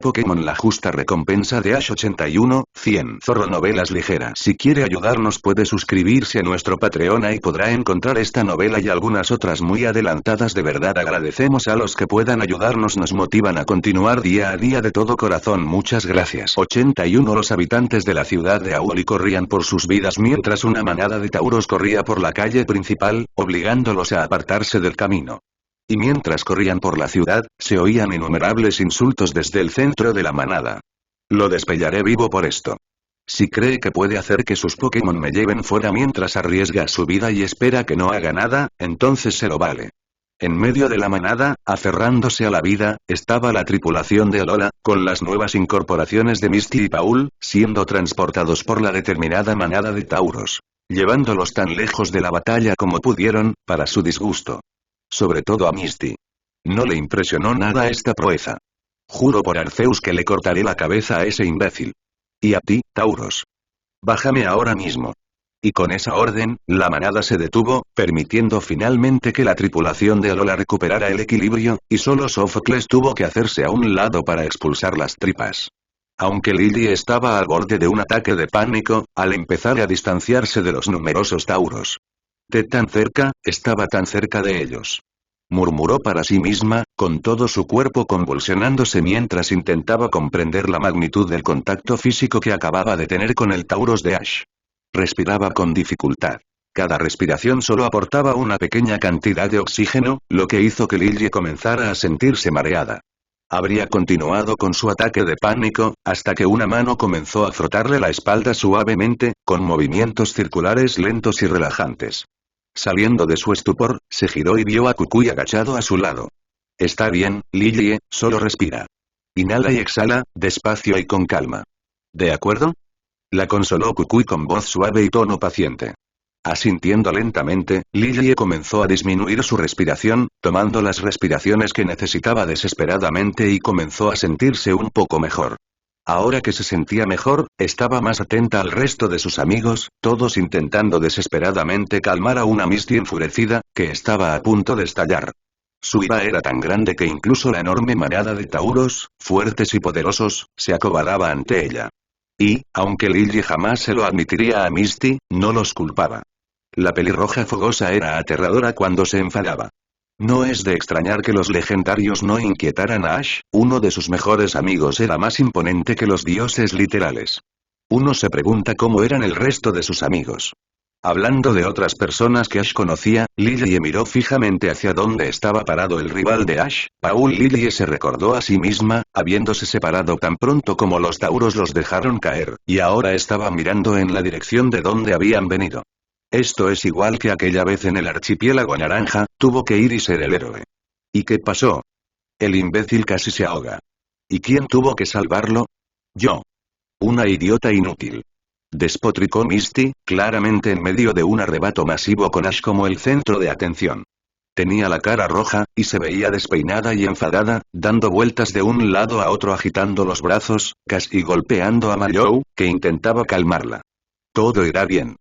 Pokémon La justa recompensa de Ash 81, 100 Zorro novelas ligeras. Si quiere ayudarnos puede suscribirse a nuestro Patreon y podrá encontrar esta novela y algunas otras muy adelantadas. De verdad agradecemos a los que puedan ayudarnos, nos motivan a continuar día a día de todo corazón. Muchas gracias. 81 Los habitantes de la ciudad de Auli corrían por sus vidas mientras una manada de tauros corría por la calle principal, obligándolos a apartarse del camino. Y mientras corrían por la ciudad, se oían innumerables insultos desde el centro de la manada. Lo despellaré vivo por esto. Si cree que puede hacer que sus Pokémon me lleven fuera mientras arriesga su vida y espera que no haga nada, entonces se lo vale. En medio de la manada, aferrándose a la vida, estaba la tripulación de Alola, con las nuevas incorporaciones de Misty y Paul, siendo transportados por la determinada manada de tauros, llevándolos tan lejos de la batalla como pudieron, para su disgusto. Sobre todo a Misty. No le impresionó nada esta proeza. Juro por Arceus que le cortaré la cabeza a ese imbécil. Y a ti, Tauros. Bájame ahora mismo. Y con esa orden, la manada se detuvo, permitiendo finalmente que la tripulación de Alola recuperara el equilibrio, y solo Sófocles tuvo que hacerse a un lado para expulsar las tripas. Aunque Lily estaba al borde de un ataque de pánico, al empezar a distanciarse de los numerosos tauros. De tan cerca, estaba tan cerca de ellos. Murmuró para sí misma, con todo su cuerpo convulsionándose mientras intentaba comprender la magnitud del contacto físico que acababa de tener con el Tauros de Ash. Respiraba con dificultad. Cada respiración solo aportaba una pequeña cantidad de oxígeno, lo que hizo que Lily comenzara a sentirse mareada. Habría continuado con su ataque de pánico, hasta que una mano comenzó a frotarle la espalda suavemente, con movimientos circulares lentos y relajantes. Saliendo de su estupor, se giró y vio a Kukui agachado a su lado. Está bien, Lily, solo respira. Inhala y exhala, despacio y con calma. ¿De acuerdo? La consoló Kukui con voz suave y tono paciente. Asintiendo lentamente, Lily comenzó a disminuir su respiración, tomando las respiraciones que necesitaba desesperadamente y comenzó a sentirse un poco mejor. Ahora que se sentía mejor, estaba más atenta al resto de sus amigos, todos intentando desesperadamente calmar a una Misty enfurecida, que estaba a punto de estallar. Su ira era tan grande que incluso la enorme manada de tauros, fuertes y poderosos, se acobardaba ante ella. Y, aunque Lily jamás se lo admitiría a Misty, no los culpaba. La pelirroja fogosa era aterradora cuando se enfadaba. No es de extrañar que los legendarios no inquietaran a Ash, uno de sus mejores amigos era más imponente que los dioses literales. Uno se pregunta cómo eran el resto de sus amigos. Hablando de otras personas que Ash conocía, Lily miró fijamente hacia donde estaba parado el rival de Ash, Paul. Lily se recordó a sí misma, habiéndose separado tan pronto como los tauros los dejaron caer, y ahora estaba mirando en la dirección de donde habían venido. Esto es igual que aquella vez en el archipiélago naranja, tuvo que ir y ser el héroe. ¿Y qué pasó? El imbécil casi se ahoga. ¿Y quién tuvo que salvarlo? Yo. Una idiota inútil. Despotricó Misty, claramente en medio de un arrebato masivo con Ash como el centro de atención. Tenía la cara roja, y se veía despeinada y enfadada, dando vueltas de un lado a otro agitando los brazos, casi golpeando a Mallow, que intentaba calmarla. Todo irá bien.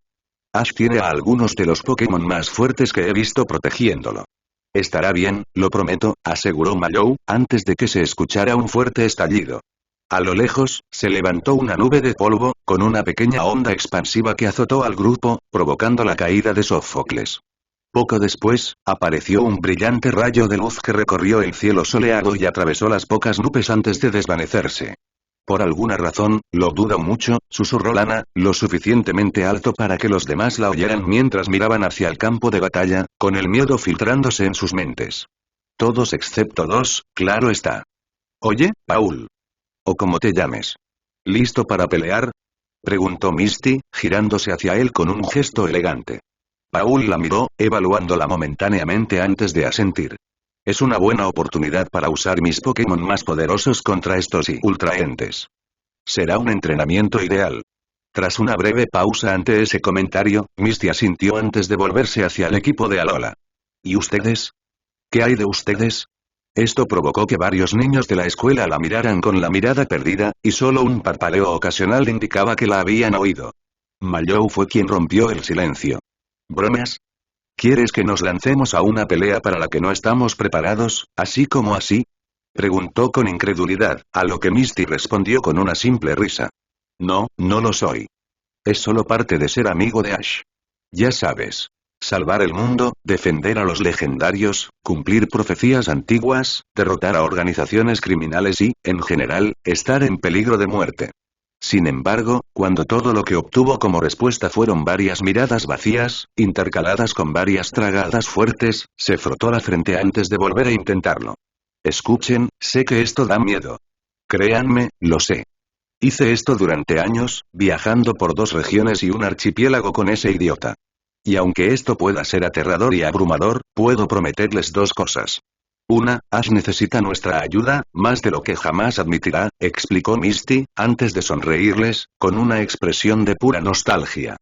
Ash tiene a algunos de los Pokémon más fuertes que he visto protegiéndolo. Estará bien, lo prometo, aseguró Mallow, antes de que se escuchara un fuerte estallido. A lo lejos, se levantó una nube de polvo, con una pequeña onda expansiva que azotó al grupo, provocando la caída de Sófocles. Poco después, apareció un brillante rayo de luz que recorrió el cielo soleado y atravesó las pocas nubes antes de desvanecerse. Por alguna razón, lo dudo mucho, susurró Lana, lo suficientemente alto para que los demás la oyeran mientras miraban hacia el campo de batalla, con el miedo filtrándose en sus mentes. Todos excepto dos, claro está. Oye, Paul. O como te llames. ¿Listo para pelear? Preguntó Misty, girándose hacia él con un gesto elegante. Paul la miró, evaluándola momentáneamente antes de asentir. Es una buena oportunidad para usar mis Pokémon más poderosos contra estos ultraentes. Será un entrenamiento ideal. Tras una breve pausa ante ese comentario, Misty asintió antes de volverse hacia el equipo de Alola. ¿Y ustedes? ¿Qué hay de ustedes? Esto provocó que varios niños de la escuela la miraran con la mirada perdida, y solo un parpadeo ocasional indicaba que la habían oído. Mallow fue quien rompió el silencio. ¿Bromas? ¿Quieres que nos lancemos a una pelea para la que no estamos preparados, así como así? Preguntó con incredulidad, a lo que Misty respondió con una simple risa. No, no lo soy. Es solo parte de ser amigo de Ash. Ya sabes. Salvar el mundo, defender a los legendarios, cumplir profecías antiguas, derrotar a organizaciones criminales y, en general, estar en peligro de muerte. Sin embargo, cuando todo lo que obtuvo como respuesta fueron varias miradas vacías, intercaladas con varias tragadas fuertes, se frotó la frente antes de volver a intentarlo. Escuchen, sé que esto da miedo. Créanme, lo sé. Hice esto durante años, viajando por 2 regiones y un archipiélago con ese idiota. Y aunque esto pueda ser aterrador y abrumador, puedo prometerles 2 cosas. Una, Ash necesita nuestra ayuda, más de lo que jamás admitirá, explicó Misty, antes de sonreírles, con una expresión de pura nostalgia.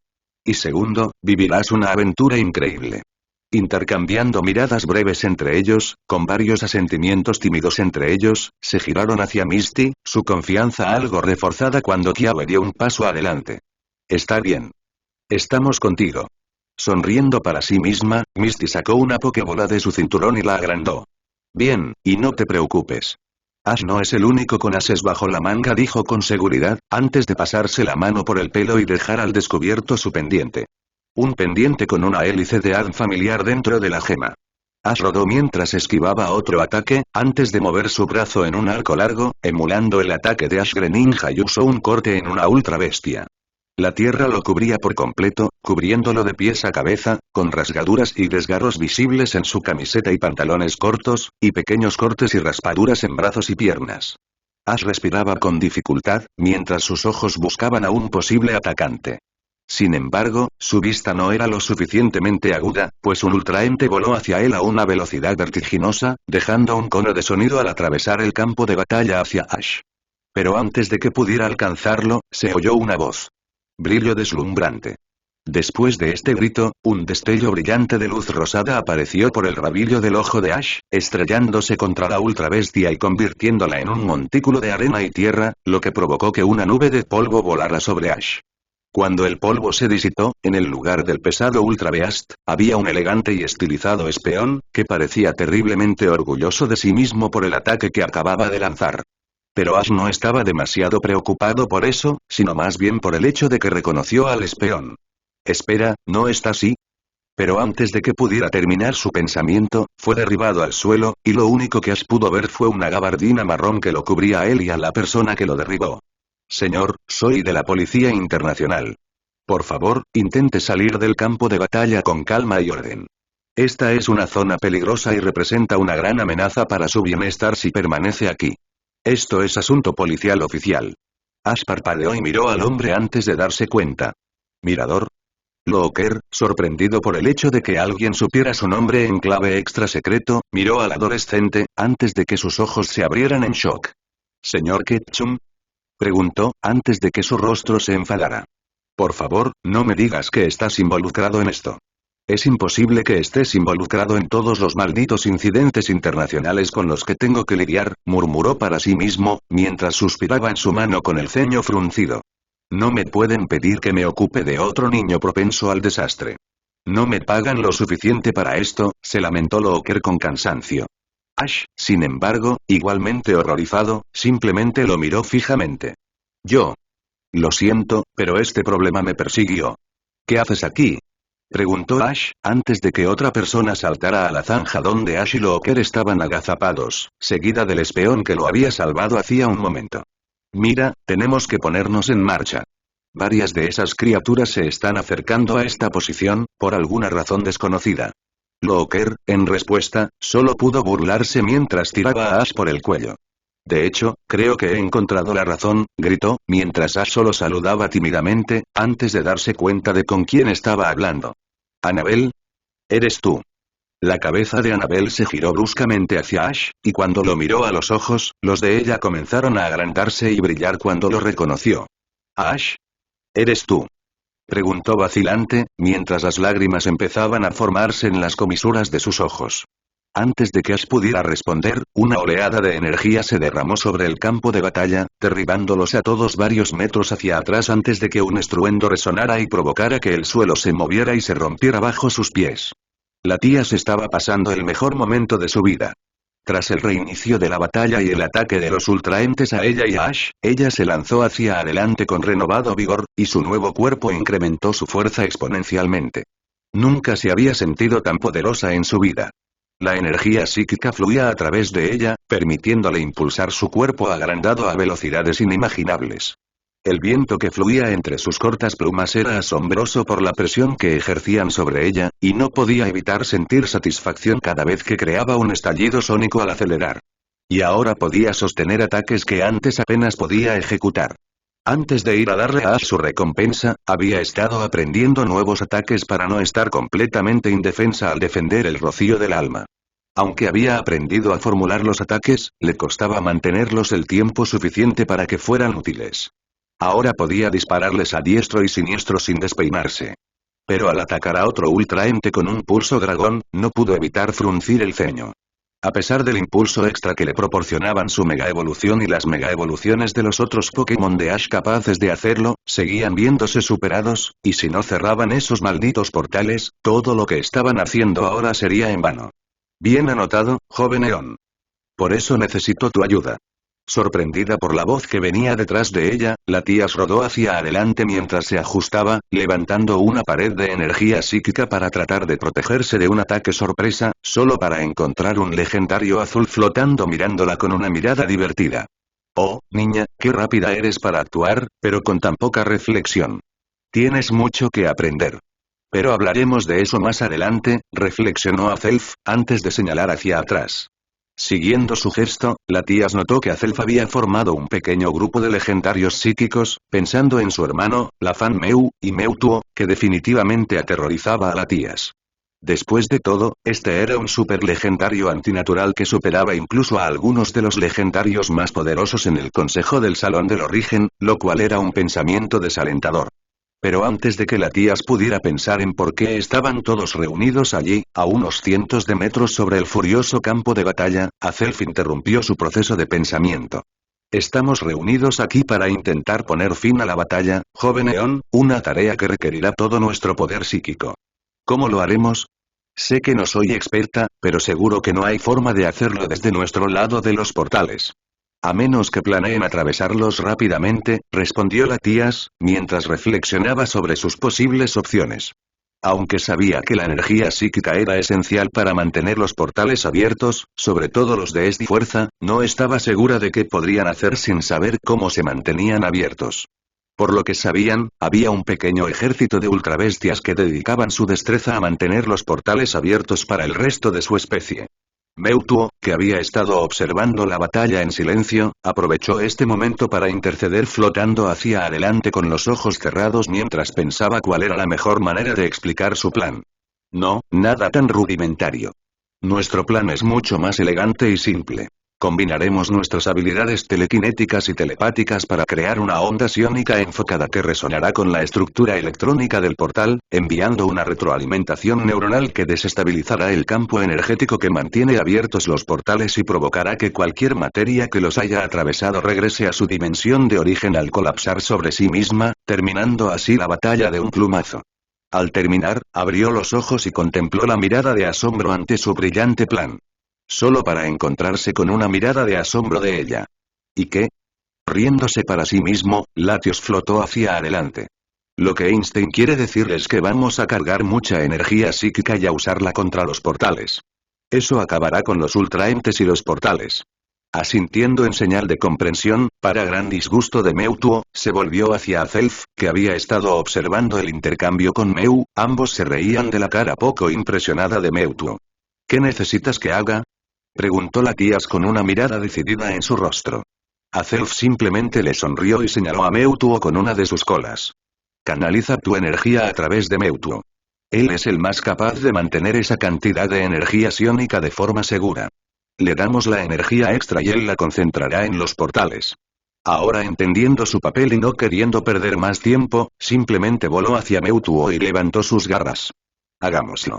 Y segundo, vivirás una aventura increíble. Intercambiando miradas breves entre ellos, con varios asentimientos tímidos entre ellos, se giraron hacia Misty, su confianza algo reforzada cuando Kiawe dio un paso adelante. Está bien. Estamos contigo. Sonriendo para sí misma, Misty sacó una pokebola de su cinturón y la agrandó. Bien, y no te preocupes. Ash no es el único con ases bajo la manga, dijo con seguridad, antes de pasarse la mano por el pelo y dejar al descubierto su pendiente. Un pendiente con una hélice de haz familiar dentro de la gema. Ash rodó mientras esquivaba otro ataque, antes de mover su brazo en un arco largo, emulando el ataque de Ash Greninja y usó un corte en una ultra bestia. La tierra lo cubría por completo, cubriéndolo de pies a cabeza, con rasgaduras y desgarros visibles en su camiseta y pantalones cortos, y pequeños cortes y raspaduras en brazos y piernas. Ash respiraba con dificultad, mientras sus ojos buscaban a un posible atacante. Sin embargo, su vista no era lo suficientemente aguda, pues un ultraente voló hacia él a una velocidad vertiginosa, dejando un cono de sonido al atravesar el campo de batalla hacia Ash. Pero antes de que pudiera alcanzarlo, se oyó una voz. Brillo deslumbrante. Después de este grito, un destello brillante de luz rosada apareció por el rabillo del ojo de Ash, estrellándose contra la ultra bestia y convirtiéndola en un montículo de arena y tierra, lo que provocó que una nube de polvo volara sobre Ash. Cuando el polvo se disipó, en el lugar del pesado Ultra Beast, había un elegante y estilizado espeón, que parecía terriblemente orgulloso de sí mismo por el ataque que acababa de lanzar. Pero Ash no estaba demasiado preocupado por eso, sino más bien por el hecho de que reconoció al espeón. Espera, ¿no está así? Pero antes de que pudiera terminar su pensamiento, fue derribado al suelo, y lo único que Ash pudo ver fue una gabardina marrón que lo cubría a él y a la persona que lo derribó. Señor, soy de la Policía Internacional. Por favor, intente salir del campo de batalla con calma y orden. Esta es una zona peligrosa y representa una gran amenaza para su bienestar si permanece aquí. Esto es asunto policial oficial. Ash parpadeó y miró al hombre antes de darse cuenta. ¿Mirador? Looker, sorprendido por el hecho de que alguien supiera su nombre en clave extra secreto, miró al adolescente, antes de que sus ojos se abrieran en shock. ¿Señor Ketchum? Preguntó, antes de que su rostro se enfadara. Por favor, no me digas que estás involucrado en esto. Es imposible que estés involucrado en todos los malditos incidentes internacionales con los que tengo que lidiar, murmuró para sí mismo, mientras suspiraba en su mano con el ceño fruncido. No me pueden pedir que me ocupe de otro niño propenso al desastre. No me pagan lo suficiente para esto, se lamentó Looker con cansancio. Ash, sin embargo, igualmente horrorizado, simplemente lo miró fijamente. Yo. Lo siento, pero este problema me persiguió. ¿Qué haces aquí? Preguntó Ash, antes de que otra persona saltara a la zanja donde Ash y Looker estaban agazapados, seguida del espeón que lo había salvado hacía un momento. Mira, tenemos que ponernos en marcha. Varias de esas criaturas se están acercando a esta posición, por alguna razón desconocida. Looker, en respuesta, solo pudo burlarse mientras tiraba a Ash por el cuello. De hecho, creo que he encontrado la razón, gritó, mientras Ash solo saludaba tímidamente, antes de darse cuenta de con quién estaba hablando. ¿Annabelle? ¿Eres tú? La cabeza de Annabelle se giró bruscamente hacia Ash, y cuando lo miró a los ojos, los de ella comenzaron a agrandarse y brillar cuando lo reconoció. ¿Ash? ¿Eres tú? Preguntó vacilante, mientras las lágrimas empezaban a formarse en las comisuras de sus ojos. Antes de que Ash pudiera responder, una oleada de energía se derramó sobre el campo de batalla, derribándolos a todos varios metros hacia atrás antes de que un estruendo resonara y provocara que el suelo se moviera y se rompiera bajo sus pies. La tía se estaba pasando el mejor momento de su vida. Tras el reinicio de la batalla y el ataque de los ultraentes a ella y a Ash, ella se lanzó hacia adelante con renovado vigor, y su nuevo cuerpo incrementó su fuerza exponencialmente. Nunca se había sentido tan poderosa en su vida. La energía psíquica fluía a través de ella, permitiéndole impulsar su cuerpo agrandado a velocidades inimaginables. El viento que fluía entre sus cortas plumas era asombroso por la presión que ejercían sobre ella, y no podía evitar sentir satisfacción cada vez que creaba un estallido sónico al acelerar. Y ahora podía sostener ataques que antes apenas podía ejecutar. Antes de ir a darle a Ash su recompensa, había estado aprendiendo nuevos ataques para no estar completamente indefensa al defender el rocío del alma. Aunque había aprendido a formular los ataques, le costaba mantenerlos el tiempo suficiente para que fueran útiles. Ahora podía dispararles a diestro y siniestro sin despeinarse. Pero al atacar a otro ultraente con un pulso dragón, no pudo evitar fruncir el ceño. A pesar del impulso extra que le proporcionaban su mega evolución y las mega evoluciones de los otros Pokémon de Ash capaces de hacerlo, seguían viéndose superados, y si no cerraban esos malditos portales, todo lo que estaban haciendo ahora sería en vano. Bien anotado, joven Eon. Por eso necesito tu ayuda. Sorprendida por la voz que venía detrás de ella, la tía rodó hacia adelante mientras se ajustaba, levantando una pared de energía psíquica para tratar de protegerse de un ataque sorpresa, solo para encontrar un legendario azul flotando mirándola con una mirada divertida. Oh, niña, qué rápida eres para actuar, pero con tan poca reflexión. Tienes mucho que aprender. Pero hablaremos de eso más adelante, reflexionó Azelf, antes de señalar hacia atrás. Siguiendo su gesto, la tía notó que Azelf había formado un pequeño grupo de legendarios psíquicos, pensando en su hermano, la Fan Meu, y Mewtwo, que definitivamente aterrorizaba a la tía. Después de todo, este era un super legendario antinatural que superaba incluso a algunos de los legendarios más poderosos en el Consejo del Salón del Origen, lo cual era un pensamiento desalentador. Pero antes de que la tía pudiera pensar en por qué estaban todos reunidos allí, a unos cientos de metros sobre el furioso campo de batalla, Azelf interrumpió su proceso de pensamiento. Estamos reunidos aquí para intentar poner fin a la batalla, joven Eon, una tarea que requerirá todo nuestro poder psíquico. ¿Cómo lo haremos? Sé que no soy experta, pero seguro que no hay forma de hacerlo desde nuestro lado de los portales. A menos que planeen atravesarlos rápidamente, respondió la tía, mientras reflexionaba sobre sus posibles opciones. Aunque sabía que la energía psíquica era esencial para mantener los portales abiertos, sobre todo los de Esti Fuerza, no estaba segura de qué podrían hacer sin saber cómo se mantenían abiertos. Por lo que sabían, había un pequeño ejército de ultrabestias que dedicaban su destreza a mantener los portales abiertos para el resto de su especie. Mewtwo, que había estado observando la batalla en silencio, aprovechó este momento para interceder flotando hacia adelante con los ojos cerrados mientras pensaba cuál era la mejor manera de explicar su plan. No, nada tan rudimentario. Nuestro plan es mucho más elegante y simple. Combinaremos nuestras habilidades telequinéticas y telepáticas para crear una onda psiónica enfocada que resonará con la estructura electrónica del portal, enviando una retroalimentación neuronal que desestabilizará el campo energético que mantiene abiertos los portales y provocará que cualquier materia que los haya atravesado regrese a su dimensión de origen al colapsar sobre sí misma, terminando así la batalla de un plumazo. Al terminar, abrió los ojos y contempló la mirada de asombro ante su brillante plan. Solo para encontrarse con una mirada de asombro de ella. ¿Y qué? Riéndose para sí mismo, Latios flotó hacia adelante. Lo que Einstein quiere decir es que vamos a cargar mucha energía psíquica y a usarla contra los portales. Eso acabará con los ultraentes y los portales. Asintiendo en señal de comprensión, para gran disgusto de Mewtwo, se volvió hacia Azelf, que había estado observando el intercambio con Mew, ambos se reían de la cara poco impresionada de Mewtwo. ¿Qué necesitas que haga? Preguntó la tía con una mirada decidida en su rostro. Azelf simplemente le sonrió y señaló a Mewtwo con una de sus colas. Canaliza tu energía a través de Mewtwo. Él es el más capaz de mantener esa cantidad de energía psiónica de forma segura. Le damos la energía extra y él la concentrará en los portales. Ahora entendiendo su papel y no queriendo perder más tiempo, simplemente voló hacia Mewtwo y levantó sus garras. Hagámoslo.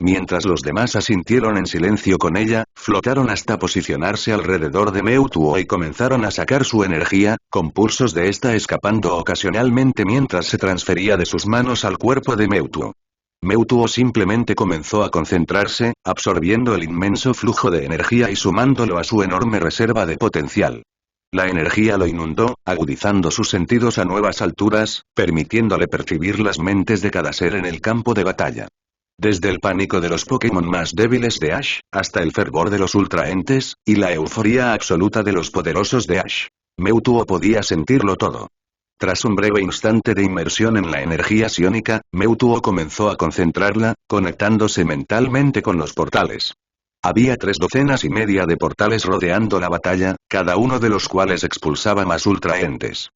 Mientras los demás asintieron en silencio con ella, flotaron hasta posicionarse alrededor de Mewtwo y comenzaron a sacar su energía, con pulsos de esta escapando ocasionalmente mientras se transfería de sus manos al cuerpo de Mewtwo. Mewtwo simplemente comenzó a concentrarse, absorbiendo el inmenso flujo de energía y sumándolo a su enorme reserva de potencial. La energía lo inundó, agudizando sus sentidos a nuevas alturas, permitiéndole percibir las mentes de cada ser en el campo de batalla. Desde el pánico de los Pokémon más débiles de Ash, hasta el fervor de los Ultraentes, y la euforía absoluta de los poderosos de Ash. Mewtwo podía sentirlo todo. Tras un breve instante de inmersión en la energía psiónica, Mewtwo comenzó a concentrarla, conectándose mentalmente con los portales. Había 3 docenas y media de portales rodeando la batalla, cada uno de los cuales expulsaba más ultraentes.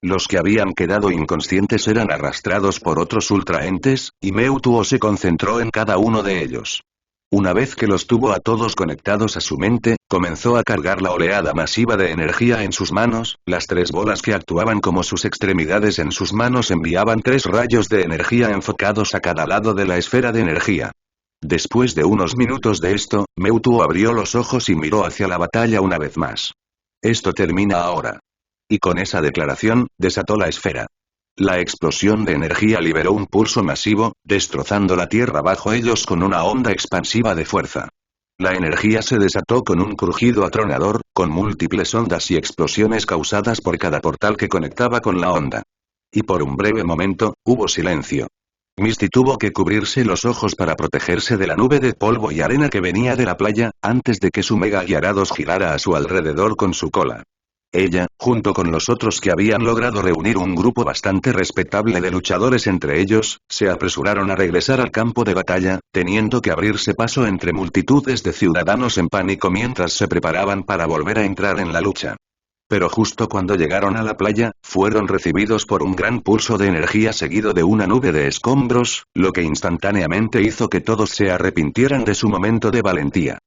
Los que habían quedado inconscientes eran arrastrados por otros ultraentes, y Mewtwo se concentró en cada uno de ellos. Una vez que los tuvo a todos conectados a su mente, comenzó a cargar la oleada masiva de energía en sus manos, las 3 bolas que actuaban como sus extremidades en sus manos enviaban 3 rayos de energía enfocados a cada lado de la esfera de energía. Después de unos minutos de esto, Mewtwo abrió los ojos y miró hacia la batalla una vez más. Esto termina ahora. Y con esa declaración, desató la esfera. La explosión de energía liberó un pulso masivo, destrozando la tierra bajo ellos con una onda expansiva de fuerza. La energía se desató con un crujido atronador, con múltiples ondas y explosiones causadas por cada portal que conectaba con la onda. Y por un breve momento, hubo silencio. Misty tuvo que cubrirse los ojos para protegerse de la nube de polvo y arena que venía de la playa, antes de que su Mega Gyarados girara a su alrededor con su cola. Ella, junto con los otros que habían logrado reunir un grupo bastante respetable de luchadores entre ellos, se apresuraron a regresar al campo de batalla, teniendo que abrirse paso entre multitudes de ciudadanos en pánico mientras se preparaban para volver a entrar en la lucha. Pero justo cuando llegaron a la playa, fueron recibidos por un gran pulso de energía seguido de una nube de escombros, lo que instantáneamente hizo que todos se arrepintieran de su momento de valentía.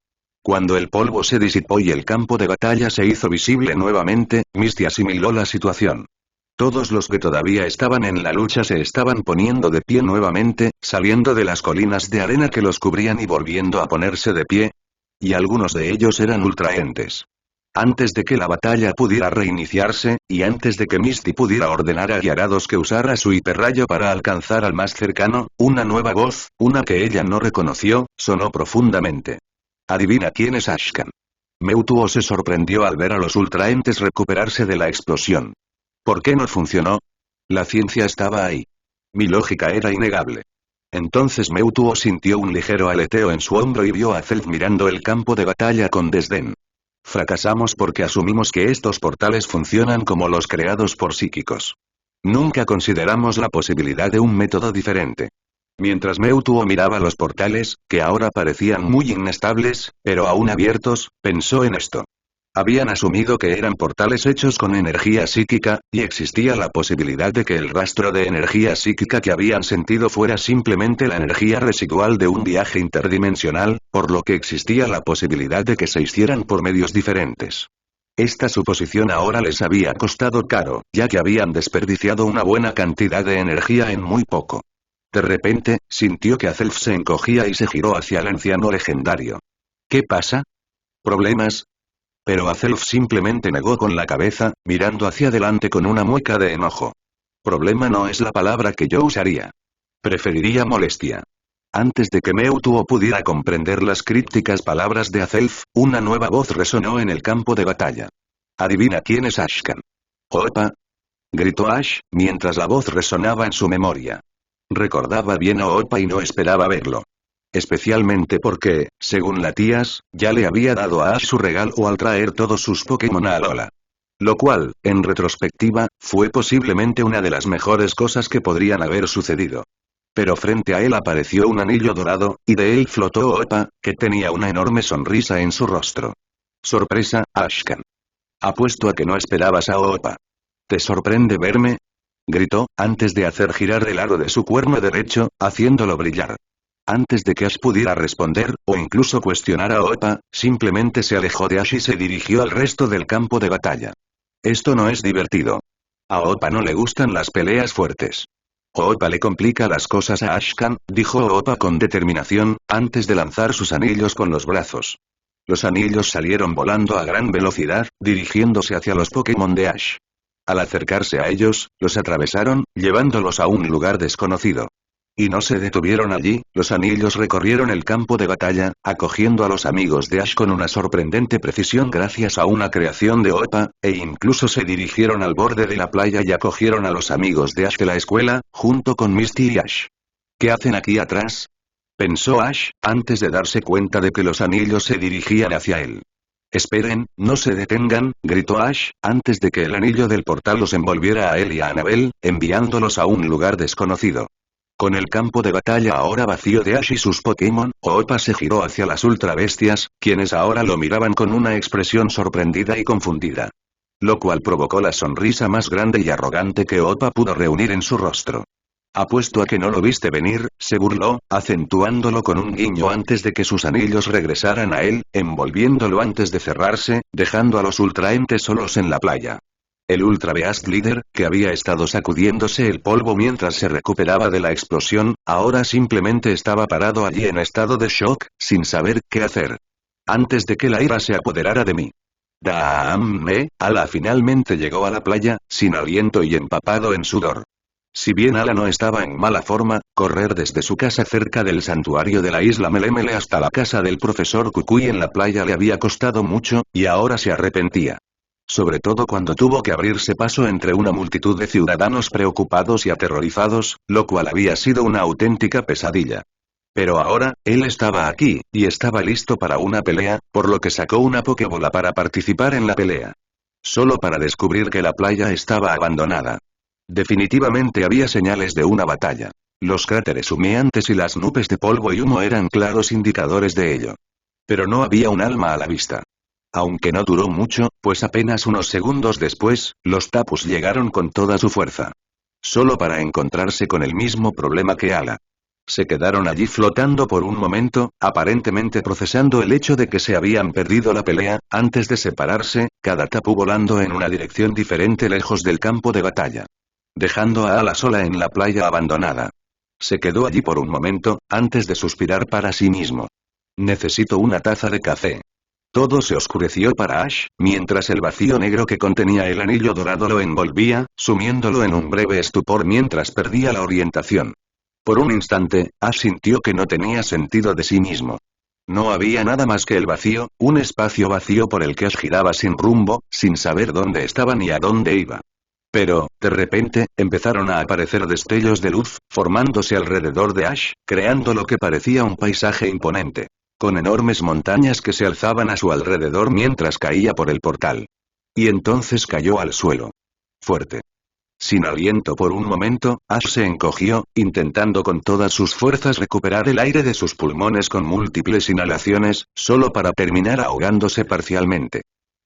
Cuando el polvo se disipó y el campo de batalla se hizo visible nuevamente, Misty asimiló la situación. Todos los que todavía estaban en la lucha se estaban poniendo de pie nuevamente, saliendo de las colinas de arena que los cubrían y volviendo a ponerse de pie. Y algunos de ellos eran ultraentes. Antes de que la batalla pudiera reiniciarse, y antes de que Misty pudiera ordenar a Gyarados que usara su hiperrayo para alcanzar al más cercano, una nueva voz, una que ella no reconoció, sonó profundamente. ¿Adivina quién es Ashkan? Mewtwo se sorprendió al ver a los ultraentes recuperarse de la explosión. ¿Por qué no funcionó? La ciencia estaba ahí. Mi lógica era innegable. Entonces Mewtwo sintió un ligero aleteo en su hombro y vio a Zelf mirando el campo de batalla con desdén. Fracasamos porque asumimos que estos portales funcionan como los creados por psíquicos. Nunca consideramos la posibilidad de un método diferente. Mientras Mewtwo miraba los portales, que ahora parecían muy inestables, pero aún abiertos, pensó en esto. Habían asumido que eran portales hechos con energía psíquica, y existía la posibilidad de que el rastro de energía psíquica que habían sentido fuera simplemente la energía residual de un viaje interdimensional, por lo que existía la posibilidad de que se hicieran por medios diferentes. Esta suposición ahora les había costado caro, ya que habían desperdiciado una buena cantidad de energía en muy poco. De repente, sintió que Azelf se encogía y se giró hacia el anciano legendario. ¿Qué pasa? ¿Problemas? Pero Azelf simplemente negó con la cabeza, mirando hacia adelante con una mueca de enojo. Problema no es la palabra que yo usaría. Preferiría molestia. Antes de que Mewtwo pudiera comprender las crípticas palabras de Azelf, una nueva voz resonó en el campo de batalla. ¿Adivina quién es Ashkan? «¡Opa!», gritó Ash, mientras la voz resonaba en su memoria. Recordaba bien a Opa y no esperaba verlo. Especialmente porque, según la tías, ya le había dado a Ash su regalo al traer todos sus Pokémon a Alola. Lo cual, en retrospectiva, fue posiblemente una de las mejores cosas que podrían haber sucedido. Pero frente a él apareció un anillo dorado, y de él flotó Opa, que tenía una enorme sonrisa en su rostro. Sorpresa, Ashkan. Apuesto a que no esperabas a Opa. ¿Te sorprende verme?, gritó, antes de hacer girar el aro de su cuerno derecho, haciéndolo brillar. Antes de que Ash pudiera responder, o incluso cuestionar a Opa, simplemente se alejó de Ash y se dirigió al resto del campo de batalla. Esto no es divertido. A Opa no le gustan las peleas fuertes. Opa le complica las cosas a Ashkan, dijo Opa con determinación, antes de lanzar sus anillos con los brazos. Los anillos salieron volando a gran velocidad, dirigiéndose hacia los Pokémon de Ash. Al acercarse a ellos, los atravesaron, llevándolos a un lugar desconocido. Y no se detuvieron allí, los anillos recorrieron el campo de batalla, acogiendo a los amigos de Ash con una sorprendente precisión gracias a una creación de Oppa, e incluso se dirigieron al borde de la playa y acogieron a los amigos de Ash de la escuela, junto con Misty y Ash. ¿Qué hacen aquí atrás?, pensó Ash, antes de darse cuenta de que los anillos se dirigían hacia él. Esperen, no se detengan, gritó Ash, antes de que el anillo del portal los envolviera a él y a Annabelle, enviándolos a un lugar desconocido. Con el campo de batalla ahora vacío de Ash y sus Pokémon, Oppa se giró hacia las ultra bestias, quienes ahora lo miraban con una expresión sorprendida y confundida. Lo cual provocó la sonrisa más grande y arrogante que Oppa pudo reunir en su rostro. Apuesto a que no lo viste venir, se burló, acentuándolo con un guiño antes de que sus anillos regresaran a él, envolviéndolo antes de cerrarse, dejando a los ultraentes solos en la playa. El Ultra Beast Leader, que había estado sacudiéndose el polvo mientras se recuperaba de la explosión, ahora simplemente estaba parado allí en estado de shock, sin saber qué hacer. Antes de que la ira se apoderara de mí. Ala finalmente llegó a la playa, sin aliento y empapado en sudor. Si bien Ala no estaba en mala forma, correr desde su casa cerca del santuario de la isla Melemele hasta la casa del profesor Kukui en la playa le había costado mucho, y ahora se arrepentía. Sobre todo cuando tuvo que abrirse paso entre una multitud de ciudadanos preocupados y aterrorizados, lo cual había sido una auténtica pesadilla. Pero ahora, él estaba aquí, y estaba listo para una pelea, por lo que sacó una Pokébola para participar en la pelea. Solo para descubrir que la playa estaba abandonada. Definitivamente había señales de una batalla. Los cráteres humeantes y las nubes de polvo y humo eran claros indicadores de ello. Pero no había un alma a la vista. Aunque no duró mucho, pues apenas unos segundos después, los Tapus llegaron con toda su fuerza. Solo para encontrarse con el mismo problema que Ala. Se quedaron allí flotando por un momento, aparentemente procesando el hecho de que se habían perdido la pelea, antes de separarse, cada Tapu volando en una dirección diferente lejos del campo de batalla. Dejando a Ala sola en la playa abandonada. Se quedó allí por un momento, antes de suspirar para sí mismo. Necesito una taza de café. Todo se oscureció para Ash, mientras el vacío negro que contenía el anillo dorado lo envolvía, sumiéndolo en un breve estupor mientras perdía la orientación. Por un instante, Ash sintió que no tenía sentido de sí mismo. No había nada más que el vacío, un espacio vacío por el que Ash giraba sin rumbo, sin saber dónde estaba ni a dónde iba. Pero, de repente, empezaron a aparecer destellos de luz, formándose alrededor de Ash, creando lo que parecía un paisaje imponente. Con enormes montañas que se alzaban a su alrededor mientras caía por el portal. Y entonces cayó al suelo. Fuerte. Sin aliento por un momento, Ash se encogió, intentando con todas sus fuerzas recuperar el aire de sus pulmones con múltiples inhalaciones, solo para terminar ahogándose parcialmente.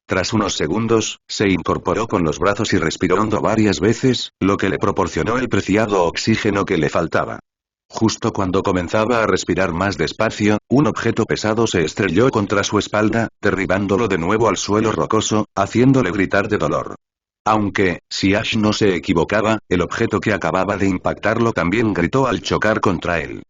Tras unos segundos, se incorporó con los brazos y respiró hondo varias veces, lo que le proporcionó el preciado oxígeno que le faltaba. Justo cuando comenzaba a respirar más despacio, un objeto pesado se estrelló contra su espalda, derribándolo de nuevo al suelo rocoso, haciéndole gritar de dolor. Aunque, si Ash no se equivocaba, el objeto que acababa de impactarlo también gritó al chocar contra él.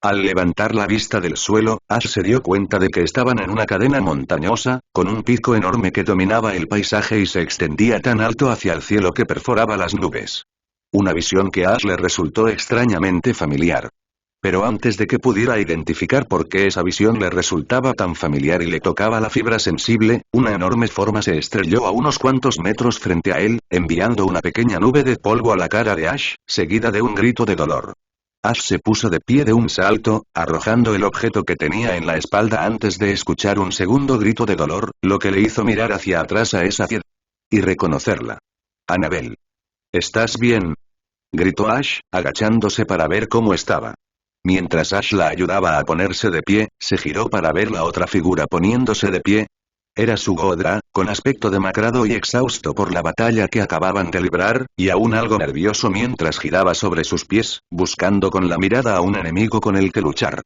Al levantar la vista del suelo, Ash se dio cuenta de que estaban en una cadena montañosa, con un pico enorme que dominaba el paisaje y se extendía tan alto hacia el cielo que perforaba las nubes. Una visión que a Ash le resultó extrañamente familiar. Pero antes de que pudiera identificar por qué esa visión le resultaba tan familiar y le tocaba la fibra sensible, una enorme forma se estrelló a unos cuantos metros frente a él, enviando una pequeña nube de polvo a la cara de Ash, seguida de un grito de dolor. Ash se puso de pie de un salto, arrojando el objeto que tenía en la espalda antes de escuchar un segundo grito de dolor, lo que le hizo mirar hacia atrás a esa piedra. Y reconocerla. Annabelle. ¿Estás bien?, gritó Ash, agachándose para ver cómo estaba. Mientras Ash la ayudaba a ponerse de pie, se giró para ver la otra figura poniéndose de pie. Era su Godra, con aspecto demacrado y exhausto por la batalla que acababan de librar, y aún algo nervioso mientras giraba sobre sus pies, buscando con la mirada a un enemigo con el que luchar.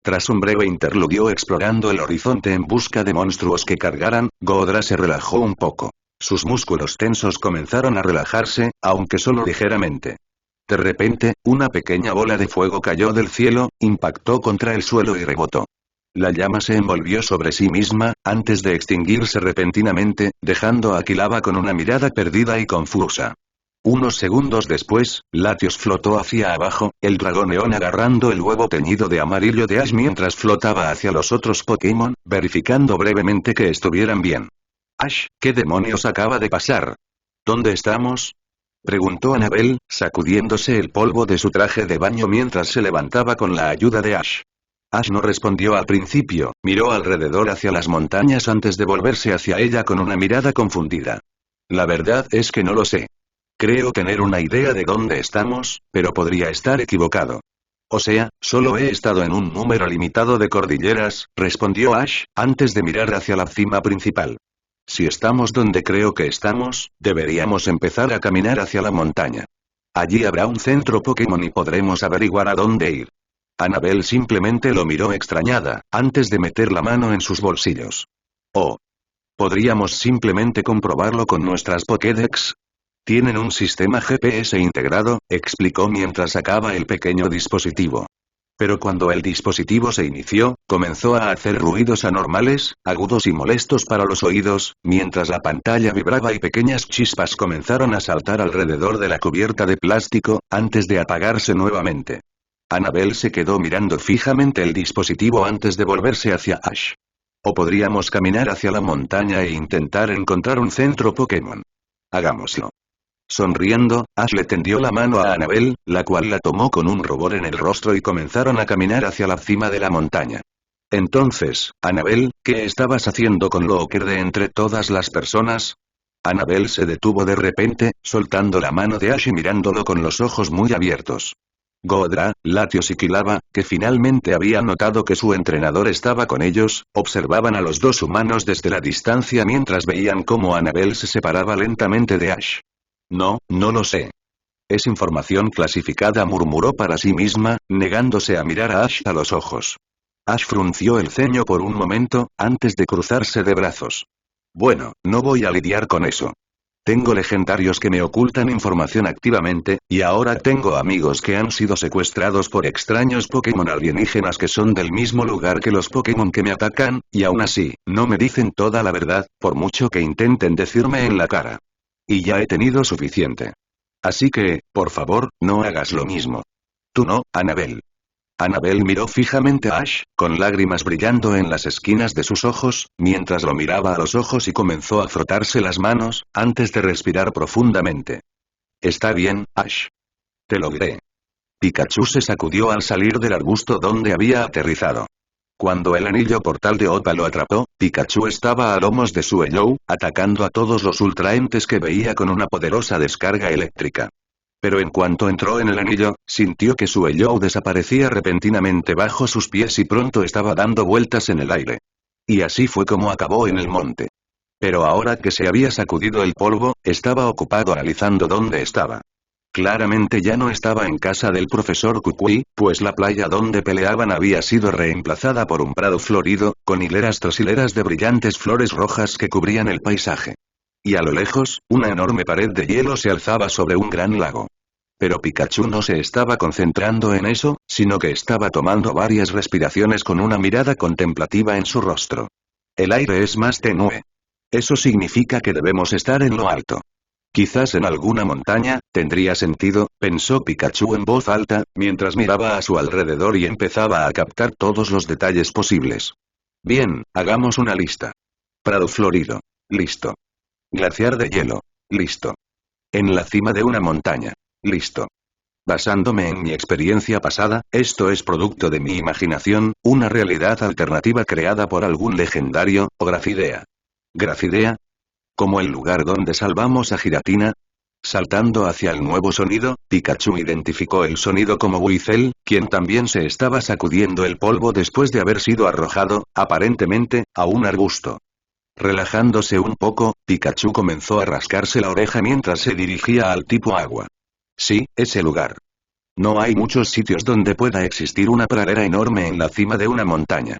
Tras un breve interludio explorando el horizonte en busca de monstruos que cargaran, Godra se relajó un poco. Sus músculos tensos comenzaron a relajarse, aunque solo ligeramente. De repente, una pequeña bola de fuego cayó del cielo, impactó contra el suelo y rebotó. La llama se envolvió sobre sí misma, antes de extinguirse repentinamente, dejando a Quilava con una mirada perdida y confusa. Unos segundos después, Latios flotó hacia abajo, el dragón neón agarrando el huevo teñido de amarillo de Ash mientras flotaba hacia los otros Pokémon, verificando brevemente que estuvieran bien. Ash, ¿qué demonios acaba de pasar? ¿Dónde estamos? Preguntó Annabelle, sacudiéndose el polvo de su traje de baño mientras se levantaba con la ayuda de Ash. Ash no respondió al principio, miró alrededor hacia las montañas antes de volverse hacia ella con una mirada confundida. La verdad es que no lo sé. Creo tener una idea de dónde estamos, pero podría estar equivocado. O sea, solo he estado en un número limitado de cordilleras, respondió Ash, antes de mirar hacia la cima principal. Si estamos donde creo que estamos, deberíamos empezar a caminar hacia la montaña. Allí habrá un centro Pokémon y podremos averiguar a dónde ir. Annabelle simplemente lo miró extrañada, antes de meter la mano en sus bolsillos. Oh. ¿Podríamos simplemente comprobarlo con nuestras Pokédex? Tienen un sistema GPS integrado, explicó mientras sacaba el pequeño dispositivo. Pero cuando el dispositivo se inició, comenzó a hacer ruidos anormales, agudos y molestos para los oídos, mientras la pantalla vibraba y pequeñas chispas comenzaron a saltar alrededor de la cubierta de plástico, antes de apagarse nuevamente. Annabelle se quedó mirando fijamente el dispositivo antes de volverse hacia Ash. O podríamos caminar hacia la montaña e intentar encontrar un centro Pokémon. Hagámoslo. Sonriendo, Ash le tendió la mano a Annabelle, la cual la tomó con un rubor en el rostro y comenzaron a caminar hacia la cima de la montaña. Entonces, Annabelle, ¿qué estabas haciendo con Looker de entre todas las personas? Annabelle se detuvo de repente, soltando la mano de Ash y mirándolo con los ojos muy abiertos. Godra, Latios y Kilava, que finalmente había notado que su entrenador estaba con ellos, observaban a los dos humanos desde la distancia mientras veían cómo Annabelle se separaba lentamente de Ash. No, no lo sé. Es información clasificada, murmuró para sí misma, negándose a mirar a Ash a los ojos. Ash frunció el ceño por un momento, antes de cruzarse de brazos. Bueno, no voy a lidiar con eso. Tengo legendarios que me ocultan información activamente, y ahora tengo amigos que han sido secuestrados por extraños Pokémon alienígenas que son del mismo lugar que los Pokémon que me atacan, y aún así, no me dicen toda la verdad, por mucho que intenten decirme en la cara. Y ya he tenido suficiente. Así que, por favor, no hagas lo mismo. Tú no, Annabelle. Annabelle miró fijamente a Ash, con lágrimas brillando en las esquinas de sus ojos, mientras lo miraba a los ojos y comenzó a frotarse las manos, antes de respirar profundamente. Está bien, Ash. Te lo diré. Pikachu se sacudió al salir del arbusto donde había aterrizado. Cuando el anillo portal de Opa lo atrapó, Pikachu estaba a lomos de Suellou, atacando a todos los ultraentes que veía con una poderosa descarga eléctrica. Pero en cuanto entró en el anillo, sintió que Suellou desaparecía repentinamente bajo sus pies y pronto estaba dando vueltas en el aire. Y así fue como acabó en el monte. Pero ahora que se había sacudido el polvo, estaba ocupado analizando dónde estaba. Claramente ya no estaba en casa del profesor Kukui, pues la playa donde peleaban había sido reemplazada por un prado florido, con hileras tras hileras de brillantes flores rojas que cubrían el paisaje. Y a lo lejos, una enorme pared de hielo se alzaba sobre un gran lago. Pero Pikachu no se estaba concentrando en eso, sino que estaba tomando varias respiraciones con una mirada contemplativa en su rostro. El aire es más tenue. Eso significa que debemos estar en lo alto. Quizás en alguna montaña, tendría sentido, pensó Pikachu en voz alta, mientras miraba a su alrededor y empezaba a captar todos los detalles posibles. Bien, hagamos una lista. Prado florido. Listo. Glaciar de hielo. Listo. En la cima de una montaña. Listo. Basándome en mi experiencia pasada, esto es producto de mi imaginación, una realidad alternativa creada por algún legendario, o Grafidea. ¿Grafidea? ¿Como el lugar donde salvamos a Giratina? Saltando hacia el nuevo sonido, Pikachu identificó el sonido como Weasel, quien también se estaba sacudiendo el polvo después de haber sido arrojado, aparentemente, a un arbusto. Relajándose un poco, Pikachu comenzó a rascarse la oreja mientras se dirigía al tipo agua. Sí, ese lugar. No hay muchos sitios donde pueda existir una pradera enorme en la cima de una montaña.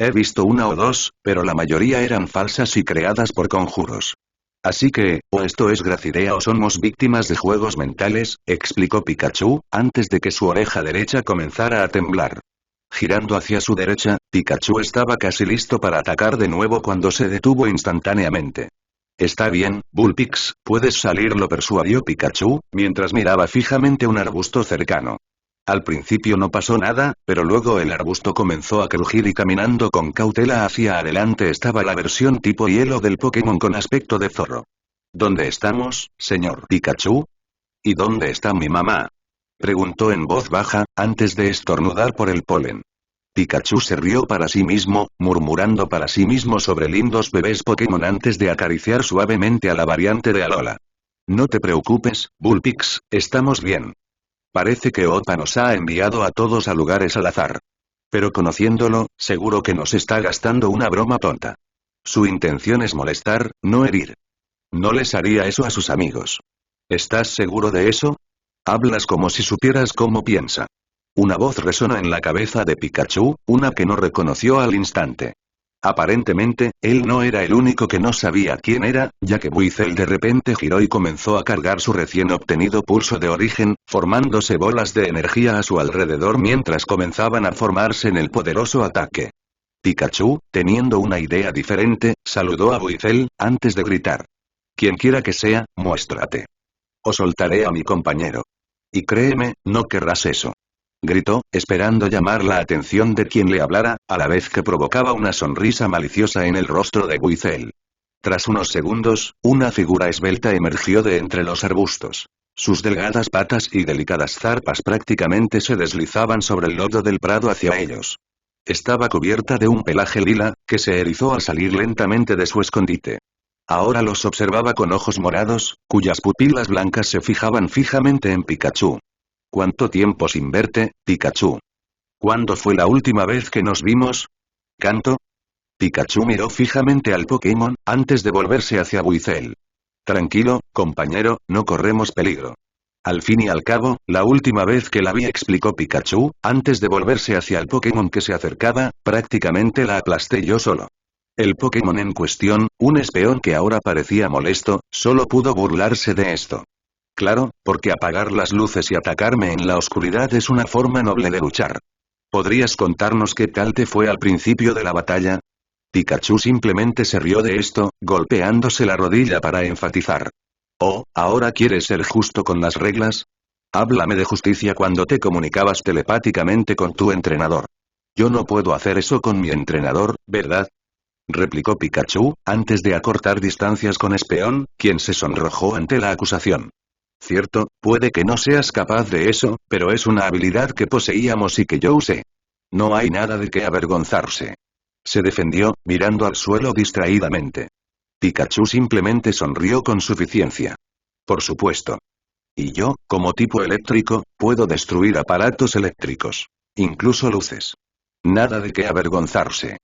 He visto una o dos, pero la mayoría eran falsas y creadas por conjuros. Así que, o esto es Gracidea o somos víctimas de juegos mentales, explicó Pikachu, antes de que su oreja derecha comenzara a temblar. Girando hacia su derecha, Pikachu estaba casi listo para atacar de nuevo cuando se detuvo instantáneamente. Está bien, Bullpix, puedes salir, lo persuadió Pikachu, mientras miraba fijamente un arbusto cercano. Al principio no pasó nada, pero luego el arbusto comenzó a crujir y caminando con cautela hacia adelante estaba la versión tipo hielo del Pokémon con aspecto de zorro. ¿Dónde estamos, señor Pikachu? ¿Y dónde está mi mamá? Preguntó en voz baja, antes de estornudar por el polen. Pikachu se rió para sí mismo, murmurando para sí mismo sobre lindos bebés Pokémon antes de acariciar suavemente a la variante de Alola. No te preocupes, Bullpix, estamos bien. Parece que Opa nos ha enviado a todos a lugares al azar. Pero conociéndolo, seguro que nos está gastando una broma tonta. Su intención es molestar, no herir. No les haría eso a sus amigos. ¿Estás seguro de eso? Hablas como si supieras cómo piensa. Una voz resonó en la cabeza de Pikachu, una que no reconoció al instante. Aparentemente, él no era el único que no sabía quién era, ya que Buizel de repente giró y comenzó a cargar su recién obtenido pulso de origen, formándose bolas de energía a su alrededor mientras comenzaban a formarse en el poderoso ataque. Pikachu, teniendo una idea diferente, saludó a Buizel, antes de gritar. Quien quiera que sea, muéstrate. O soltaré a mi compañero. Y créeme, no querrás eso. Gritó, esperando llamar la atención de quien le hablara, a la vez que provocaba una sonrisa maliciosa en el rostro de Buizel. Tras unos segundos, una figura esbelta emergió de entre los arbustos. Sus delgadas patas y delicadas zarpas prácticamente se deslizaban sobre el lodo del prado hacia ellos. Estaba cubierta de un pelaje lila, que se erizó al salir lentamente de su escondite. Ahora los observaba con ojos morados, cuyas pupilas blancas se fijaban fijamente en Pikachu. ¿Cuánto tiempo sin verte, Pikachu? ¿Cuándo fue la última vez que nos vimos? ¿Canto? Pikachu miró fijamente al Pokémon, antes de volverse hacia Buizel. Tranquilo, compañero, no corremos peligro. Al fin y al cabo, la última vez que la vi, explicó Pikachu, antes de volverse hacia el Pokémon que se acercaba, prácticamente la aplasté yo solo. El Pokémon en cuestión, un espeón que ahora parecía molesto, solo pudo burlarse de esto. Claro, porque apagar las luces y atacarme en la oscuridad es una forma noble de luchar. ¿Podrías contarnos qué tal te fue al principio de la batalla? Pikachu simplemente se rió de esto, golpeándose la rodilla para enfatizar. Oh, ¿ahora quieres ser justo con las reglas? Háblame de justicia cuando te comunicabas telepáticamente con tu entrenador. Yo no puedo hacer eso con mi entrenador, ¿verdad? Replicó Pikachu, antes de acortar distancias con Espeón, quien se sonrojó ante la acusación. Cierto, puede que no seas capaz de eso, pero es una habilidad que poseíamos y que yo usé. No hay nada de qué avergonzarse. Se defendió, mirando al suelo distraídamente. Pikachu simplemente sonrió con suficiencia. Por supuesto. Y yo, como tipo eléctrico, puedo destruir aparatos eléctricos. Incluso luces. Nada de qué avergonzarse.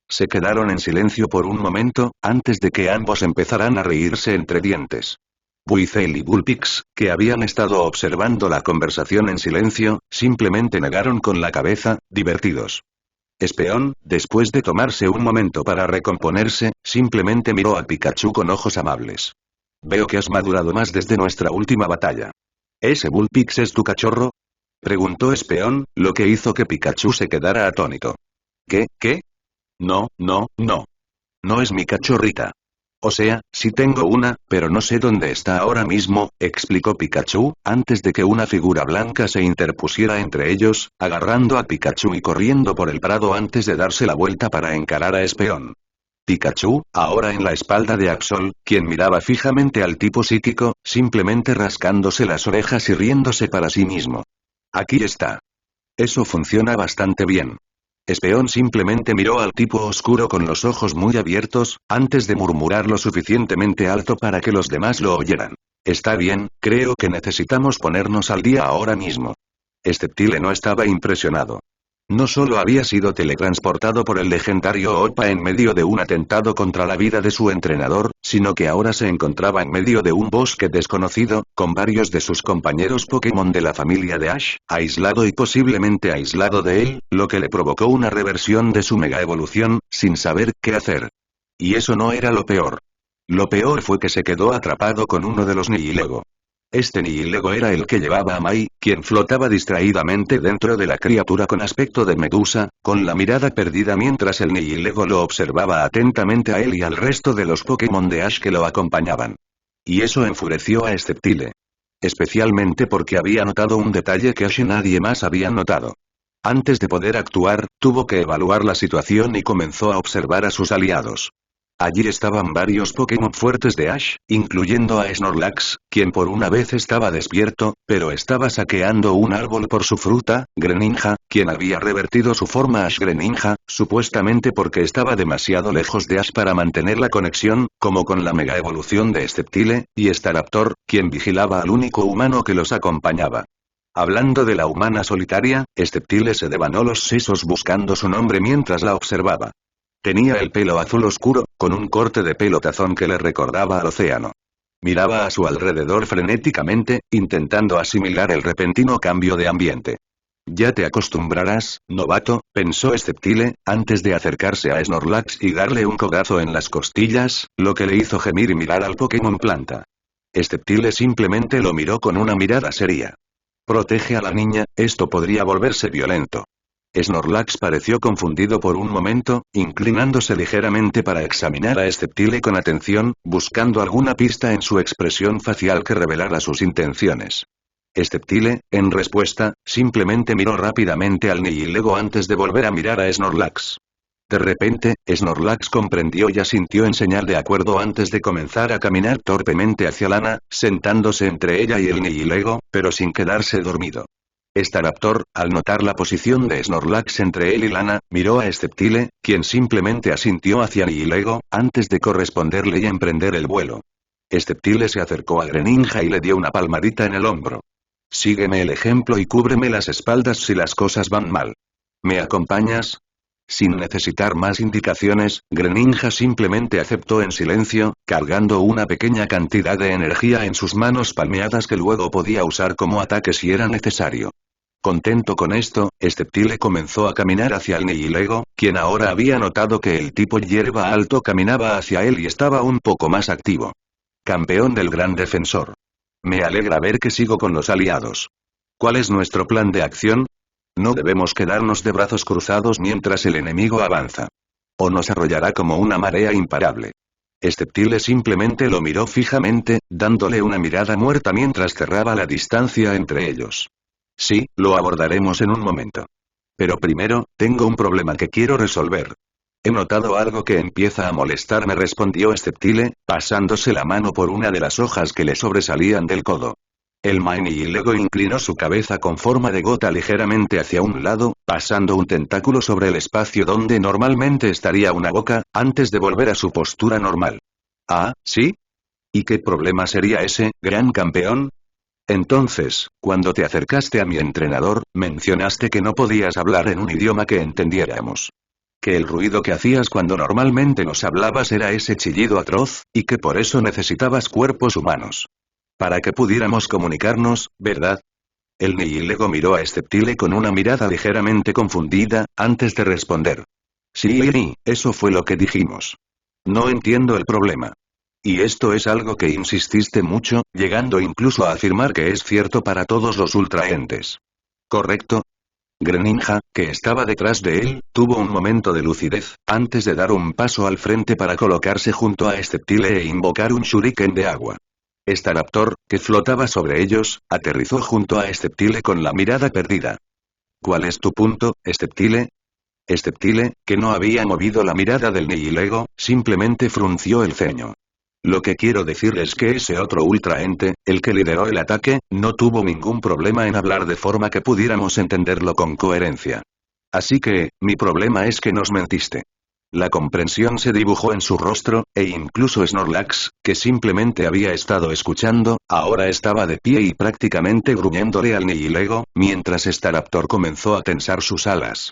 Se quedaron en silencio por un momento, antes de que ambos empezaran a reírse entre dientes. Buizel y Bullpix, que habían estado observando la conversación en silencio, simplemente negaron con la cabeza, divertidos. Espeón, después de tomarse un momento para recomponerse, simplemente miró a Pikachu con ojos amables. Veo que has madurado más desde nuestra última batalla. ¿Ese Bullpix es tu cachorro? Preguntó Espeón, lo que hizo que Pikachu se quedara atónito. ¿Qué? No. No es mi cachorrita. O sea, sí tengo una, pero no sé dónde está ahora mismo, explicó Pikachu, antes de que una figura blanca se interpusiera entre ellos, agarrando a Pikachu y corriendo por el prado antes de darse la vuelta para encarar a Espeón. Pikachu, ahora en la espalda de Absol, quien miraba fijamente al tipo psíquico, simplemente rascándose las orejas y riéndose para sí mismo. Aquí está. Eso funciona bastante bien. Espeón simplemente miró al tipo oscuro con los ojos muy abiertos, antes de murmurar lo suficientemente alto para que los demás lo oyeran. Está bien, creo que necesitamos ponernos al día ahora mismo. Sceptile no estaba impresionado. No solo había sido teletransportado por el legendario Opa en medio de un atentado contra la vida de su entrenador, sino que ahora se encontraba en medio de un bosque desconocido, con varios de sus compañeros Pokémon de la familia de Ash, aislado y posiblemente aislado de él, lo que le provocó una reversión de su mega evolución, sin saber qué hacer. Y eso no era lo peor. Lo peor fue que se quedó atrapado con uno de los Nihilego. Este Nihilego era el que llevaba a Mai, quien flotaba distraídamente dentro de la criatura con aspecto de medusa, con la mirada perdida mientras el Nihilego lo observaba atentamente a él y al resto de los Pokémon de Ash que lo acompañaban. Y eso enfureció a Sceptile. Especialmente porque había notado un detalle que Ash y nadie más había notado. Antes de poder actuar, tuvo que evaluar la situación y comenzó a observar a sus aliados. Allí estaban varios Pokémon fuertes de Ash, incluyendo a Snorlax, quien por una vez estaba despierto, pero estaba saqueando un árbol por su fruta, Greninja, quien había revertido su forma Ash Greninja, supuestamente porque estaba demasiado lejos de Ash para mantener la conexión, como con la mega evolución de Sceptile, y Staraptor, quien vigilaba al único humano que los acompañaba. Hablando de la humana solitaria, Sceptile se devanó los sesos buscando su nombre mientras la observaba. Tenía el pelo azul oscuro, con un corte de pelo tazón que le recordaba al océano. Miraba a su alrededor frenéticamente, intentando asimilar el repentino cambio de ambiente. Ya te acostumbrarás, novato, pensó Sceptile, antes de acercarse a Snorlax y darle un codazo en las costillas, lo que le hizo gemir y mirar al Pokémon planta. Sceptile simplemente lo miró con una mirada seria. Protege a la niña, esto podría volverse violento. Snorlax pareció confundido por un momento, inclinándose ligeramente para examinar a Sceptile con atención, buscando alguna pista en su expresión facial que revelara sus intenciones. Sceptile, en respuesta, simplemente miró rápidamente al Nihilego antes de volver a mirar a Snorlax. De repente, Snorlax comprendió y asintió en señal de acuerdo antes de comenzar a caminar torpemente hacia Lana, sentándose entre ella y el Nihilego, pero sin quedarse dormido. Staraptor, al notar la posición de Snorlax entre él y Lana, miró a Sceptile, quien simplemente asintió hacia Nihilego, antes de corresponderle y emprender el vuelo. Sceptile se acercó a Greninja y le dio una palmadita en el hombro. Sígueme el ejemplo y cúbreme las espaldas si las cosas van mal. ¿Me acompañas? Sin necesitar más indicaciones, Greninja simplemente aceptó en silencio, cargando una pequeña cantidad de energía en sus manos palmeadas que luego podía usar como ataque si era necesario. Contento con esto, Sceptile comenzó a caminar hacia el Nihilego, quien ahora había notado que el tipo hierba alto caminaba hacia él y estaba un poco más activo. Campeón del gran defensor. Me alegra ver que sigo con los aliados. ¿Cuál es nuestro plan de acción? No debemos quedarnos de brazos cruzados mientras el enemigo avanza. O nos arrollará como una marea imparable. Sceptile simplemente lo miró fijamente, dándole una mirada muerta mientras cerraba la distancia entre ellos. Sí, lo abordaremos en un momento. Pero primero, tengo un problema que quiero resolver. He notado algo que empieza a molestarme, respondió Sceptile, pasándose la mano por una de las hojas que le sobresalían del codo. El Nihilego inclinó su cabeza con forma de gota ligeramente hacia un lado, pasando un tentáculo sobre el espacio donde normalmente estaría una boca, antes de volver a su postura normal. ¿Ah, sí? ¿Y qué problema sería ese, gran campeón? Entonces, cuando te acercaste a mi entrenador, mencionaste que no podías hablar en un idioma que entendiéramos. Que el ruido que hacías cuando normalmente nos hablabas era ese chillido atroz, y que por eso necesitabas cuerpos humanos. Para que pudiéramos comunicarnos, ¿verdad? El Nihilego miró a Sceptile con una mirada ligeramente confundida, antes de responder. Sí, eso fue lo que dijimos. No entiendo el problema. Y esto es algo que insististe mucho, llegando incluso a afirmar que es cierto para todos los ultraentes. ¿Correcto? Greninja, que estaba detrás de él, tuvo un momento de lucidez, antes de dar un paso al frente para colocarse junto a Sceptile e invocar un shuriken de agua. Staraptor, que flotaba sobre ellos, aterrizó junto a Sceptile con la mirada perdida. ¿Cuál es tu punto, Sceptile? Sceptile, que no había movido la mirada del Nihilego, simplemente frunció el ceño. Lo que quiero decir es que ese otro ultraente, el que lideró el ataque, no tuvo ningún problema en hablar de forma que pudiéramos entenderlo con coherencia. Así que, mi problema es que nos mentiste. La comprensión se dibujó en su rostro, e incluso Snorlax, que simplemente había estado escuchando, ahora estaba de pie y prácticamente gruñéndole al Nihilego, mientras Staraptor comenzó a tensar sus alas.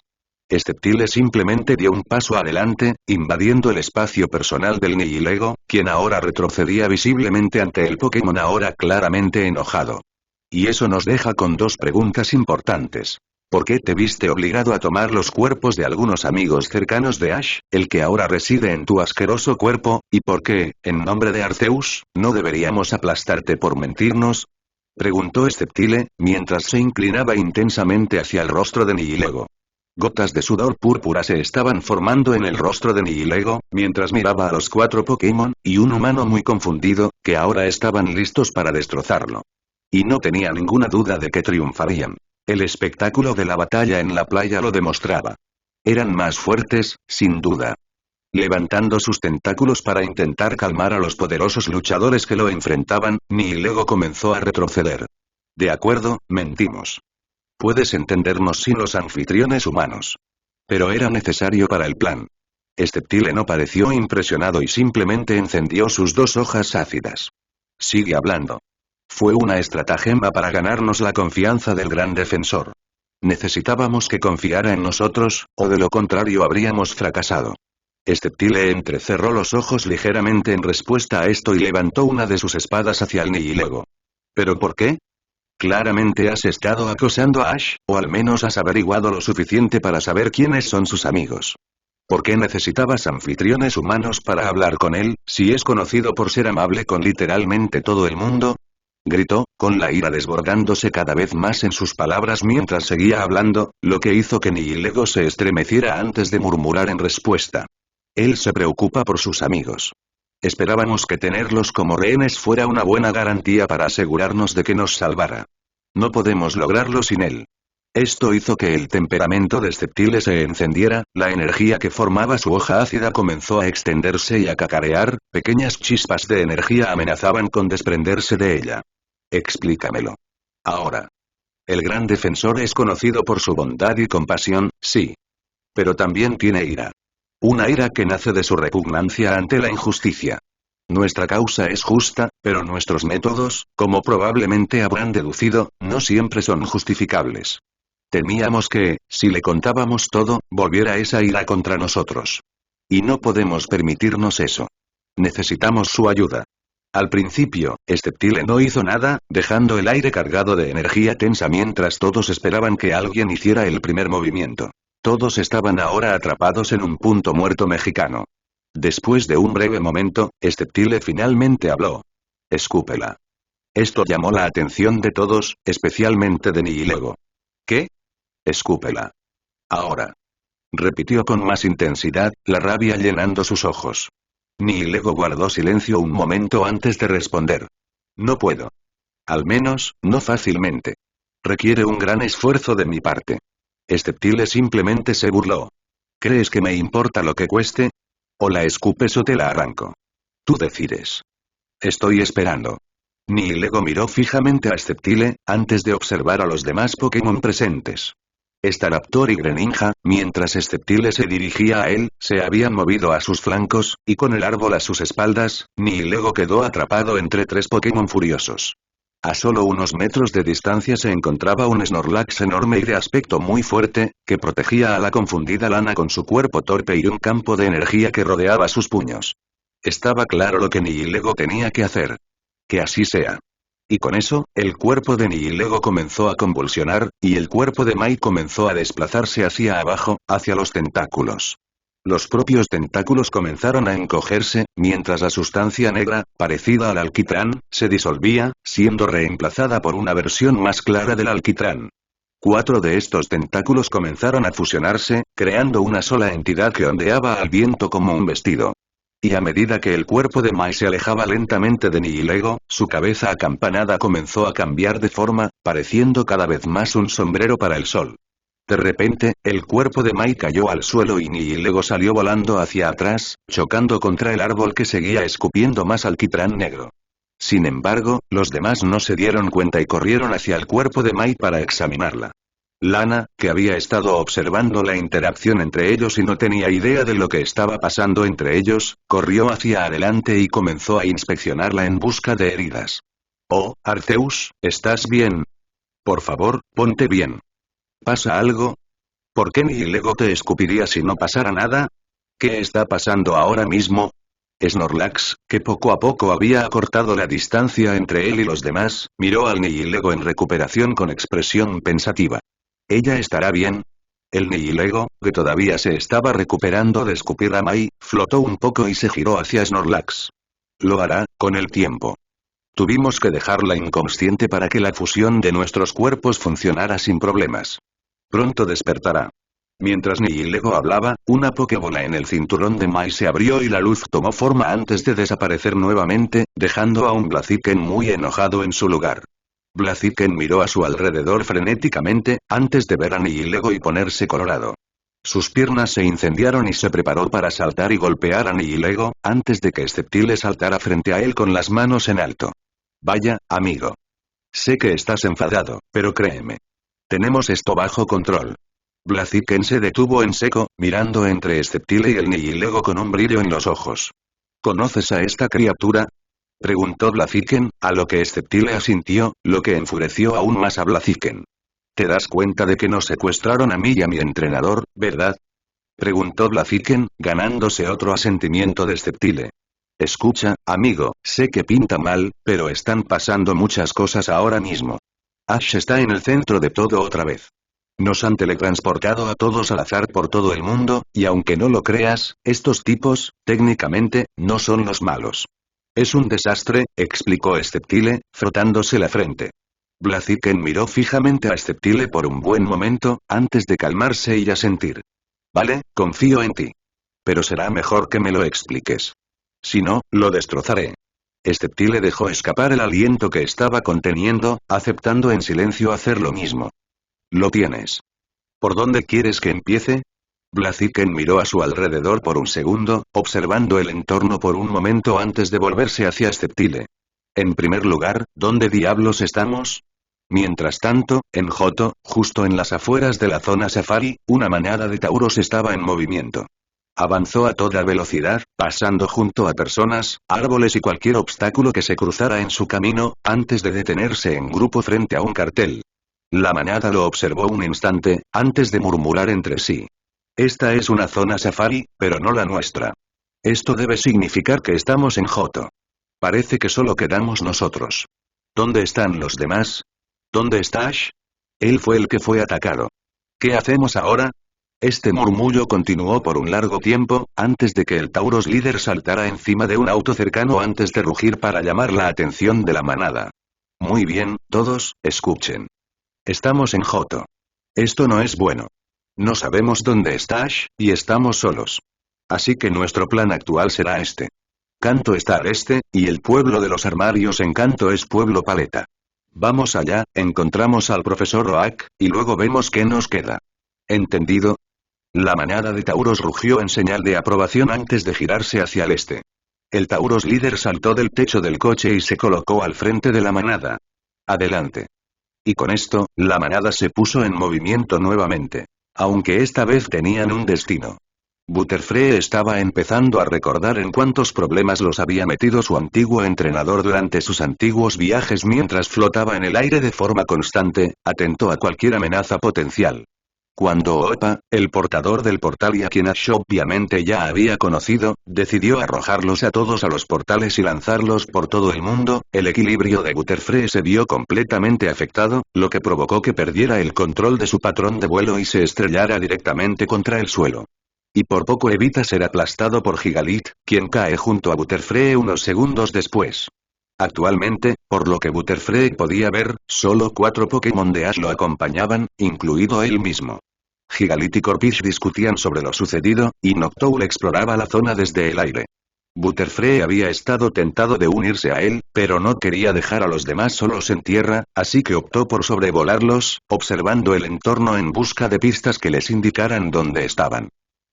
Sceptile simplemente dio un paso adelante, invadiendo el espacio personal del Nihilego, quien ahora retrocedía visiblemente ante el Pokémon ahora claramente enojado. Y eso nos deja con dos preguntas importantes. ¿Por qué te viste obligado a tomar los cuerpos de algunos amigos cercanos de Ash, el que ahora reside en tu asqueroso cuerpo, y por qué, en nombre de Arceus, no deberíamos aplastarte por mentirnos? Preguntó Sceptile, mientras se inclinaba intensamente hacia el rostro de Nihilego. Gotas de sudor púrpura se estaban formando en el rostro de Nihilego, mientras miraba a los 4 Pokémon, y un humano muy confundido, que ahora estaban listos para destrozarlo. Y no tenía ninguna duda de que triunfarían. El espectáculo de la batalla en la playa lo demostraba. Eran más fuertes, sin duda. Levantando sus tentáculos para intentar calmar a los poderosos luchadores que lo enfrentaban, Nihilego comenzó a retroceder. De acuerdo, mentimos. Puedes entendernos sin los anfitriones humanos. Pero era necesario para el plan. Sceptile no pareció impresionado y simplemente encendió sus 2 hojas ácidas. Sigue hablando. Fue una estratagema para ganarnos la confianza del gran defensor. Necesitábamos que confiara en nosotros, o de lo contrario habríamos fracasado. Sceptile entrecerró los ojos ligeramente en respuesta a esto y levantó una de sus espadas hacia el Nihilego. ¿Pero por qué? Claramente has estado acosando a Ash, o al menos has averiguado lo suficiente para saber quiénes son sus amigos. ¿Por qué necesitabas anfitriones humanos para hablar con él, si es conocido por ser amable con literalmente todo el mundo? Gritó, con la ira desbordándose cada vez más en sus palabras mientras seguía hablando, lo que hizo que Nihilego se estremeciera antes de murmurar en respuesta. Él se preocupa por sus amigos. Esperábamos que tenerlos como rehenes fuera una buena garantía para asegurarnos de que nos salvara. No podemos lograrlo sin él. Esto hizo que el temperamento de Sceptile se encendiera, la energía que formaba su hoja ácida comenzó a extenderse y a cacarear, pequeñas chispas de energía amenazaban con desprenderse de ella. Explícamelo. Ahora. El gran defensor es conocido por su bondad y compasión, sí. Pero también tiene ira. Una ira que nace de su repugnancia ante la injusticia. Nuestra causa es justa, pero nuestros métodos, como probablemente habrán deducido, no siempre son justificables. Temíamos que, si le contábamos todo, volviera esa ira contra nosotros. Y no podemos permitirnos eso. Necesitamos su ayuda. Al principio, Sceptile no hizo nada, dejando el aire cargado de energía tensa mientras todos esperaban que alguien hiciera el primer movimiento. Todos estaban ahora atrapados en un punto muerto mexicano. Después de un breve momento, Sceptile finalmente habló. Escúpela. Esto llamó la atención de todos, especialmente de Nihilego. ¿Qué? Escúpela. Ahora. Repitió con más intensidad, la rabia llenando sus ojos. Nihilego guardó silencio un momento antes de responder. No puedo. Al menos, no fácilmente. Requiere un gran esfuerzo de mi parte. Sceptile simplemente se burló. ¿Crees que me importa lo que cueste? O la escupes o te la arranco. Tú decides. Estoy esperando. Nihilego miró fijamente a Sceptile, antes de observar a los demás Pokémon presentes. Staraptor y Greninja, mientras Sceptile se dirigía a él, se habían movido a sus flancos, y con el árbol a sus espaldas, Nihilego quedó atrapado entre 3 Pokémon furiosos. A solo unos metros de distancia se encontraba un Snorlax enorme y de aspecto muy fuerte, que protegía a la confundida Lana con su cuerpo torpe y un campo de energía que rodeaba sus puños. Estaba claro lo que Nihilego tenía que hacer. Que así sea. Y con eso, el cuerpo de Nihilego comenzó a convulsionar, y el cuerpo de Mai comenzó a desplazarse hacia abajo, hacia los tentáculos. Los propios tentáculos comenzaron a encogerse, mientras la sustancia negra, parecida al alquitrán, se disolvía, siendo reemplazada por una versión más clara del alquitrán. 4 de estos tentáculos comenzaron a fusionarse, creando una sola entidad que ondeaba al viento como un vestido. Y a medida que el cuerpo de Mai se alejaba lentamente de Nihilego, su cabeza acampanada comenzó a cambiar de forma, pareciendo cada vez más un sombrero para el sol. De repente, el cuerpo de Mai cayó al suelo y Nihilego salió volando hacia atrás, chocando contra el árbol que seguía escupiendo más alquitrán negro. Sin embargo, los demás no se dieron cuenta y corrieron hacia el cuerpo de Mai para examinarla. Lana, que había estado observando la interacción entre ellos y no tenía idea de lo que estaba pasando entre ellos, corrió hacia adelante y comenzó a inspeccionarla en busca de heridas. Oh, Arceus, ¿estás bien? Por favor, ponte bien. ¿Pasa algo? ¿Por qué Nihilego te escupiría si no pasara nada? ¿Qué está pasando ahora mismo? Snorlax, que poco a poco había acortado la distancia entre él y los demás, miró al Nihilego en recuperación con expresión pensativa. ¿Ella estará bien? El Nihilego, que todavía se estaba recuperando de escupir a Mai, flotó un poco y se giró hacia Snorlax. Lo hará, con el tiempo. Tuvimos que dejarla inconsciente para que la fusión de nuestros cuerpos funcionara sin problemas. Pronto despertará. Mientras Nihilego hablaba, una pokebola en el cinturón de Mai se abrió y la luz tomó forma antes de desaparecer nuevamente, dejando a un Blaziken muy enojado en su lugar. Blaziken miró a su alrededor frenéticamente, antes de ver a Nihilego y ponerse colorado. Sus piernas se incendiaron y se preparó para saltar y golpear a Nihilego, antes de que Sceptile saltara frente a él con las manos en alto. Vaya, amigo. Sé que estás enfadado, pero créeme. Tenemos esto bajo control. Blaziken se detuvo en seco, mirando entre Sceptile y el Nihilego con un brillo en los ojos. ¿Conoces a esta criatura? Preguntó Blaziken, a lo que Sceptile asintió, lo que enfureció aún más a Blaziken. ¿Te das cuenta de que nos secuestraron a mí y a mi entrenador, verdad? Preguntó Blaziken, ganándose otro asentimiento de Sceptile. Escucha, amigo, sé que pinta mal, pero están pasando muchas cosas ahora mismo. Ash está en el centro de todo otra vez. Nos han teletransportado a todos al azar por todo el mundo, y aunque no lo creas, estos tipos, técnicamente, no son los malos. Es un desastre, explicó Sceptile, frotándose la frente. Blaziken miró fijamente a Sceptile por un buen momento, antes de calmarse y asentir. Vale, confío en ti. Pero será mejor que me lo expliques. Si no, lo destrozaré. Sceptile dejó escapar el aliento que estaba conteniendo, aceptando en silencio hacer lo mismo. Lo tienes. ¿Por dónde quieres que empiece? Blaziken miró a su alrededor por un segundo, observando el entorno por un momento antes de volverse hacia Sceptile. En primer lugar, ¿dónde diablos estamos? Mientras tanto, en Johto, justo en las afueras de la zona safari, una manada de tauros estaba en movimiento. Avanzó a toda velocidad, pasando junto a personas, árboles y cualquier obstáculo que se cruzara en su camino, antes de detenerse en grupo frente a un cartel. La manada lo observó un instante, antes de murmurar entre sí. Esta es una zona safari, pero no la nuestra. Esto debe significar que estamos en Johto. Parece que solo quedamos nosotros. ¿Dónde están los demás? ¿Dónde está Ash? Él fue el que fue atacado. ¿Qué hacemos ahora? Este murmullo continuó por un largo tiempo, antes de que el Tauros líder saltara encima de un auto cercano antes de rugir para llamar la atención de la manada. Muy bien, todos, escuchen. Estamos en Johto. Esto no es bueno. No sabemos dónde está Ash, y estamos solos. Así que nuestro plan actual será este. Kanto está al este, y el pueblo de los armarios en Kanto es Pueblo Paleta. Vamos allá, encontramos al profesor Oak, y luego vemos qué nos queda. ¿Entendido? La manada de Tauros rugió en señal de aprobación antes de girarse hacia el este. El Tauros líder saltó del techo del coche y se colocó al frente de la manada. Adelante. Y con esto, la manada se puso en movimiento nuevamente. Aunque esta vez tenían un destino. Butterfree estaba empezando a recordar en cuántos problemas los había metido su antiguo entrenador durante sus antiguos viajes mientras flotaba en el aire de forma constante, atento a cualquier amenaza potencial. Cuando Oppa, el portador del portal y a quien Ash obviamente ya había conocido, decidió arrojarlos a todos a los portales y lanzarlos por todo el mundo, el equilibrio de Butterfree se vio completamente afectado, lo que provocó que perdiera el control de su patrón de vuelo y se estrellara directamente contra el suelo. Y por poco evita ser aplastado por Gigalit, quien cae junto a Butterfree unos segundos después. Actualmente, por lo que Butterfree podía ver, solo 4 Pokémon de Ash lo acompañaban, incluido él mismo. Gigalit y Corphish discutían sobre lo sucedido, y Noctowl exploraba la zona desde el aire. Butterfree había estado tentado de unirse a él, pero no quería dejar a los demás solos en tierra, así que optó por sobrevolarlos, observando el entorno en busca de pistas que les indicaran dónde estaban.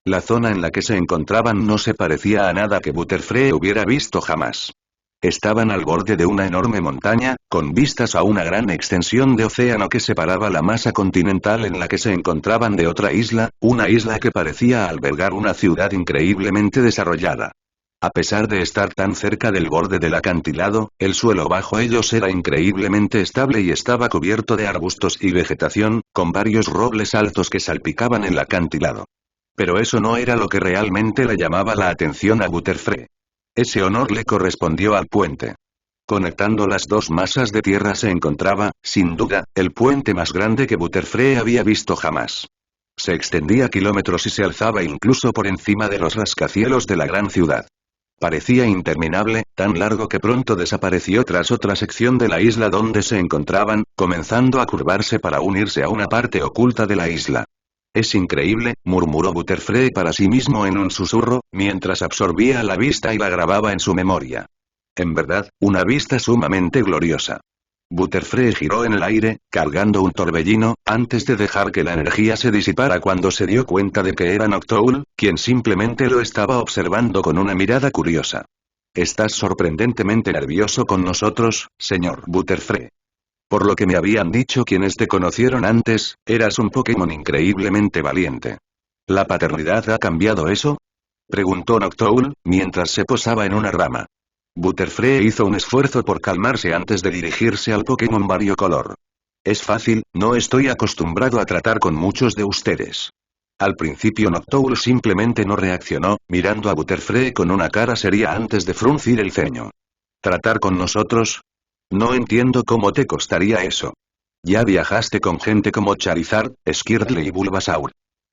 La zona en la que se encontraban no se parecía a nada que Butterfree hubiera visto jamás. Estaban al borde de una enorme montaña, con vistas a una gran extensión de océano que separaba la masa continental en la que se encontraban de otra isla, una isla que parecía albergar una ciudad increíblemente desarrollada. A pesar de estar tan cerca del borde del acantilado, el suelo bajo ellos era increíblemente estable y estaba cubierto de arbustos y vegetación, con varios robles altos que salpicaban el acantilado. Pero eso no era lo que realmente le llamaba la atención a Butterfree. Ese honor le correspondió al puente. Conectando las dos masas de tierra se encontraba, sin duda, el puente más grande que Butterfree había visto jamás. Se extendía kilómetros y se alzaba incluso por encima de los rascacielos de la gran ciudad. Parecía interminable, tan largo que pronto desapareció tras otra sección de la isla donde se encontraban, comenzando a curvarse para unirse a una parte oculta de la isla. Es increíble, murmuró Butterfree para sí mismo en un susurro, mientras absorbía la vista y la grababa en su memoria. En verdad, una vista sumamente gloriosa. Butterfree giró en el aire, cargando un torbellino, antes de dejar que la energía se disipara cuando se dio cuenta de que era Noctowl, quien simplemente lo estaba observando con una mirada curiosa. «Estás sorprendentemente nervioso con nosotros, señor Butterfree. Por lo que me habían dicho quienes te conocieron antes, eras un Pokémon increíblemente valiente. ¿La paternidad ha cambiado eso?», preguntó Noctowl, mientras se posaba en una rama. Butterfree hizo un esfuerzo por calmarse antes de dirigirse al Pokémon variocolor. «Es fácil, no estoy acostumbrado a tratar con muchos de ustedes». Al principio Noctowl simplemente no reaccionó, mirando a Butterfree con una cara seria antes de fruncir el ceño. «¿Tratar con nosotros? No entiendo cómo te costaría eso. Ya viajaste con gente como Charizard, Squirtle y Bulbasaur.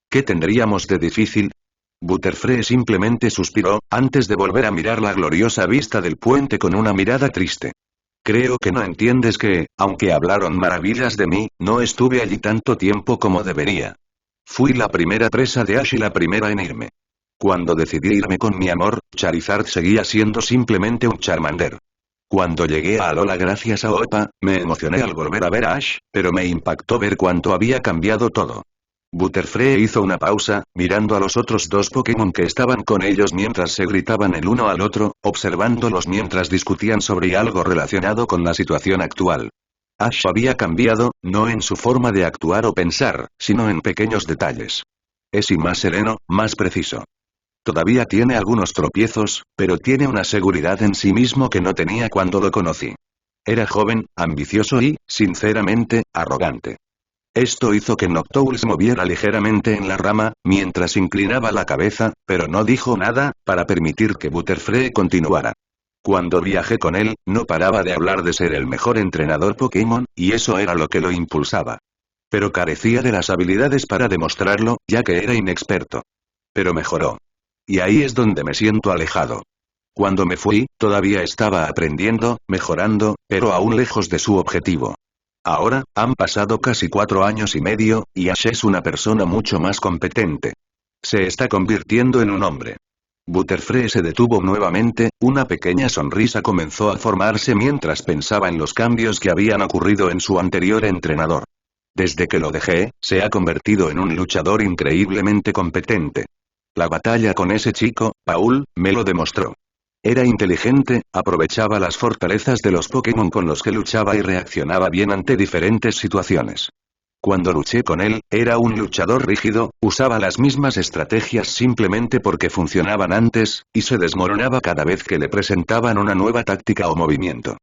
¿Qué tendríamos de difícil?». Butterfree simplemente suspiró, antes de volver a mirar la gloriosa vista del puente con una mirada triste. «Creo que no entiendes que, aunque hablaron maravillas de mí, no estuve allí tanto tiempo como debería. Fui la primera presa de Ash y la primera en irme. Cuando decidí irme con mi amor, Charizard seguía siendo simplemente un Charmander. Cuando llegué a Alola gracias a Opa, me emocioné al volver a ver a Ash, pero me impactó ver cuánto había cambiado todo». Butterfree hizo una pausa, mirando a los otros dos Pokémon que estaban con ellos mientras se gritaban el uno al otro, observándolos mientras discutían sobre algo relacionado con la situación actual. Ash había cambiado, no en su forma de actuar o pensar, sino en pequeños detalles. Es y más sereno, más preciso. Todavía tiene algunos tropiezos, pero tiene una seguridad en sí mismo que no tenía cuando lo conocí. Era joven, ambicioso y, sinceramente, arrogante. Esto hizo que Noctowl se moviera ligeramente en la rama, mientras inclinaba la cabeza, pero no dijo nada, para permitir que Butterfree continuara. Cuando viajé con él, no paraba de hablar de ser el mejor entrenador Pokémon, y eso era lo que lo impulsaba. Pero carecía de las habilidades para demostrarlo, ya que era inexperto. Pero mejoró. Y ahí es donde me siento alejado. Cuando me fui, todavía estaba aprendiendo, mejorando, pero aún lejos de su objetivo. Ahora, han pasado casi 4 años y medio, y Ash es una persona mucho más competente. Se está convirtiendo en un hombre. Butterfree se detuvo nuevamente, una pequeña sonrisa comenzó a formarse mientras pensaba en los cambios que habían ocurrido en su anterior entrenador. Desde que lo dejé, se ha convertido en un luchador increíblemente competente. La batalla con ese chico, Paul, me lo demostró. Era inteligente, aprovechaba las fortalezas de los Pokémon con los que luchaba y reaccionaba bien ante diferentes situaciones. Cuando luché con él, era un luchador rígido, usaba las mismas estrategias simplemente porque funcionaban antes, y se desmoronaba cada vez que le presentaban una nueva táctica o movimiento.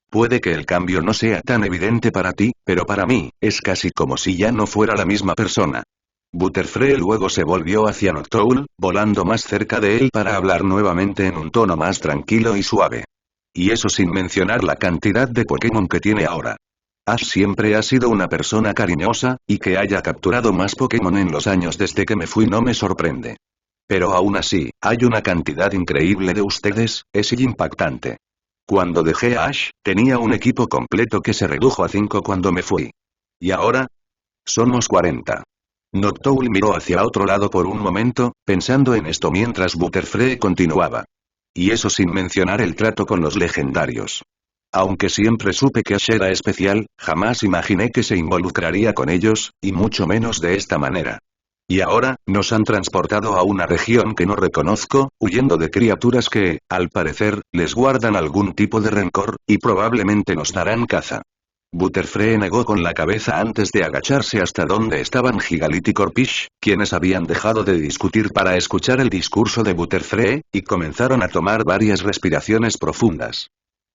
Puede que el cambio no sea tan evidente para ti, pero para mí, es casi como si ya no fuera la misma persona. Butterfree luego se volvió hacia Noctowl, volando más cerca de él para hablar nuevamente en un tono más tranquilo y suave. Y eso sin mencionar la cantidad de Pokémon que tiene ahora. Ash siempre ha sido una persona cariñosa, y que haya capturado más Pokémon en los años desde que me fui no me sorprende. Pero aún así, hay una cantidad increíble de ustedes, es impactante. Cuando dejé a Ash, tenía un equipo completo que se redujo a 5 cuando me fui. ¿Y ahora? Somos 40. Noctowl miró hacia otro lado por un momento, pensando en esto mientras Butterfree continuaba. Y eso sin mencionar el trato con los legendarios. Aunque siempre supe que Ash era especial, jamás imaginé que se involucraría con ellos, y mucho menos de esta manera. Y ahora, nos han transportado a una región que no reconozco, huyendo de criaturas que, al parecer, les guardan algún tipo de rencor, y probablemente nos darán caza. Butterfree negó con la cabeza antes de agacharse hasta donde estaban Gigalith y Corphish, quienes habían dejado de discutir para escuchar el discurso de Butterfree, y comenzaron a tomar varias respiraciones profundas.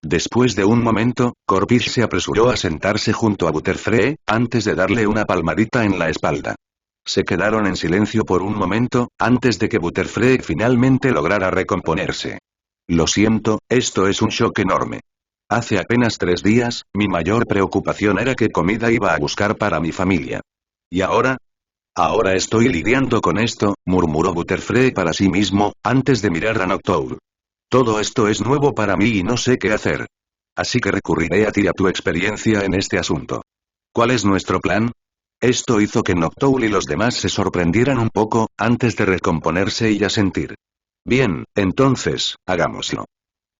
Después de un momento, Corphish se apresuró a sentarse junto a Butterfree, antes de darle una palmadita en la espalda. Se quedaron en silencio por un momento, antes de que Butterfree finalmente lograra recomponerse. Lo siento, esto es un shock enorme. Hace apenas 3 días, mi mayor preocupación era qué comida iba a buscar para mi familia. ¿Y ahora? Ahora estoy lidiando con esto, murmuró Butterfree para sí mismo, antes de mirar a Noctowl. Todo esto es nuevo para mí y no sé qué hacer. Así que recurriré a ti y a tu experiencia en este asunto. ¿Cuál es nuestro plan? Esto hizo que Noctowl y los demás se sorprendieran un poco, antes de recomponerse y asentir. Bien, entonces, hagámoslo.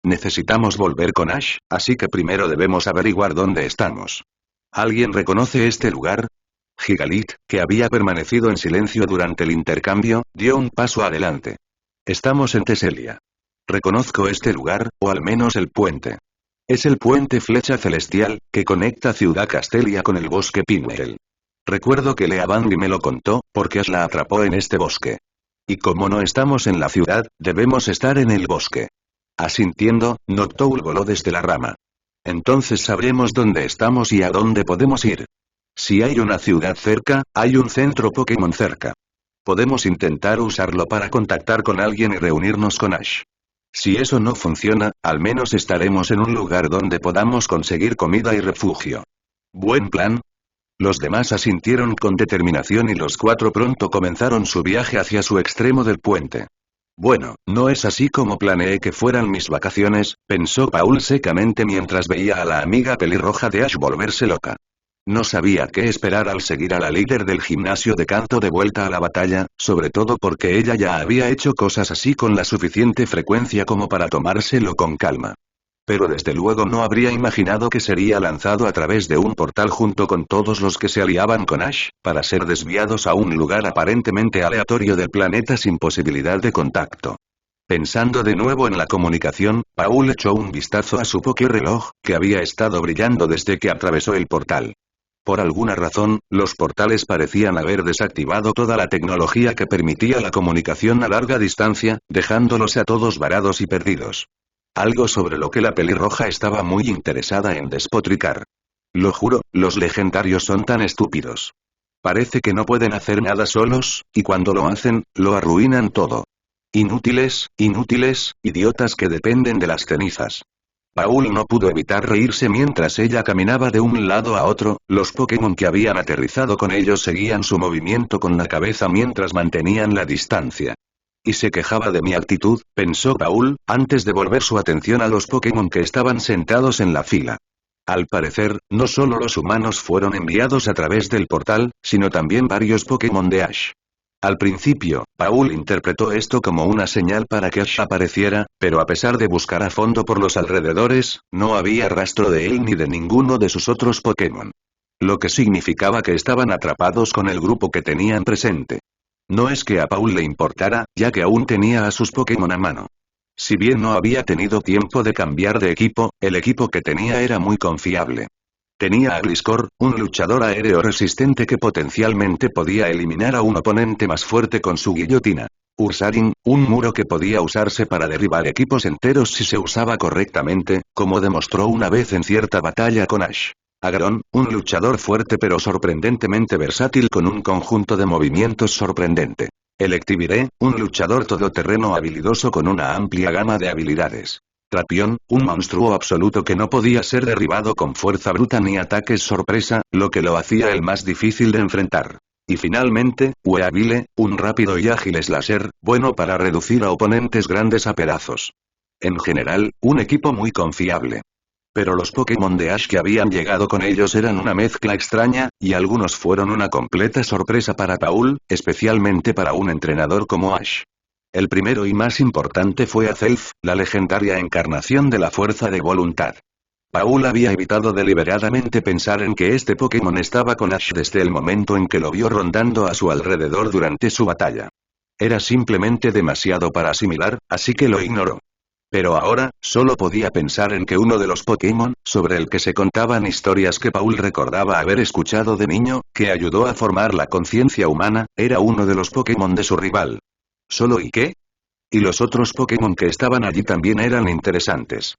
Necesitamos volver con Ash, así que primero debemos averiguar dónde estamos. ¿Alguien reconoce este lugar? Gigalit, que había permanecido en silencio durante el intercambio, dio un paso adelante. Estamos en Teselia. Reconozco este lugar, o al menos el puente. Es el puente Flecha Celestial, que conecta Ciudad Castelia con el bosque Pinwell. Recuerdo que Leavangi me lo contó, porque Ash la atrapó en este bosque. Y como no estamos en la ciudad, debemos estar en el bosque. Asintiendo, Noctowl voló desde la rama. Entonces sabremos dónde estamos y a dónde podemos ir. Si hay una ciudad cerca, hay un centro Pokémon cerca. Podemos intentar usarlo para contactar con alguien y reunirnos con Ash. Si eso no funciona, al menos estaremos en un lugar donde podamos conseguir comida y refugio. ¿Buen plan? Los demás asintieron con determinación y los cuatro pronto comenzaron su viaje hacia su extremo del puente. Bueno, no es así como planeé que fueran mis vacaciones, pensó Paul secamente mientras veía a la amiga pelirroja de Ash volverse loca. No sabía qué esperar al seguir a la líder del gimnasio de canto de vuelta a la batalla, sobre todo porque ella ya había hecho cosas así con la suficiente frecuencia como para tomárselo con calma. Pero desde luego no habría imaginado que sería lanzado a través de un portal junto con todos los que se aliaban con Ash, para ser desviados a un lugar aparentemente aleatorio del planeta sin posibilidad de contacto. Pensando de nuevo en la comunicación, Paul echó un vistazo a su Pokéreloj, que había estado brillando desde que atravesó el portal. Por alguna razón, los portales parecían haber desactivado toda la tecnología que permitía la comunicación a larga distancia, dejándolos a todos varados y perdidos. Algo sobre lo que la pelirroja estaba muy interesada en despotricar. Lo juro, los legendarios son tan estúpidos. Parece que no pueden hacer nada solos, y cuando lo hacen, lo arruinan todo. Inútiles, idiotas que dependen de las cenizas. Paul no pudo evitar reírse mientras ella caminaba de un lado a otro, los Pokémon que habían aterrizado con ellos seguían su movimiento con la cabeza mientras mantenían la distancia. Y se quejaba de mi actitud, pensó Paul, antes de volver su atención a los Pokémon que estaban sentados en la fila. Al parecer, no solo los humanos fueron enviados a través del portal, sino también varios Pokémon de Ash. Al principio, Paul interpretó esto como una señal para que Ash apareciera, pero a pesar de buscar a fondo por los alrededores, no había rastro de él ni de ninguno de sus otros Pokémon. Lo que significaba que estaban atrapados con el grupo que tenían presente. No es que a Paul le importara, ya que aún tenía a sus Pokémon a mano. Si bien no había tenido tiempo de cambiar de equipo, el equipo que tenía era muy confiable. Tenía a Gliscor, un luchador aéreo resistente que potencialmente podía eliminar a un oponente más fuerte con su guillotina. Ursaring, un muro que podía usarse para derribar equipos enteros si se usaba correctamente, como demostró una vez en cierta batalla con Ash. Aggron, un luchador fuerte pero sorprendentemente versátil con un conjunto de movimientos sorprendente. Electivire, un luchador todoterreno habilidoso con una amplia gama de habilidades. Trapión, un monstruo absoluto que no podía ser derribado con fuerza bruta ni ataques sorpresa, lo que lo hacía el más difícil de enfrentar. Y finalmente, Weavile, un rápido y ágil slasher, bueno para reducir a oponentes grandes a pedazos. En general, un equipo muy confiable. Pero los Pokémon de Ash que habían llegado con ellos eran una mezcla extraña, y algunos fueron una completa sorpresa para Paul, especialmente para un entrenador como Ash. El primero y más importante fue Azelf, la legendaria encarnación de la fuerza de voluntad. Paul había evitado deliberadamente pensar en que este Pokémon estaba con Ash desde el momento en que lo vio rondando a su alrededor durante su batalla. Era simplemente demasiado para asimilar, así que lo ignoró. Pero ahora, solo podía pensar en que uno de los Pokémon, sobre el que se contaban historias que Paul recordaba haber escuchado de niño, que ayudó a formar la conciencia humana, era uno de los Pokémon de su rival. ¿Solo y qué? Y los otros Pokémon que estaban allí también eran interesantes.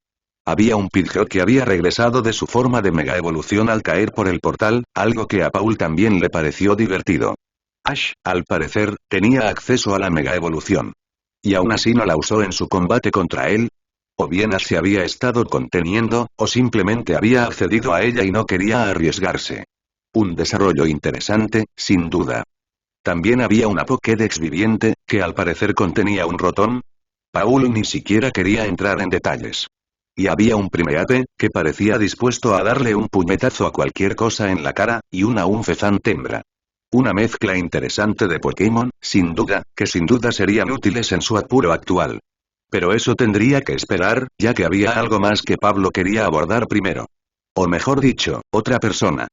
Había un Pidgeot que había regresado de su forma de mega evolución al caer por el portal, algo que a Paul también le pareció divertido. Ash, al parecer, tenía acceso a la mega evolución. Y aún así no la usó en su combate contra él. O bien Ash se había estado conteniendo, o simplemente había accedido a ella y no quería arriesgarse. Un desarrollo interesante, sin duda. También había una Pokédex viviente, que al parecer contenía un Rotom. Paul ni siquiera quería entrar en detalles. Y había un Primeape, que parecía dispuesto a darle un puñetazo a cualquier cosa en la cara, y una Unfezant hembra. Una mezcla interesante de Pokémon, sin duda, que sin duda serían útiles en su apuro actual. Pero eso tendría que esperar, ya que había algo más que Pablo quería abordar primero. O mejor dicho, otra persona.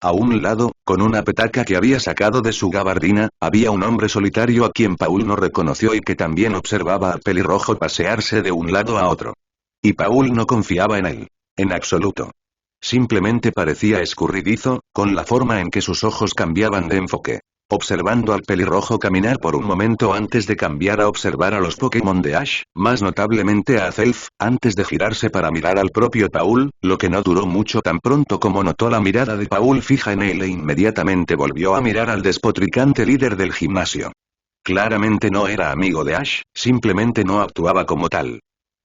A un lado, con una petaca que había sacado de su gabardina, había un hombre solitario a quien Paul no reconoció y que también observaba al pelirrojo pasearse de un lado a otro. Y Paul no confiaba en él. En absoluto. Simplemente parecía escurridizo, con la forma en que sus ojos cambiaban de enfoque. Observando al pelirrojo caminar por un momento antes de cambiar a observar a los Pokémon de Ash, más notablemente a Azelf, antes de girarse para mirar al propio Paul, lo que no duró mucho tan pronto como notó la mirada de Paul fija en él e inmediatamente volvió a mirar al despotricante líder del gimnasio. Claramente no era amigo de Ash, simplemente no actuaba como tal.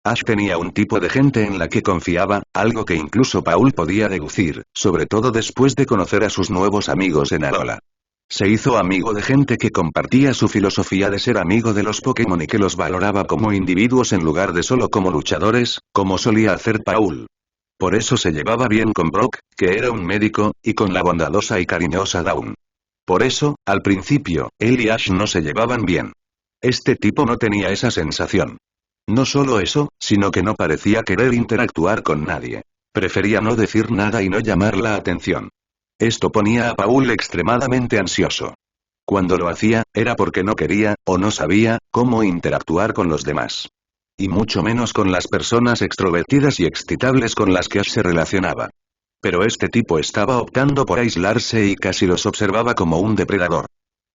Ash tenía un tipo de gente en la que confiaba, algo que incluso Paul podía deducir, sobre todo después de conocer a sus nuevos amigos en Alola. Se hizo amigo de gente que compartía su filosofía de ser amigo de los Pokémon y que los valoraba como individuos en lugar de solo como luchadores, como solía hacer Paul. Por eso se llevaba bien con Brock, que era un médico, y con la bondadosa y cariñosa Dawn. Por eso, al principio, él y Ash no se llevaban bien. Este tipo no tenía esa sensación. No solo eso, sino que no parecía querer interactuar con nadie. Prefería no decir nada y no llamar la atención. Esto ponía a Paul extremadamente ansioso. Cuando lo hacía, era porque no quería, o no sabía, cómo interactuar con los demás. Y mucho menos con las personas extrovertidas y excitables con las que Ash se relacionaba. Pero este tipo estaba optando por aislarse y casi los observaba como un depredador.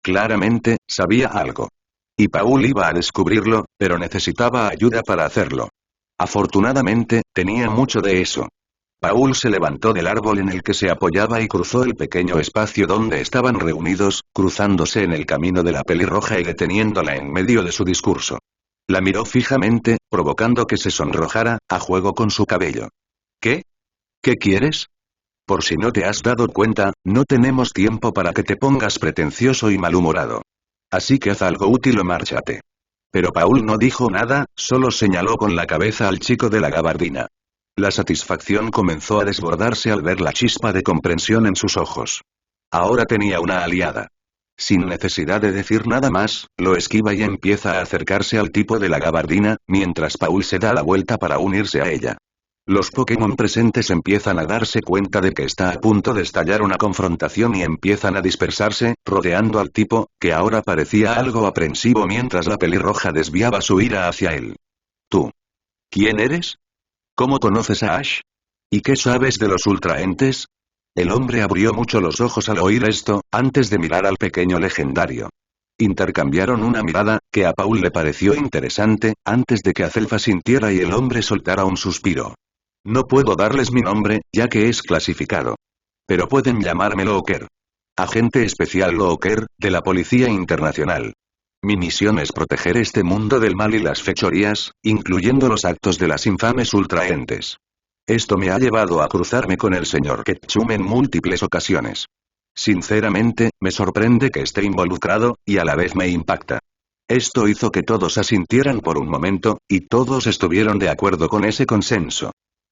Claramente, sabía algo. Y Paul iba a descubrirlo, pero necesitaba ayuda para hacerlo. Afortunadamente, tenía mucho de eso. Paul se levantó del árbol en el que se apoyaba y cruzó el pequeño espacio donde estaban reunidos, cruzándose en el camino de la pelirroja y deteniéndola en medio de su discurso. La miró fijamente, provocando que se sonrojara, a juego con su cabello. ¿Qué? ¿Qué quieres? Por si no te has dado cuenta, no tenemos tiempo para que te pongas pretencioso y malhumorado. Así que haz algo útil o márchate. Pero Paul no dijo nada, solo señaló con la cabeza al chico de la gabardina. La satisfacción comenzó a desbordarse al ver la chispa de comprensión en sus ojos. Ahora tenía una aliada. Sin necesidad de decir nada más, lo esquiva y empieza a acercarse al tipo de la gabardina, mientras Paul se da la vuelta para unirse a ella. Los Pokémon presentes empiezan a darse cuenta de que está a punto de estallar una confrontación y empiezan a dispersarse, rodeando al tipo, que ahora parecía algo aprensivo mientras la pelirroja desviaba su ira hacia él. ¿Tú? ¿Quién eres? ¿Cómo conoces a Ash? ¿Y qué sabes de los ultraentes? El hombre abrió mucho los ojos al oír esto, antes de mirar al pequeño legendario. Intercambiaron una mirada, que a Paul le pareció interesante, antes de que Azelfa sintiera y el hombre soltara un suspiro. No puedo darles mi nombre, ya que es clasificado. Pero pueden llamarme Looker. Agente especial Looker, de la Policía Internacional. Mi misión es proteger este mundo del mal y las fechorías, incluyendo los actos de las infames ultraentes. Esto me ha llevado a cruzarme con el señor Ketchum en múltiples ocasiones. Sinceramente, me sorprende que esté involucrado, y a la vez me impacta. Esto hizo que todos asintieran por un momento, y todos estuvieron de acuerdo con ese consenso.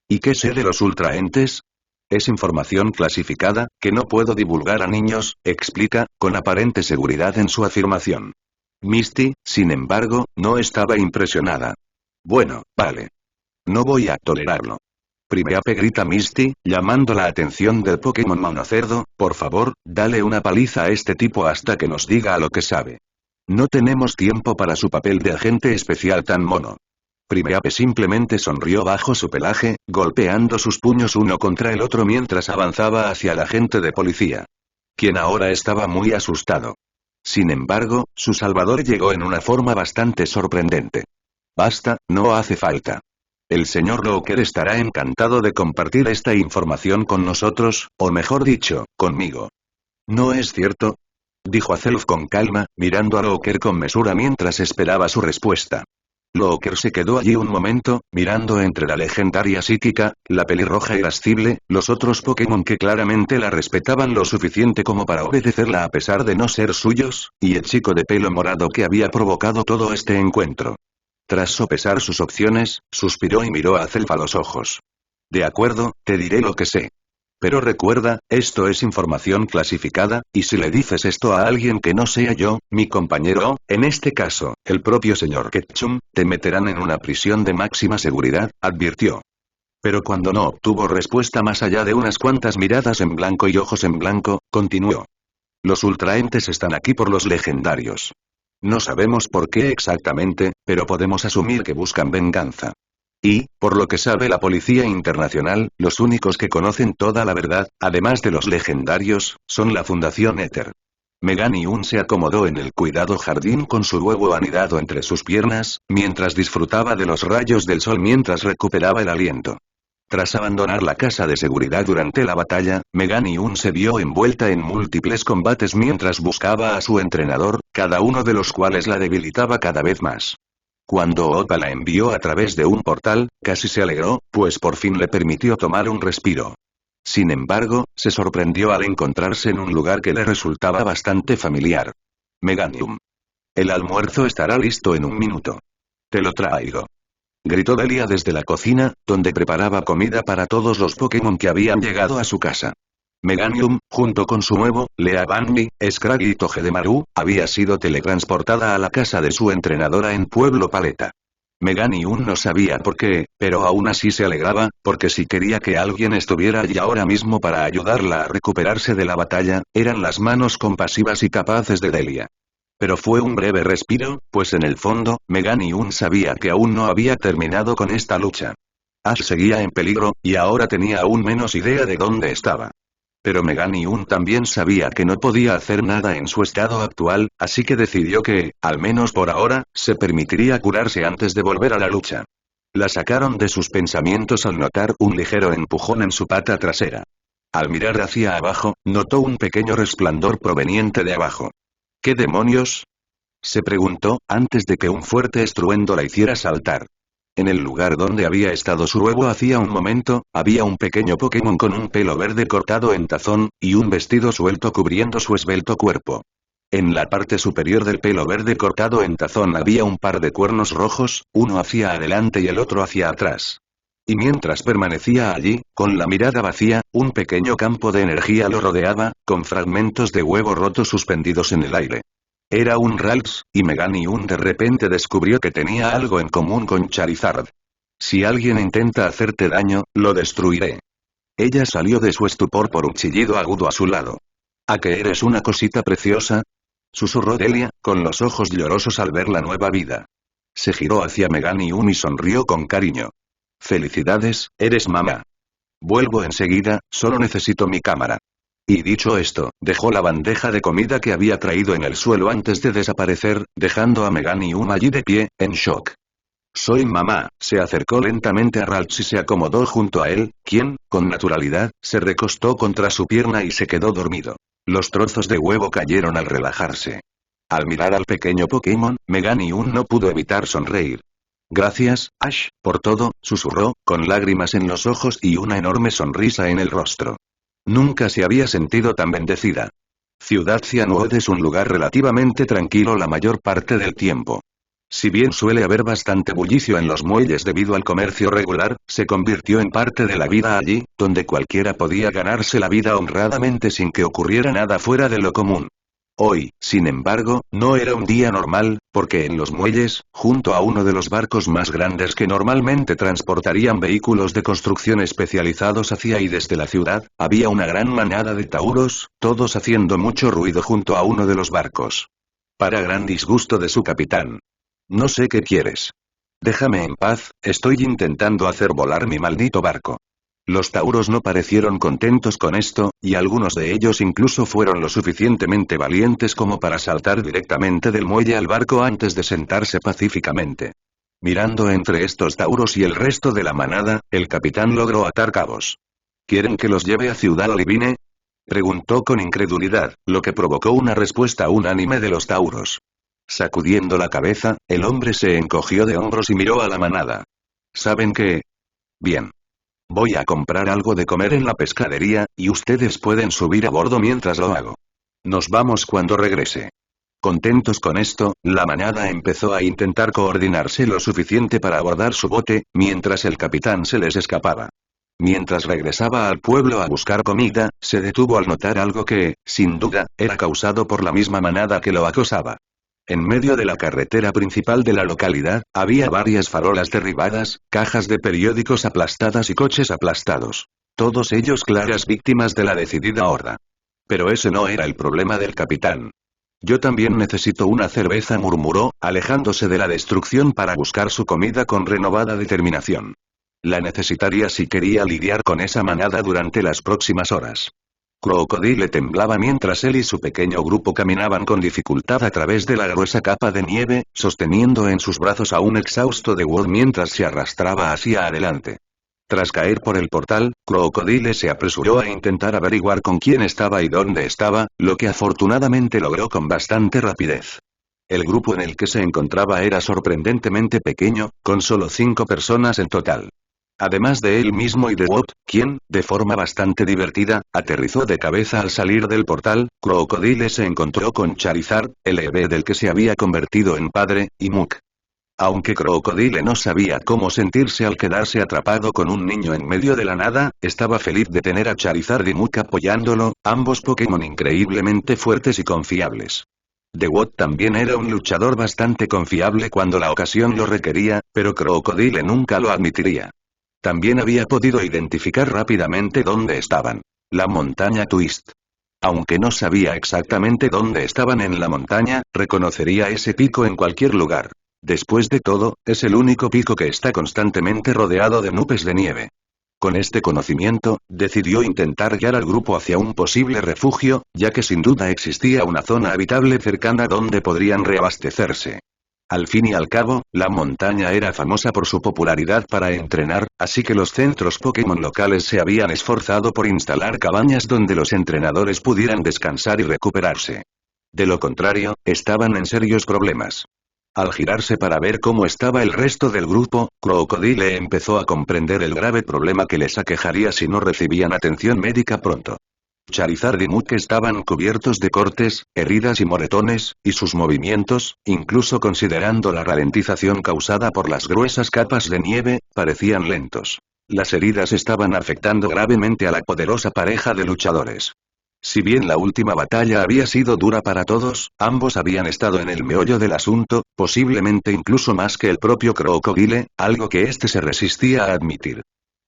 ¿Y qué sé de los ultraentes? Es información clasificada, que no puedo divulgar a niños, explica, con aparente seguridad en su afirmación. Misty, sin embargo, no estaba impresionada. Bueno, vale. No voy a tolerarlo. Primeape grita Misty, llamando la atención del Pokémon Monocerdo, por favor, dale una paliza a este tipo hasta que nos diga a lo que sabe. No tenemos tiempo para su papel de agente especial tan mono. Primeape simplemente sonrió bajo su pelaje, golpeando sus puños uno contra el otro mientras avanzaba hacia el agente de policía. Quien ahora estaba muy asustado. Sin embargo, su salvador llegó en una forma bastante sorprendente. Basta, no hace falta. El señor Looker estará encantado de compartir esta información con nosotros, o mejor dicho, conmigo. ¿No es cierto? Dijo Azelf con calma, mirando a Looker con mesura mientras esperaba su respuesta. Looker se quedó allí un momento, mirando entre la legendaria psíquica, la pelirroja irascible, los otros Pokémon que claramente la respetaban lo suficiente como para obedecerla a pesar de no ser suyos, y el chico de pelo morado que había provocado todo este encuentro. Tras sopesar sus opciones, suspiró y miró a Zelf a los ojos. De acuerdo, te diré lo que sé. Pero recuerda, esto es información clasificada, y si le dices esto a alguien que no sea yo, mi compañero o, en este caso, el propio señor Ketchum, te meterán en una prisión de máxima seguridad, advirtió. Pero cuando no obtuvo respuesta más allá de unas cuantas miradas en blanco y ojos en blanco, continuó. Los ultraentes están aquí por los legendarios. No sabemos por qué exactamente, pero podemos asumir que buscan venganza. Y, por lo que sabe la Policía Internacional, los únicos que conocen toda la verdad, además de los legendarios, son la Fundación Éter. Megan Yun se acomodó en el cuidado jardín con su huevo anidado entre sus piernas, mientras disfrutaba de los rayos del sol mientras recuperaba el aliento. Tras abandonar la casa de seguridad durante la batalla, Megan Yun se vio envuelta en múltiples combates mientras buscaba a su entrenador, cada uno de los cuales la debilitaba cada vez más. Cuando Oppa la envió a través de un portal, casi se alegró, pues por fin le permitió tomar un respiro. Sin embargo, se sorprendió al encontrarse en un lugar que le resultaba bastante familiar. Meganium. El almuerzo estará listo en un minuto. Te lo traigo. Gritó Delia desde la cocina, donde preparaba comida para todos los Pokémon que habían llegado a su casa. Meganium, junto con su nuevo, Lea Banmi, Scraggy y Togedemaru, había sido teletransportada a la casa de su entrenadora en Pueblo Paleta. Meganium no sabía por qué, pero aún así se alegraba, porque si quería que alguien estuviera allí ahora mismo para ayudarla a recuperarse de la batalla, eran las manos compasivas y capaces de Delia. Pero fue un breve respiro, pues en el fondo, Meganium sabía que aún no había terminado con esta lucha. Ash seguía en peligro, y ahora tenía aún menos idea de dónde estaba. Pero Meganium también sabía que no podía hacer nada en su estado actual, así que decidió que, al menos por ahora, se permitiría curarse antes de volver a la lucha. La sacaron de sus pensamientos al notar un ligero empujón en su pata trasera. Al mirar hacia abajo, notó un pequeño resplandor proveniente de abajo. ¿Qué demonios? Se preguntó, antes de que un fuerte estruendo la hiciera saltar. En el lugar donde había estado su huevo hacía un momento, había un pequeño Pokémon con un pelo verde cortado en tazón, y un vestido suelto cubriendo su esbelto cuerpo. En la parte superior del pelo verde cortado en tazón había un par de cuernos rojos, uno hacia adelante y el otro hacia atrás. Y mientras permanecía allí, con la mirada vacía, un pequeño campo de energía lo rodeaba, con fragmentos de huevo roto suspendidos en el aire. Era un Ralts, y Meganium de repente descubrió que tenía algo en común con Charizard. Si alguien intenta hacerte daño, lo destruiré. Ella salió de su estupor por un chillido agudo a su lado. ¿A que eres una cosita preciosa? Susurró Delia, con los ojos llorosos al ver la nueva vida. Se giró hacia Meganium y sonrió con cariño. Felicidades, eres mamá. Vuelvo enseguida, solo necesito mi cámara. Y dicho esto, dejó la bandeja de comida que había traído en el suelo antes de desaparecer, dejando a Meganium allí de pie, en shock. Soy mamá, se acercó lentamente a Ralts y se acomodó junto a él, quien, con naturalidad, se recostó contra su pierna y se quedó dormido. Los trozos de huevo cayeron al relajarse. Al mirar al pequeño Pokémon, Meganium no pudo evitar sonreír. Gracias, Ash, por todo, susurró, con lágrimas en los ojos y una enorme sonrisa en el rostro. Nunca se había sentido tan bendecida. Ciudad Cianwood es un lugar relativamente tranquilo la mayor parte del tiempo. Si bien suele haber bastante bullicio en los muelles debido al comercio regular, se convirtió en parte de la vida allí, donde cualquiera podía ganarse la vida honradamente sin que ocurriera nada fuera de lo común. Hoy, sin embargo, no era un día normal, porque en los muelles, junto a uno de los barcos más grandes que normalmente transportarían vehículos de construcción especializados hacia y desde la ciudad, había una gran manada de tauros, todos haciendo mucho ruido junto a uno de los barcos. Para gran disgusto de su capitán. No sé qué quieres. Déjame en paz, estoy intentando hacer volar mi maldito barco. Los tauros no parecieron contentos con esto, y algunos de ellos incluso fueron lo suficientemente valientes como para saltar directamente del muelle al barco antes de sentarse pacíficamente. Mirando entre estos tauros y el resto de la manada, el capitán logró atar cabos. ¿Quieren que los lleve a Ciudad Olivine? Preguntó con incredulidad, lo que provocó una respuesta unánime de los tauros. Sacudiendo la cabeza, el hombre se encogió de hombros y miró a la manada. ¿Saben qué? Bien. Voy a comprar algo de comer en la pescadería, y ustedes pueden subir a bordo mientras lo hago. Nos vamos cuando regrese. Contentos con esto, la manada empezó a intentar coordinarse lo suficiente para abordar su bote, mientras el capitán se les escapaba. Mientras regresaba al pueblo a buscar comida, se detuvo al notar algo que, sin duda, era causado por la misma manada que lo acosaba. En medio de la carretera principal de la localidad, había varias farolas derribadas, cajas de periódicos aplastadas y coches aplastados. Todos ellos claras víctimas de la decidida horda. Pero ese no era el problema del capitán. Yo también necesito una cerveza, murmuró, alejándose de la destrucción para buscar su comida con renovada determinación. La necesitaría si quería lidiar con esa manada durante las próximas horas. Crocodile temblaba mientras él y su pequeño grupo caminaban con dificultad a través de la gruesa capa de nieve, sosteniendo en sus brazos a un exhausto DeWolf mientras se arrastraba hacia adelante. Tras caer por el portal, Crocodile se apresuró a intentar averiguar con quién estaba y dónde estaba, lo que afortunadamente logró con bastante rapidez. El grupo en el que se encontraba era sorprendentemente pequeño, con solo 5 personas en total. Además de él mismo y de Watt, quien, de forma bastante divertida, aterrizó de cabeza al salir del portal, Crocodile se encontró con Charizard, el bebé del que se había convertido en padre, y Muk. Aunque Crocodile no sabía cómo sentirse al quedarse atrapado con un niño en medio de la nada, estaba feliz de tener a Charizard y Muk apoyándolo, ambos Pokémon increíblemente fuertes y confiables. DeWolf también era un luchador bastante confiable cuando la ocasión lo requería, pero Crocodile nunca lo admitiría. También había podido identificar rápidamente dónde estaban. La montaña Twist. Aunque no sabía exactamente dónde estaban en la montaña, reconocería ese pico en cualquier lugar. Después de todo, es el único pico que está constantemente rodeado de nubes de nieve. Con este conocimiento, decidió intentar guiar al grupo hacia un posible refugio, ya que sin duda existía una zona habitable cercana donde podrían reabastecerse. Al fin y al cabo, la montaña era famosa por su popularidad para entrenar, así que los centros Pokémon locales se habían esforzado por instalar cabañas donde los entrenadores pudieran descansar y recuperarse. De lo contrario, estaban en serios problemas. Al girarse para ver cómo estaba el resto del grupo, Crocodile empezó a comprender el grave problema que les aquejaría si no recibían atención médica pronto. Charizard y Muk estaban cubiertos de cortes, heridas y moretones, y sus movimientos, incluso considerando la ralentización causada por las gruesas capas de nieve, parecían lentos. Las heridas estaban afectando gravemente a la poderosa pareja de luchadores. Si bien la última batalla había sido dura para todos, ambos habían estado en el meollo del asunto, posiblemente incluso más que el propio Crocodile, algo que éste se resistía a admitir.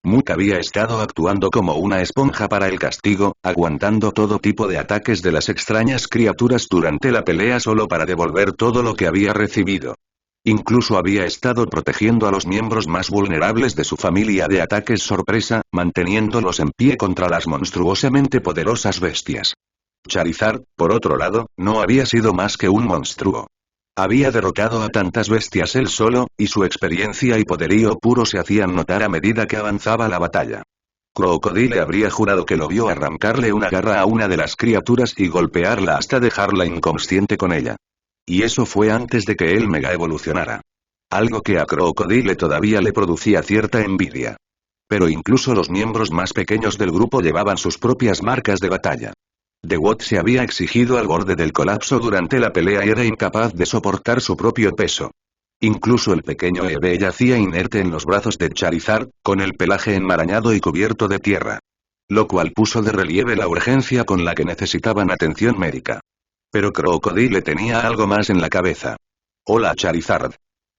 Muk había estado actuando como una esponja para el castigo, aguantando todo tipo de ataques de las extrañas criaturas durante la pelea solo para devolver todo lo que había recibido. Incluso había estado protegiendo a los miembros más vulnerables de su familia de ataques sorpresa, manteniéndolos en pie contra las monstruosamente poderosas bestias. Charizard, por otro lado, no había sido más que un monstruo. Había derrotado a tantas bestias él solo, y su experiencia y poderío puro se hacían notar a medida que avanzaba la batalla. Crocodile habría jurado que lo vio arrancarle una garra a una de las criaturas y golpearla hasta dejarla inconsciente con ella. Y eso fue antes de que él mega evolucionara. Algo que a Crocodile todavía le producía cierta envidia. Pero incluso los miembros más pequeños del grupo llevaban sus propias marcas de batalla. DeWolf se había exigido al borde del colapso durante la pelea y era incapaz de soportar su propio peso. Incluso el pequeño Eevee yacía inerte en los brazos de Charizard, con el pelaje enmarañado y cubierto de tierra. Lo cual puso de relieve la urgencia con la que necesitaban atención médica. Pero Crocodile tenía algo más en la cabeza. Hola Charizard.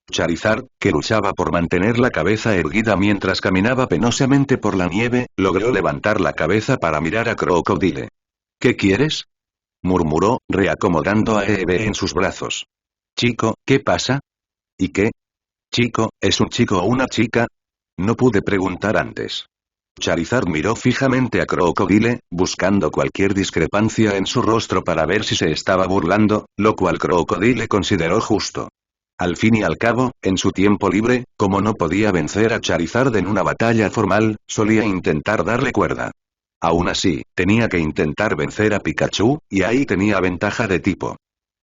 Charizard, que luchaba por mantener la cabeza erguida mientras caminaba penosamente por la nieve, logró levantar la cabeza para mirar a Crocodile. ¿Qué quieres? Murmuró, reacomodando a Eevee en sus brazos. Chico, ¿qué pasa? ¿Y qué? Chico, ¿es un chico o una chica? No pude preguntar antes. Charizard miró fijamente a Crocodile, buscando cualquier discrepancia en su rostro para ver si se estaba burlando, lo cual Crocodile consideró justo. Al fin y al cabo, en su tiempo libre, como no podía vencer a Charizard en una batalla formal, solía intentar darle cuerda. Aún así, tenía que intentar vencer a Pikachu, y ahí tenía ventaja de tipo.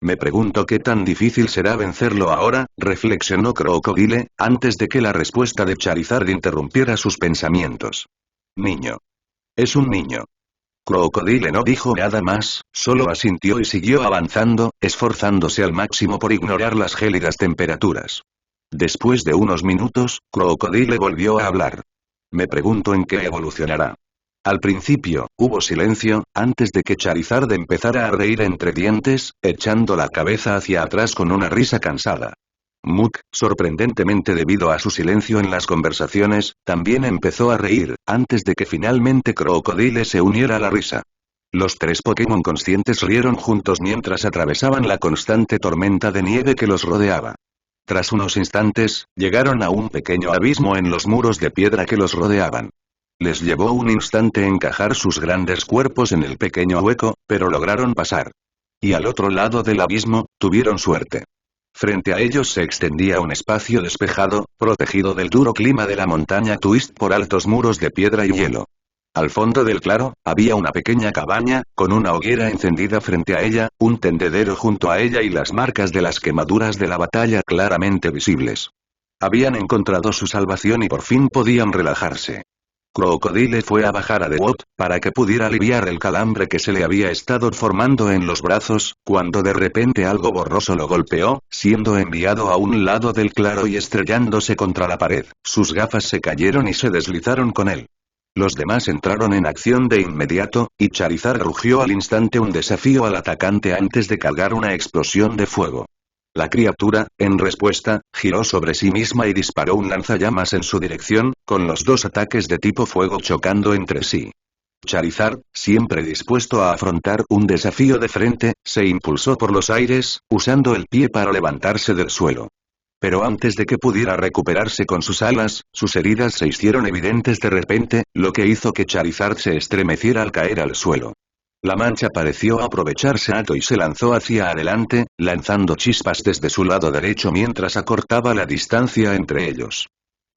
Me pregunto qué tan difícil será vencerlo ahora, reflexionó Crocodile, antes de que la respuesta de Charizard interrumpiera sus pensamientos. Niño. Es un niño. Crocodile no dijo nada más, solo asintió y siguió avanzando, esforzándose al máximo por ignorar las gélidas temperaturas. Después de unos minutos, Crocodile volvió a hablar. Me pregunto en qué evolucionará. Al principio, hubo silencio, antes de que Charizard empezara a reír entre dientes, echando la cabeza hacia atrás con una risa cansada. Muk, sorprendentemente debido a su silencio en las conversaciones, también empezó a reír, antes de que finalmente Crocodile se uniera a la risa. Los tres Pokémon conscientes rieron juntos mientras atravesaban la constante tormenta de nieve que los rodeaba. Tras unos instantes, llegaron a un pequeño abismo en los muros de piedra que los rodeaban. Les llevó un instante encajar sus grandes cuerpos en el pequeño hueco, pero lograron pasar. Y al otro lado del abismo, tuvieron suerte. Frente a ellos se extendía un espacio despejado, protegido del duro clima de la montaña Twist por altos muros de piedra y hielo. Al fondo del claro, había una pequeña cabaña, con una hoguera encendida frente a ella, un tendedero junto a ella y las marcas de las quemaduras de la batalla claramente visibles. Habían encontrado su salvación y por fin podían relajarse. Crocodile fue a bajar a Dewott, para que pudiera aliviar el calambre que se le había estado formando en los brazos, cuando de repente algo borroso lo golpeó, siendo enviado a un lado del claro y estrellándose contra la pared. Sus gafas se cayeron y se deslizaron con él. Los demás entraron en acción de inmediato, y Charizard rugió al instante un desafío al atacante antes de cargar una explosión de fuego. La criatura, en respuesta, giró sobre sí misma y disparó un lanzallamas en su dirección, con los dos ataques de tipo fuego chocando entre sí. Charizard, siempre dispuesto a afrontar un desafío de frente, se impulsó por los aires, usando el pie para levantarse del suelo. Pero antes de que pudiera recuperarse con sus alas, sus heridas se hicieron evidentes de repente, lo que hizo que Charizard se estremeciera al caer al suelo. La mancha pareció aprovecharse alto y se lanzó hacia adelante, lanzando chispas desde su lado derecho mientras acortaba la distancia entre ellos.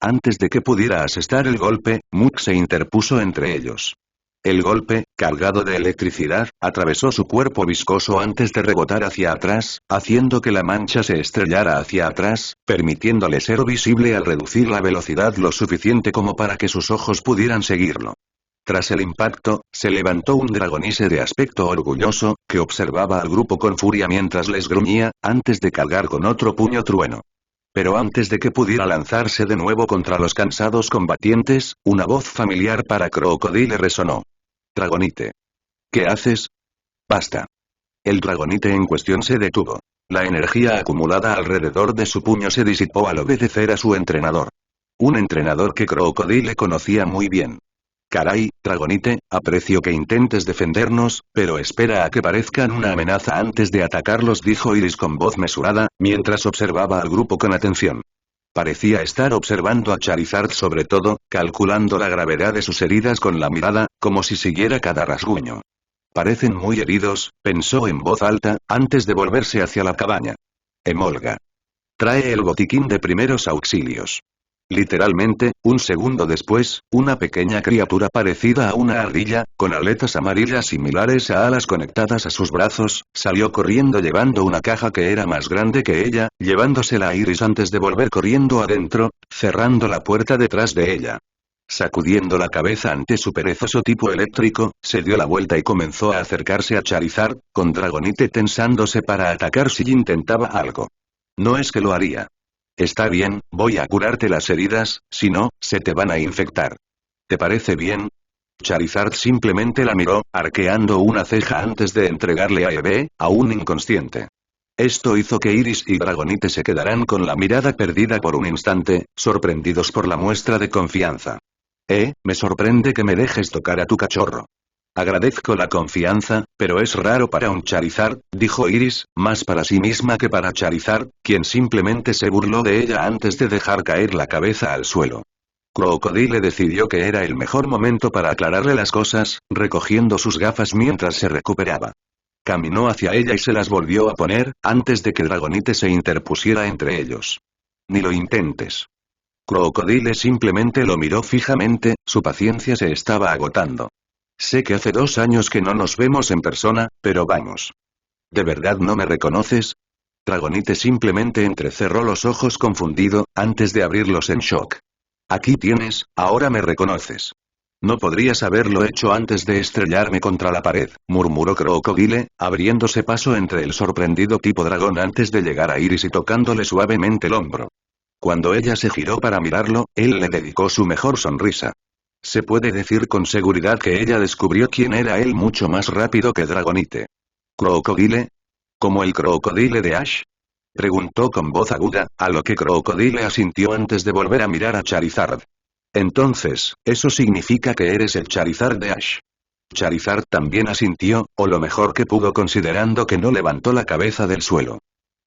Antes de que pudiera asestar el golpe, Muk se interpuso entre ellos. El golpe, cargado de electricidad, atravesó su cuerpo viscoso antes de rebotar hacia atrás, haciendo que la mancha se estrellara hacia atrás, permitiéndole ser visible al reducir la velocidad lo suficiente como para que sus ojos pudieran seguirlo. Tras el impacto, se levantó un Dragonise de aspecto orgulloso, que observaba al grupo con furia mientras les gruñía, antes de cargar con otro puño trueno. Pero antes de que pudiera lanzarse de nuevo contra los cansados combatientes, una voz familiar para Crocodile resonó. Dragonite. ¿Qué haces? Basta. El Dragonite en cuestión se detuvo. La energía acumulada alrededor de su puño se disipó al obedecer a su entrenador. Un entrenador que Crocodile conocía muy bien. Caray, Dragonite, aprecio que intentes defendernos, pero espera a que parezcan una amenaza antes de atacarlos, dijo Iris con voz mesurada, mientras observaba al grupo con atención. Parecía estar observando a Charizard sobre todo, calculando la gravedad de sus heridas con la mirada, como si siguiera cada rasguño. Parecen muy heridos, pensó en voz alta, antes de volverse hacia la cabaña. Emolga. Trae el botiquín de primeros auxilios. Literalmente, un segundo después, una pequeña criatura parecida a una ardilla, con aletas amarillas similares a alas conectadas a sus brazos, salió corriendo llevando una caja que era más grande que ella, llevándosela a Iris antes de volver corriendo adentro, cerrando la puerta detrás de ella. Sacudiendo la cabeza ante su perezoso tipo eléctrico, se dio la vuelta y comenzó a acercarse a Charizard, con Dragonite tensándose para atacar si intentaba algo. No es que lo haría. Está bien, voy a curarte las heridas, si no, se te van a infectar. ¿Te parece bien? Charizard simplemente la miró, arqueando una ceja antes de entregarle a Eevee, aún inconsciente. Esto hizo que Iris y Dragonite se quedaran con la mirada perdida por un instante, sorprendidos por la muestra de confianza. Me sorprende que me dejes tocar a tu cachorro. Agradezco la confianza, pero es raro para un Charizard, dijo Iris, más para sí misma que para Charizard, quien simplemente se burló de ella antes de dejar caer la cabeza al suelo. Crocodile decidió que era el mejor momento para aclararle las cosas, recogiendo sus gafas mientras se recuperaba. Caminó hacia ella y se las volvió a poner, antes de que Dragonite se interpusiera entre ellos. Ni lo intentes. Crocodile simplemente lo miró fijamente, su paciencia se estaba agotando. Sé que hace 2 años que no nos vemos en persona, pero vamos. ¿De verdad no me reconoces? Dragonite simplemente entrecerró los ojos confundido, antes de abrirlos en shock. Aquí tienes, ahora me reconoces. No podrías haberlo hecho antes de estrellarme contra la pared, murmuró Crocodile, abriéndose paso entre el sorprendido tipo dragón antes de llegar a Iris y tocándole suavemente el hombro. Cuando ella se giró para mirarlo, él le dedicó su mejor sonrisa. Se puede decir con seguridad que ella descubrió quién era él mucho más rápido que Dragonite. ¿Crocodile? ¿Como el crocodile de Ash? Preguntó con voz aguda, a lo que Crocodile asintió antes de volver a mirar a Charizard. Entonces, eso significa que eres el Charizard de Ash. Charizard también asintió, o lo mejor que pudo considerando que no levantó la cabeza del suelo.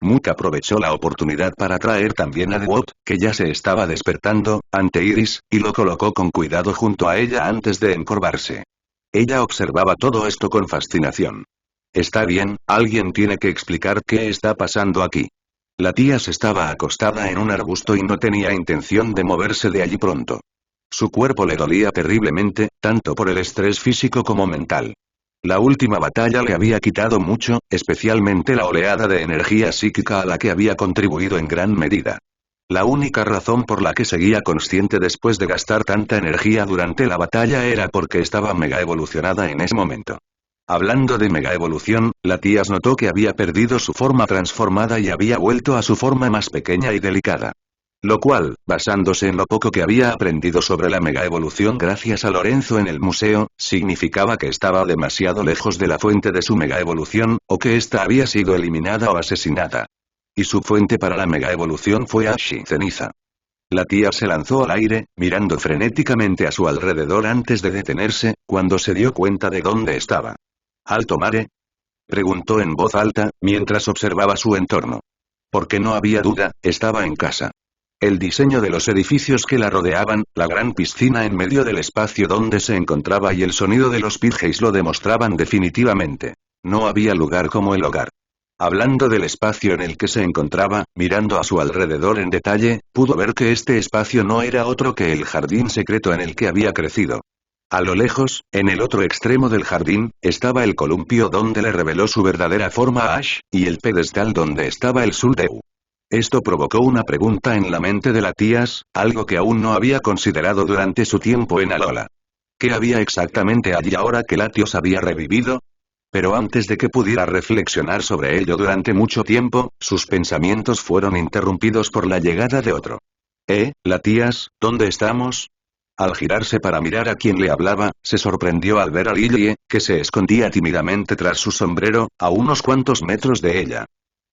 Mook aprovechó la oportunidad para traer también a Dewott, que ya se estaba despertando, ante Iris, y lo colocó con cuidado junto a ella antes de encorvarse. Ella observaba todo esto con fascinación. Está bien, alguien tiene que explicar qué está pasando aquí. La tía estaba acostada en un arbusto y no tenía intención de moverse de allí pronto. Su cuerpo le dolía terriblemente, tanto por el estrés físico como mental. La última batalla le había quitado mucho, especialmente la oleada de energía psíquica a la que había contribuido en gran medida. La única razón por la que seguía consciente después de gastar tanta energía durante la batalla era porque estaba mega evolucionada en ese momento. Hablando de mega evolución, la tía notó que había perdido su forma transformada y había vuelto a su forma más pequeña y delicada. Lo cual, basándose en lo poco que había aprendido sobre la mega evolución gracias a Lorenzo en el museo, significaba que estaba demasiado lejos de la fuente de su mega evolución, o que ésta había sido eliminada o asesinada. Y su fuente para la mega evolución fue Ashi Ceniza. La tía se lanzó al aire, mirando frenéticamente a su alrededor antes de detenerse, cuando se dio cuenta de dónde estaba. ¿Alto Mare? Preguntó en voz alta, mientras observaba su entorno. Porque no había duda, estaba en casa. El diseño de los edificios que la rodeaban, la gran piscina en medio del espacio donde se encontraba y el sonido de los Pidgeys lo demostraban definitivamente. No había lugar como el hogar. Hablando del espacio en el que se encontraba, mirando a su alrededor en detalle, pudo ver que este espacio no era otro que el jardín secreto en el que había crecido. A lo lejos, en el otro extremo del jardín, estaba el columpio donde le reveló su verdadera forma a Ash, y el pedestal donde estaba el Suldeu. Esto provocó una pregunta en la mente de la tías, algo que aún no había considerado durante su tiempo en Alola. ¿Qué había exactamente allí ahora que Latios había revivido? Pero antes de que pudiera reflexionar sobre ello durante mucho tiempo, sus pensamientos fueron interrumpidos por la llegada de otro. Latias, ¿dónde estamos? Al girarse para mirar a quien le hablaba, se sorprendió al ver a Lilie, que se escondía tímidamente tras su sombrero, a unos cuantos metros de ella.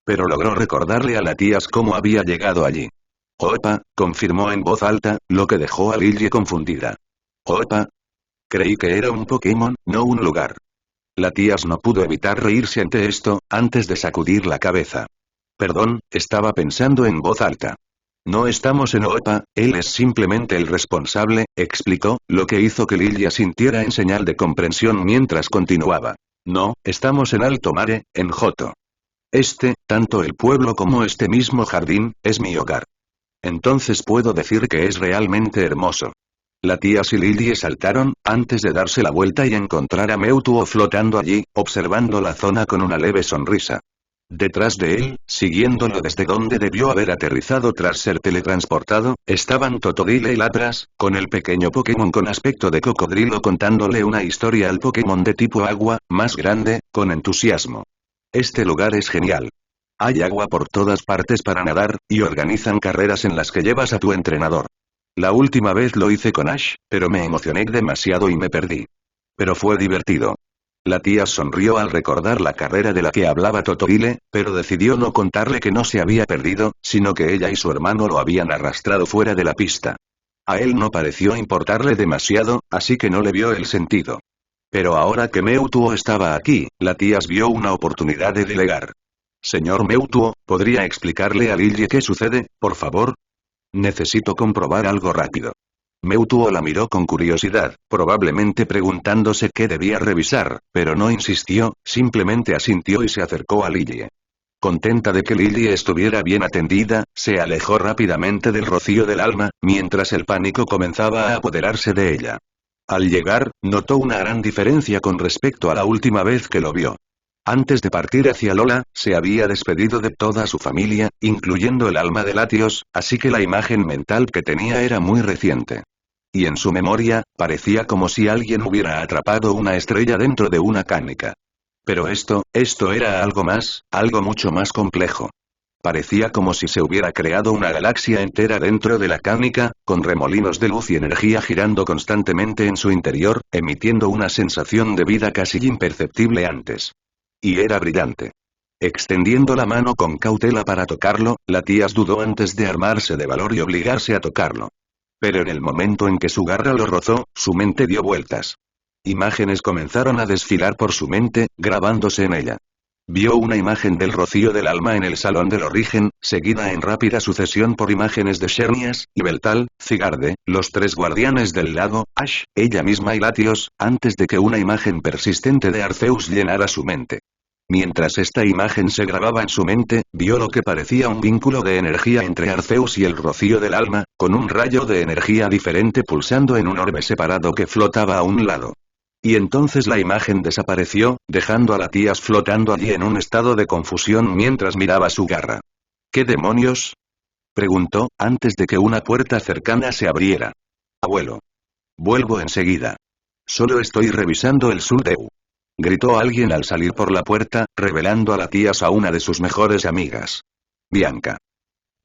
Pero logró recordarle a la tías cómo había llegado allí. Opa, confirmó en voz alta, lo que dejó a Lilie confundida. Opa. Creí que era un Pokémon, no un lugar. La tías no pudo evitar reírse ante esto, antes de sacudir la cabeza. Perdón, estaba pensando en voz alta. No estamos en Opa, él es simplemente el responsable, explicó, lo que hizo que Lilia sintiera en señal de comprensión mientras continuaba. No, estamos en Alto Mare, en Johto. Tanto el pueblo como este mismo jardín, es mi hogar. Entonces puedo decir que es realmente hermoso. La tía y Lilie saltaron, antes de darse la vuelta y encontrar a Mewtwo flotando allí, observando la zona con una leve sonrisa. Detrás de él, siguiéndolo desde donde debió haber aterrizado tras ser teletransportado, estaban Totodile y Lapras, con el pequeño Pokémon con aspecto de cocodrilo contándole una historia al Pokémon de tipo agua, más grande, con entusiasmo. Este lugar es genial. Hay agua por todas partes para nadar, y organizan carreras en las que llevas a tu entrenador. La última vez lo hice con Ash, pero me emocioné demasiado y me perdí. Pero fue divertido. La tía sonrió al recordar la carrera de la que hablaba Totodile, pero decidió no contarle que no se había perdido, sino que ella y su hermano lo habían arrastrado fuera de la pista. A él no pareció importarle demasiado, así que no le vio el sentido. Pero ahora que Mewtwo estaba aquí, la tía vio una oportunidad de delegar. Señor Mewtwo, ¿podría explicarle a Lilie qué sucede, por favor? Necesito comprobar algo rápido. Mewtwo la miró con curiosidad, probablemente preguntándose qué debía revisar, pero no insistió, simplemente asintió y se acercó a Lilie. Contenta de que Lilie estuviera bien atendida, se alejó rápidamente del rocío del alma, mientras el pánico comenzaba a apoderarse de ella. Al llegar, notó una gran diferencia con respecto a la última vez que lo vio. Antes de partir hacia Lola, se había despedido de toda su familia, incluyendo el alma de Latios, así que la imagen mental que tenía era muy reciente. Y en su memoria, parecía como si alguien hubiera atrapado una estrella dentro de una canica. Pero esto era algo más, algo mucho más complejo. Parecía como si se hubiera creado una galaxia entera dentro de la cánica, con remolinos de luz y energía girando constantemente en su interior, emitiendo una sensación de vida casi imperceptible antes. Y era brillante. Extendiendo la mano con cautela para tocarlo, la tía dudó antes de armarse de valor y obligarse a tocarlo. Pero en el momento en que su garra lo rozó, su mente dio vueltas. Imágenes comenzaron a desfilar por su mente, grabándose en ella. Vio una imagen del rocío del alma en el salón del origen, seguida en rápida sucesión por imágenes de Xerneas, y Beltal, Cigarde, los tres guardianes del lago, Ash, ella misma y Latios, antes de que una imagen persistente de Arceus llenara su mente. Mientras esta imagen se grababa en su mente, vio lo que parecía un vínculo de energía entre Arceus y el rocío del alma, con un rayo de energía diferente pulsando en un orbe separado que flotaba a un lado. Y entonces la imagen desapareció, dejando a Latias flotando allí en un estado de confusión mientras miraba su garra. ¿Qué demonios? Preguntó, antes de que una puerta cercana se abriera. Abuelo. Vuelvo enseguida. Solo estoy revisando el Suldeu. Gritó alguien al salir por la puerta, revelando a Latias a una de sus mejores amigas. Bianca.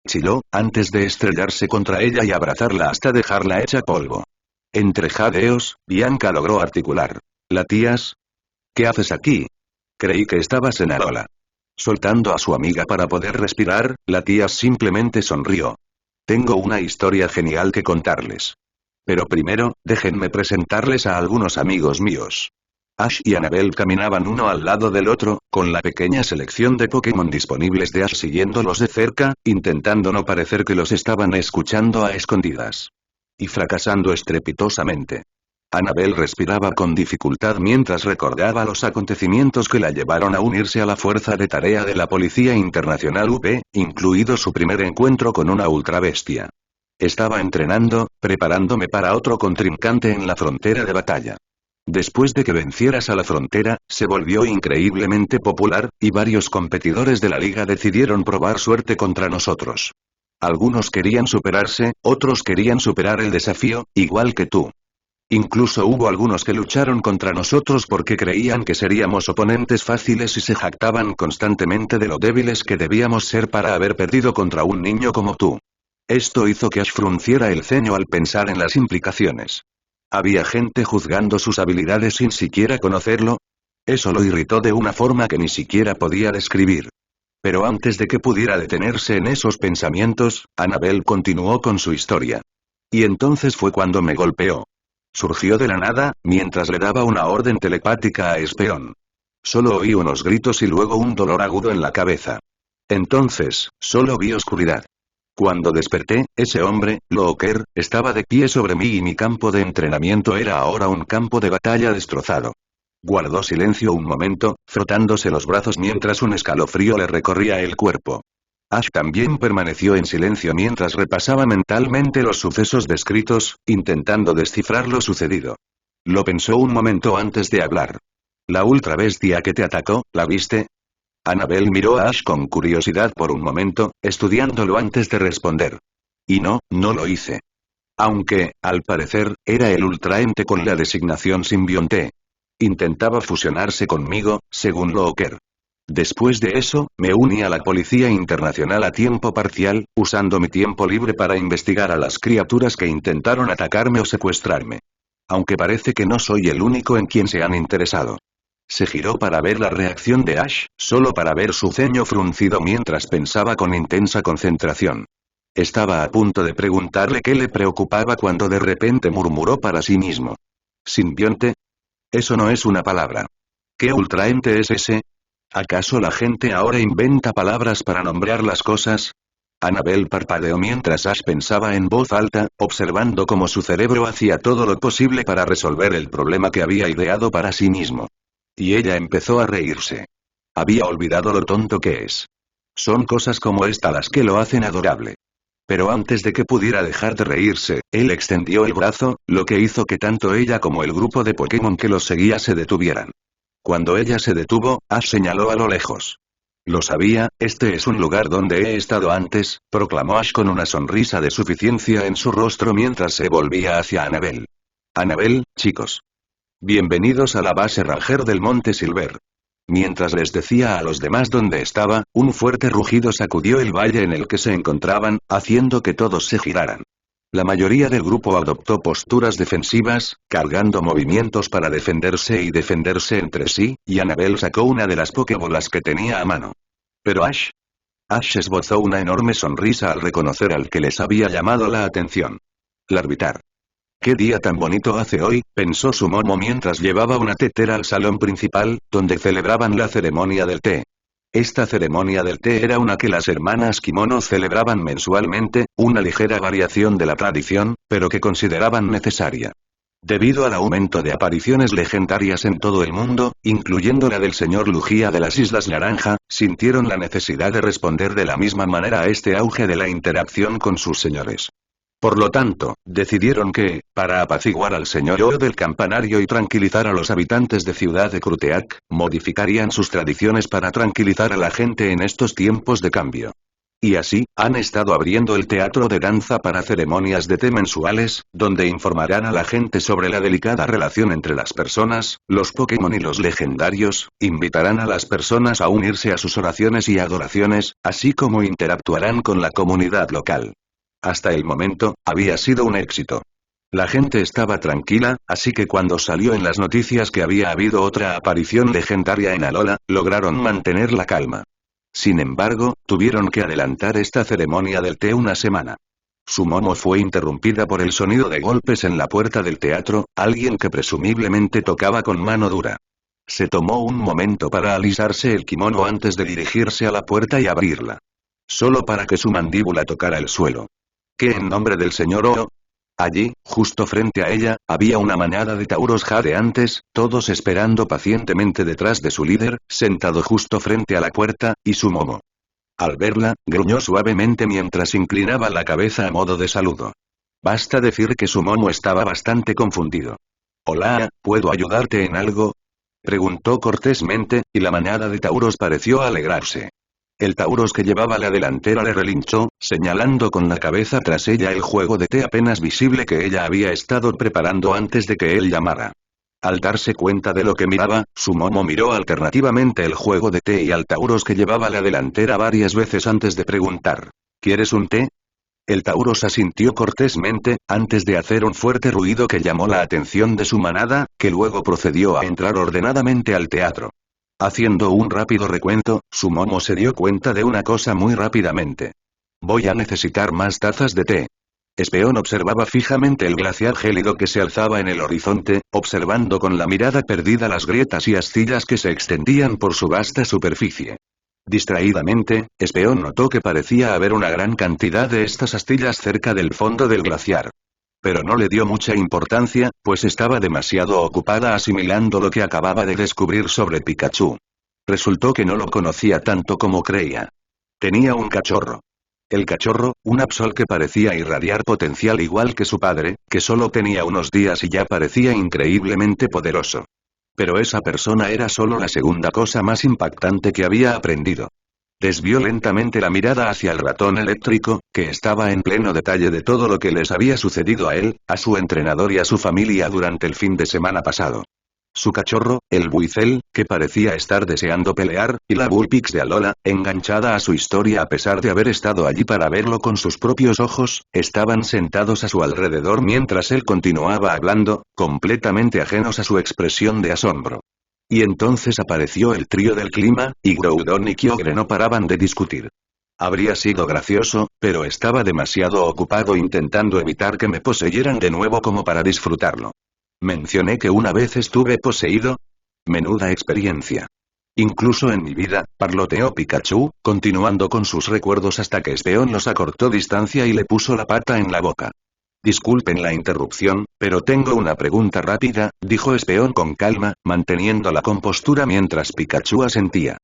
Chilló, antes de estrellarse contra ella y abrazarla hasta dejarla hecha polvo. Entre jadeos, Bianca logró articular. ¿Latias? ¿Qué haces aquí? Creí que estabas en Alola. Soltando a su amiga para poder respirar, Latias simplemente sonrió. Tengo una historia genial que contarles. Pero primero, déjenme presentarles a algunos amigos míos. Ash y Annabelle caminaban uno al lado del otro, con la pequeña selección de Pokémon disponibles de Ash siguiéndolos de cerca, intentando no parecer que los estaban escuchando a escondidas. Y fracasando estrepitosamente. Annabelle respiraba con dificultad mientras recordaba los acontecimientos que la llevaron a unirse a la fuerza de tarea de la Policía Internacional UP, incluido su primer encuentro con una ultrabestia. Estaba entrenando, preparándome para otro contrincante en la frontera de batalla. Después de que vencieras a la frontera, se volvió increíblemente popular, y varios competidores de la liga decidieron probar suerte contra nosotros. Algunos querían superarse, otros querían superar el desafío, igual que tú. Incluso hubo algunos que lucharon contra nosotros porque creían que seríamos oponentes fáciles y se jactaban constantemente de lo débiles que debíamos ser para haber perdido contra un niño como tú. Esto hizo que Ash frunciera el ceño al pensar en las implicaciones. ¿Había gente juzgando sus habilidades sin siquiera conocerlo? Eso lo irritó de una forma que ni siquiera podía describir. Pero antes de que pudiera detenerse en esos pensamientos, Annabelle continuó con su historia. Y entonces fue cuando me golpeó. Surgió de la nada, mientras le daba una orden telepática a Espeón. Solo oí unos gritos y luego un dolor agudo en la cabeza. Entonces, solo vi oscuridad. Cuando desperté, ese hombre, Looker, estaba de pie sobre mí y mi campo de entrenamiento era ahora un campo de batalla destrozado. Guardó silencio un momento, frotándose los brazos mientras un escalofrío le recorría el cuerpo. Ash también permaneció en silencio mientras repasaba mentalmente los sucesos descritos, intentando descifrar lo sucedido. Lo pensó un momento antes de hablar. ¿La ultra bestia que te atacó, la viste? Annabelle miró a Ash con curiosidad por un momento, estudiándolo antes de responder. Y no lo hice. Aunque, al parecer, era el ultraente con la designación simbionte. Intentaba fusionarse conmigo, según Looker. Después de eso, me uní a la Policía Internacional a tiempo parcial, usando mi tiempo libre para investigar a las criaturas que intentaron atacarme o secuestrarme. Aunque parece que no soy el único en quien se han interesado. Se giró para ver la reacción de Ash, solo para ver su ceño fruncido mientras pensaba con intensa concentración. Estaba a punto de preguntarle qué le preocupaba cuando de repente murmuró para sí mismo. ¿Simbionte? Eso no es una palabra. ¿Qué ultraente es ese? ¿Acaso la gente ahora inventa palabras para nombrar las cosas? Annabelle parpadeó mientras Ash pensaba en voz alta, observando cómo su cerebro hacía todo lo posible para resolver el problema que había ideado para sí mismo. Y ella empezó a reírse. Había olvidado lo tonto que es. Son cosas como esta las que lo hacen adorable. Pero antes de que pudiera dejar de reírse, él extendió el brazo, lo que hizo que tanto ella como el grupo de Pokémon que los seguía se detuvieran. Cuando ella se detuvo, Ash señaló a lo lejos. Lo sabía, este es un lugar donde he estado antes, proclamó Ash con una sonrisa de suficiencia en su rostro mientras se volvía hacia Annabel. Annabel, chicos. Bienvenidos a la base Ranger del Monte Silver. Mientras les decía a los demás dónde estaba, un fuerte rugido sacudió el valle en el que se encontraban, haciendo que todos se giraran. La mayoría del grupo adoptó posturas defensivas, cargando movimientos para defenderse y defenderse entre sí, y Annabel sacó una de las pokebolas que tenía a mano. Pero Ash. Ash esbozó una enorme sonrisa al reconocer al que les había llamado la atención. Larvitar. «Qué día tan bonito hace hoy», pensó su momo mientras llevaba una tetera al salón principal, donde celebraban la ceremonia del té. Esta ceremonia del té era una que las hermanas Kimono celebraban mensualmente, una ligera variación de la tradición, pero que consideraban necesaria. Debido al aumento de apariciones legendarias en todo el mundo, incluyendo la del señor Lugia de las Islas Naranja, sintieron la necesidad de responder de la misma manera a este auge de la interacción con sus señores. Por lo tanto, decidieron que, para apaciguar al señorío del campanario y tranquilizar a los habitantes de Ciudad de Kruteak, modificarían sus tradiciones para tranquilizar a la gente en estos tiempos de cambio. Y así, han estado abriendo el teatro de danza para ceremonias de té mensuales, donde informarán a la gente sobre la delicada relación entre las personas, los Pokémon y los legendarios, invitarán a las personas a unirse a sus oraciones y adoraciones, así como interactuarán con la comunidad local. Hasta el momento, había sido un éxito. La gente estaba tranquila, así que cuando salió en las noticias que había habido otra aparición legendaria en Alola, lograron mantener la calma. Sin embargo, tuvieron que adelantar esta ceremonia del té una semana. Su momo fue interrumpida por el sonido de golpes en la puerta del teatro, alguien que presumiblemente tocaba con mano dura. Se tomó un momento para alisarse el kimono antes de dirigirse a la puerta y abrirla. Solo para que su mandíbula tocara el suelo. ¿Qué en nombre del señor O? Allí, justo frente a ella, había una manada de tauros jadeantes, todos esperando pacientemente detrás de su líder, sentado justo frente a la puerta, y su momo. Al verla, gruñó suavemente mientras inclinaba la cabeza a modo de saludo. Basta decir que su momo estaba bastante confundido. «Hola, ¿puedo ayudarte en algo?», preguntó cortésmente, y la manada de tauros pareció alegrarse. El tauros que llevaba la delantera le relinchó, señalando con la cabeza tras ella el juego de té apenas visible que ella había estado preparando antes de que él llamara. Al darse cuenta de lo que miraba, su momo miró alternativamente el juego de té y al tauros que llevaba la delantera varias veces antes de preguntar: «¿Quieres un té?». El tauros asintió cortésmente, antes de hacer un fuerte ruido que llamó la atención de su manada, que luego procedió a entrar ordenadamente al teatro. Haciendo un rápido recuento, su momo se dio cuenta de una cosa muy rápidamente. «Voy a necesitar más tazas de té». Espeón observaba fijamente el glaciar gélido que se alzaba en el horizonte, observando con la mirada perdida las grietas y astillas que se extendían por su vasta superficie. Distraídamente, Espeón notó que parecía haber una gran cantidad de estas astillas cerca del fondo del glaciar. Pero no le dio mucha importancia, pues estaba demasiado ocupada asimilando lo que acababa de descubrir sobre Pikachu. Resultó que no lo conocía tanto como creía. Tenía un cachorro. El cachorro, un Absol que parecía irradiar potencial igual que su padre, que solo tenía unos días y ya parecía increíblemente poderoso. Pero esa persona era solo la segunda cosa más impactante que había aprendido. Desvió lentamente la mirada hacia el ratón eléctrico, que estaba en pleno detalle de todo lo que les había sucedido a él, a su entrenador y a su familia durante el fin de semana pasado. Su cachorro, el Buizel, que parecía estar deseando pelear, y la Bullpix de Alola, enganchada a su historia a pesar de haber estado allí para verlo con sus propios ojos, estaban sentados a su alrededor mientras él continuaba hablando, completamente ajenos a su expresión de asombro. Y entonces apareció el trío del clima, y Groudon y Kyogre no paraban de discutir. Habría sido gracioso, pero estaba demasiado ocupado intentando evitar que me poseyeran de nuevo como para disfrutarlo. ¿Mencioné que una vez estuve poseído? Menuda experiencia. Incluso en mi vida, parloteó Pikachu, continuando con sus recuerdos hasta que Espeón los acortó distancia y le puso la pata en la boca. Disculpen la interrupción, pero tengo una pregunta rápida, dijo Espeón con calma, manteniendo la compostura mientras Pikachu asentía.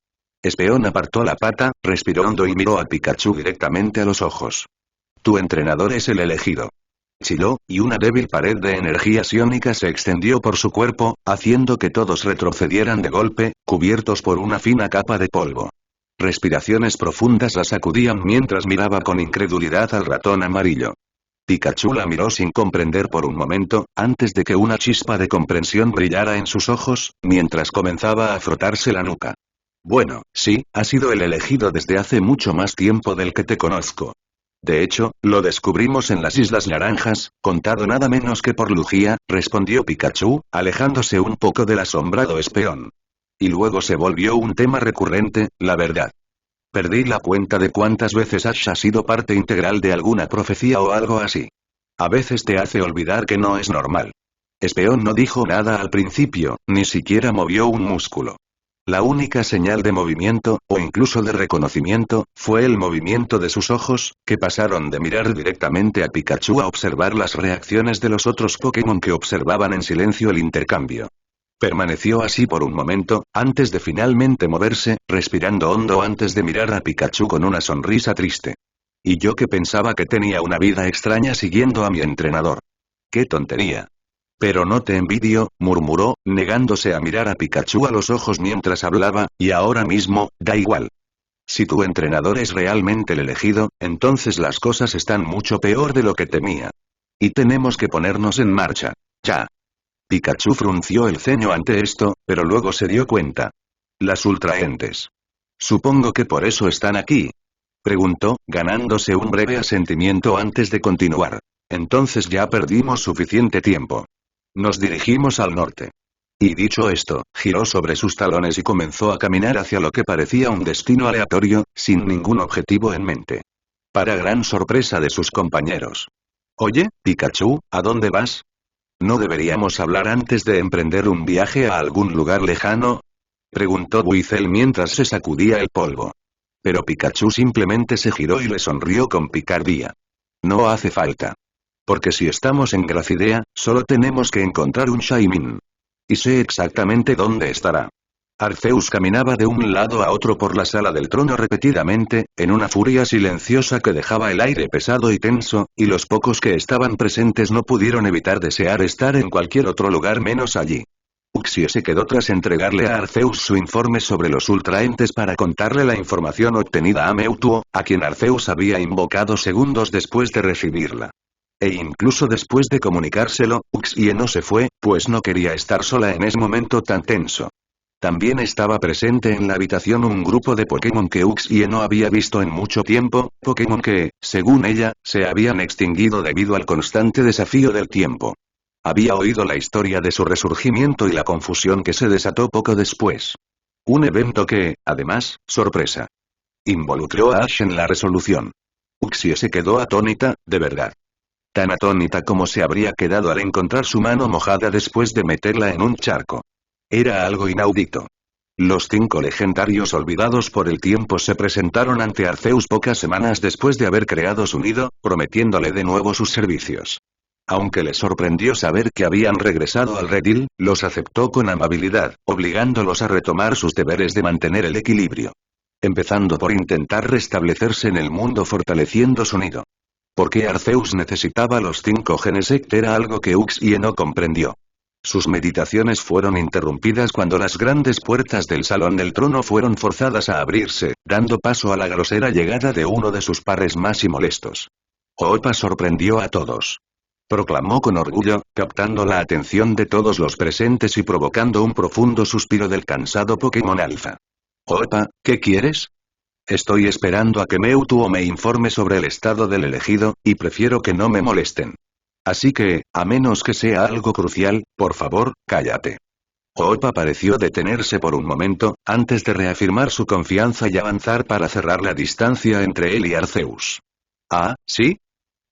Espeón apartó la pata, respiró hondo y miró a Pikachu directamente a los ojos. Tu entrenador es el elegido. Chilló, y una débil pared de energía psiónica se extendió por su cuerpo, haciendo que todos retrocedieran de golpe, cubiertos por una fina capa de polvo. Respiraciones profundas la sacudían mientras miraba con incredulidad al ratón amarillo. Pikachu la miró sin comprender por un momento, antes de que una chispa de comprensión brillara en sus ojos, mientras comenzaba a frotarse la nuca. Bueno, sí, has sido el elegido desde hace mucho más tiempo del que te conozco. De hecho, lo descubrimos en las Islas Naranjas, contado nada menos que por Lugia, respondió Pikachu, alejándose un poco del asombrado espión. Y luego se volvió un tema recurrente, la verdad. Perdí la cuenta de cuántas veces Ash ha sido parte integral de alguna profecía o algo así. A veces te hace olvidar que no es normal. Espeón no dijo nada al principio, ni siquiera movió un músculo. La única señal de movimiento, o incluso de reconocimiento, fue el movimiento de sus ojos, que pasaron de mirar directamente a Pikachu a observar las reacciones de los otros Pokémon que observaban en silencio el intercambio. Permaneció así por un momento, antes de finalmente moverse, respirando hondo antes de mirar a Pikachu con una sonrisa triste. Y yo que pensaba que tenía una vida extraña siguiendo a mi entrenador. ¡Qué tontería! Pero no te envidio, murmuró, negándose a mirar a Pikachu a los ojos mientras hablaba, y ahora mismo, da igual. Si tu entrenador es realmente el elegido, entonces las cosas están mucho peor de lo que temía. Y tenemos que ponernos en marcha. Ya. Pikachu frunció el ceño ante esto, pero luego se dio cuenta. Las ultraentes. Supongo que por eso están aquí. Preguntó, ganándose un breve asentimiento antes de continuar. Entonces ya perdimos suficiente tiempo. Nos dirigimos al norte. Y dicho esto, giró sobre sus talones y comenzó a caminar hacia lo que parecía un destino aleatorio, sin ningún objetivo en mente. Para gran sorpresa de sus compañeros. Oye, Pikachu, ¿a dónde vas? ¿No deberíamos hablar antes de emprender un viaje a algún lugar lejano? Preguntó Buizel mientras se sacudía el polvo. Pero Pikachu simplemente se giró y le sonrió con picardía. No hace falta. Porque si estamos en Gracidea, solo tenemos que encontrar un Shaymin. Y sé exactamente dónde estará. Arceus caminaba de un lado a otro por la sala del trono repetidamente, en una furia silenciosa que dejaba el aire pesado y tenso, y los pocos que estaban presentes no pudieron evitar desear estar en cualquier otro lugar menos allí. Uxie se quedó tras entregarle a Arceus su informe sobre los ultraentes para contarle la información obtenida a Mewtwo, a quien Arceus había invocado segundos después de recibirla. E incluso después de comunicárselo, Uxie no se fue, pues no quería estar sola en ese momento tan tenso. También estaba presente en la habitación un grupo de Pokémon que Uxie no había visto en mucho tiempo, Pokémon que, según ella, se habían extinguido debido al constante desafío del tiempo. Había oído la historia de su resurgimiento y la confusión que se desató poco después. Un evento que, además, sorpresa. Involucró a Ash en la resolución. Uxie se quedó atónita, de verdad. Tan atónita como se habría quedado al encontrar su mano mojada después de meterla en un charco. Era algo inaudito. Los 5 legendarios olvidados por el tiempo se presentaron ante Arceus pocas semanas después de haber creado su nido, prometiéndole de nuevo sus servicios. Aunque le sorprendió saber que habían regresado al redil, los aceptó con amabilidad, obligándolos a retomar sus deberes de mantener el equilibrio. Empezando por intentar restablecerse en el mundo fortaleciendo su nido. ¿Por qué Arceus necesitaba los 5 Genesect era algo que Uxie no comprendió? Sus meditaciones fueron interrumpidas cuando las grandes puertas del Salón del Trono fueron forzadas a abrirse, dando paso a la grosera llegada de uno de sus pares más y molestos. Hoopa sorprendió a todos. Proclamó con orgullo, captando la atención de todos los presentes y provocando un profundo suspiro del cansado Pokémon Alpha. Hoopa, ¿qué quieres? Estoy esperando a que Mewtwo me informe sobre el estado del elegido, y prefiero que no me molesten. Así que, a menos que sea algo crucial, por favor, cállate. Hoopa pareció detenerse por un momento, antes de reafirmar su confianza y avanzar para cerrar la distancia entre él y Arceus. ¿Ah, sí?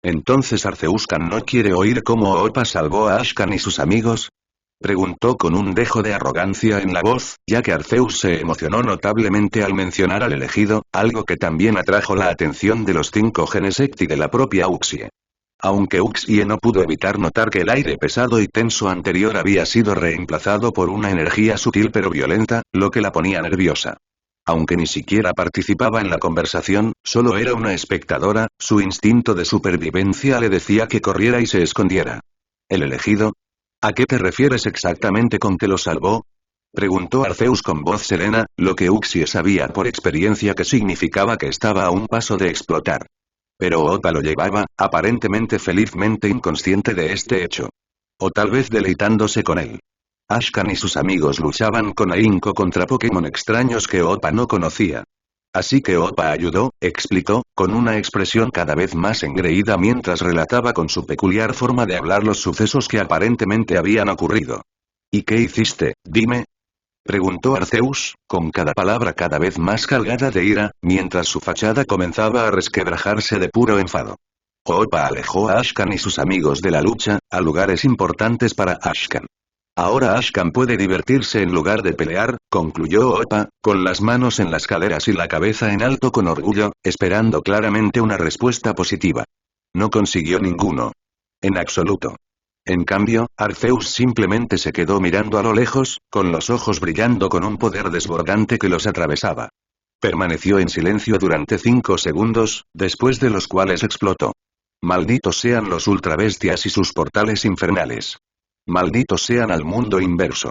¿Entonces Arceuscan no quiere oír cómo Hoopa salvó a Ashcan y sus amigos? Preguntó con un dejo de arrogancia en la voz, ya que Arceus se emocionó notablemente al mencionar al elegido, algo que también atrajo la atención de los 5 Genesect y de la propia Uxie. Aunque Uxie no pudo evitar notar que el aire pesado y tenso anterior había sido reemplazado por una energía sutil pero violenta, lo que la ponía nerviosa. Aunque ni siquiera participaba en la conversación, solo era una espectadora, su instinto de supervivencia le decía que corriera y se escondiera. ¿El elegido? ¿A qué te refieres exactamente con que lo salvó? Preguntó Arceus con voz serena, lo que Uxie sabía por experiencia que significaba que estaba a un paso de explotar. Pero Oppa lo llevaba, aparentemente felizmente inconsciente de este hecho. O tal vez deleitándose con él. Ashkan y sus amigos luchaban con ahínco contra Pokémon extraños que Oppa no conocía. Así que Oppa ayudó, explicó, con una expresión cada vez más engreída mientras relataba con su peculiar forma de hablar los sucesos que aparentemente habían ocurrido. ¿Y qué hiciste, dime? Preguntó Arceus, con cada palabra cada vez más cargada de ira, mientras su fachada comenzaba a resquebrajarse de puro enfado. Oppa alejó a Ashkan y sus amigos de la lucha, a lugares importantes para Ashkan. Ahora Ashkan puede divertirse en lugar de pelear, concluyó Oppa, con las manos en las caderas y la cabeza en alto con orgullo, esperando claramente una respuesta positiva. No consiguió ninguno. En absoluto. En cambio, Arceus simplemente se quedó mirando a lo lejos, con los ojos brillando con un poder desbordante que los atravesaba. Permaneció en silencio durante 5 segundos, después de los cuales explotó. Malditos sean los ultrabestias y sus portales infernales. Malditos sean al mundo inverso.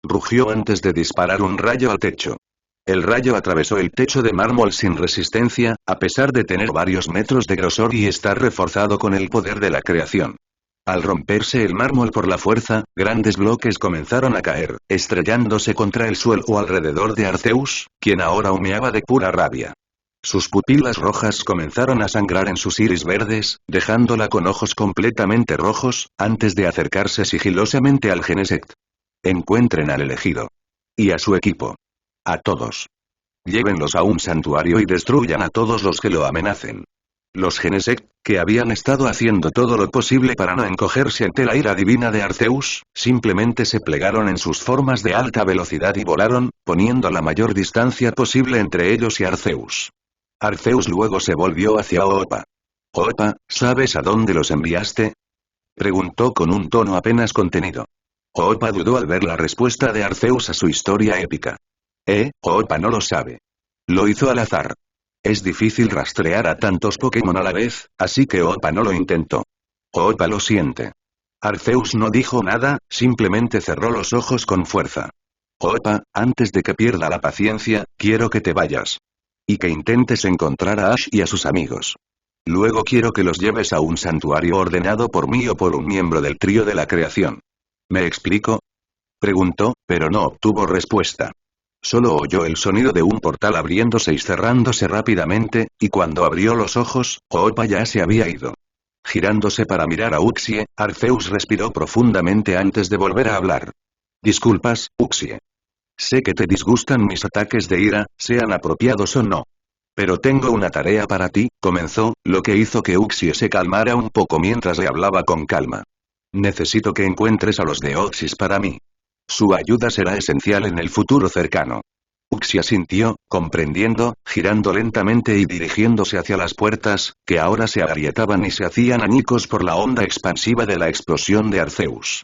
Rugió antes de disparar un rayo al techo. El rayo atravesó el techo de mármol sin resistencia, a pesar de tener varios metros de grosor y estar reforzado con el poder de la creación. Al romperse el mármol por la fuerza, grandes bloques comenzaron a caer, estrellándose contra el suelo alrededor de Arceus, quien ahora humeaba de pura rabia. Sus pupilas rojas comenzaron a sangrar en sus iris verdes, dejándola con ojos completamente rojos, antes de acercarse sigilosamente al Genesect. Encuentren al elegido. Y a su equipo. A todos. Llévenlos a un santuario y destruyan a todos los que lo amenacen. Los Genesect, que habían estado haciendo todo lo posible para no encogerse ante la ira divina de Arceus, simplemente se plegaron en sus formas de alta velocidad y volaron, poniendo la mayor distancia posible entre ellos y Arceus. Arceus luego se volvió hacia Oppa. «Oppa, ¿sabes a dónde los enviaste?», preguntó con un tono apenas contenido. Oppa dudó al ver la respuesta de Arceus a su historia épica. Oppa no lo sabe. Lo hizo al azar. Es difícil rastrear a tantos Pokémon a la vez, así que Oppa no lo intentó. Oppa lo siente. Arceus no dijo nada, simplemente cerró los ojos con fuerza. Oppa, antes de que pierda la paciencia, quiero que te vayas. Y que intentes encontrar a Ash y a sus amigos. Luego quiero que los lleves a un santuario ordenado por mí o por un miembro del trío de la creación. ¿Me explico?, preguntó, pero no obtuvo respuesta. Solo oyó el sonido de un portal abriéndose y cerrándose rápidamente, y cuando abrió los ojos, Oppa ya se había ido. Girándose para mirar a Uxie, Arceus respiró profundamente antes de volver a hablar. Disculpas, Uxie. Sé que te disgustan mis ataques de ira, sean apropiados o no. Pero tengo una tarea para ti, comenzó, lo que hizo que Uxie se calmara un poco mientras le hablaba con calma. Necesito que encuentres a los Deoxys para mí. Su ayuda será esencial en el futuro cercano. Uxie asintió, comprendiendo, girando lentamente y dirigiéndose hacia las puertas, que ahora se agrietaban y se hacían añicos por la onda expansiva de la explosión de Arceus.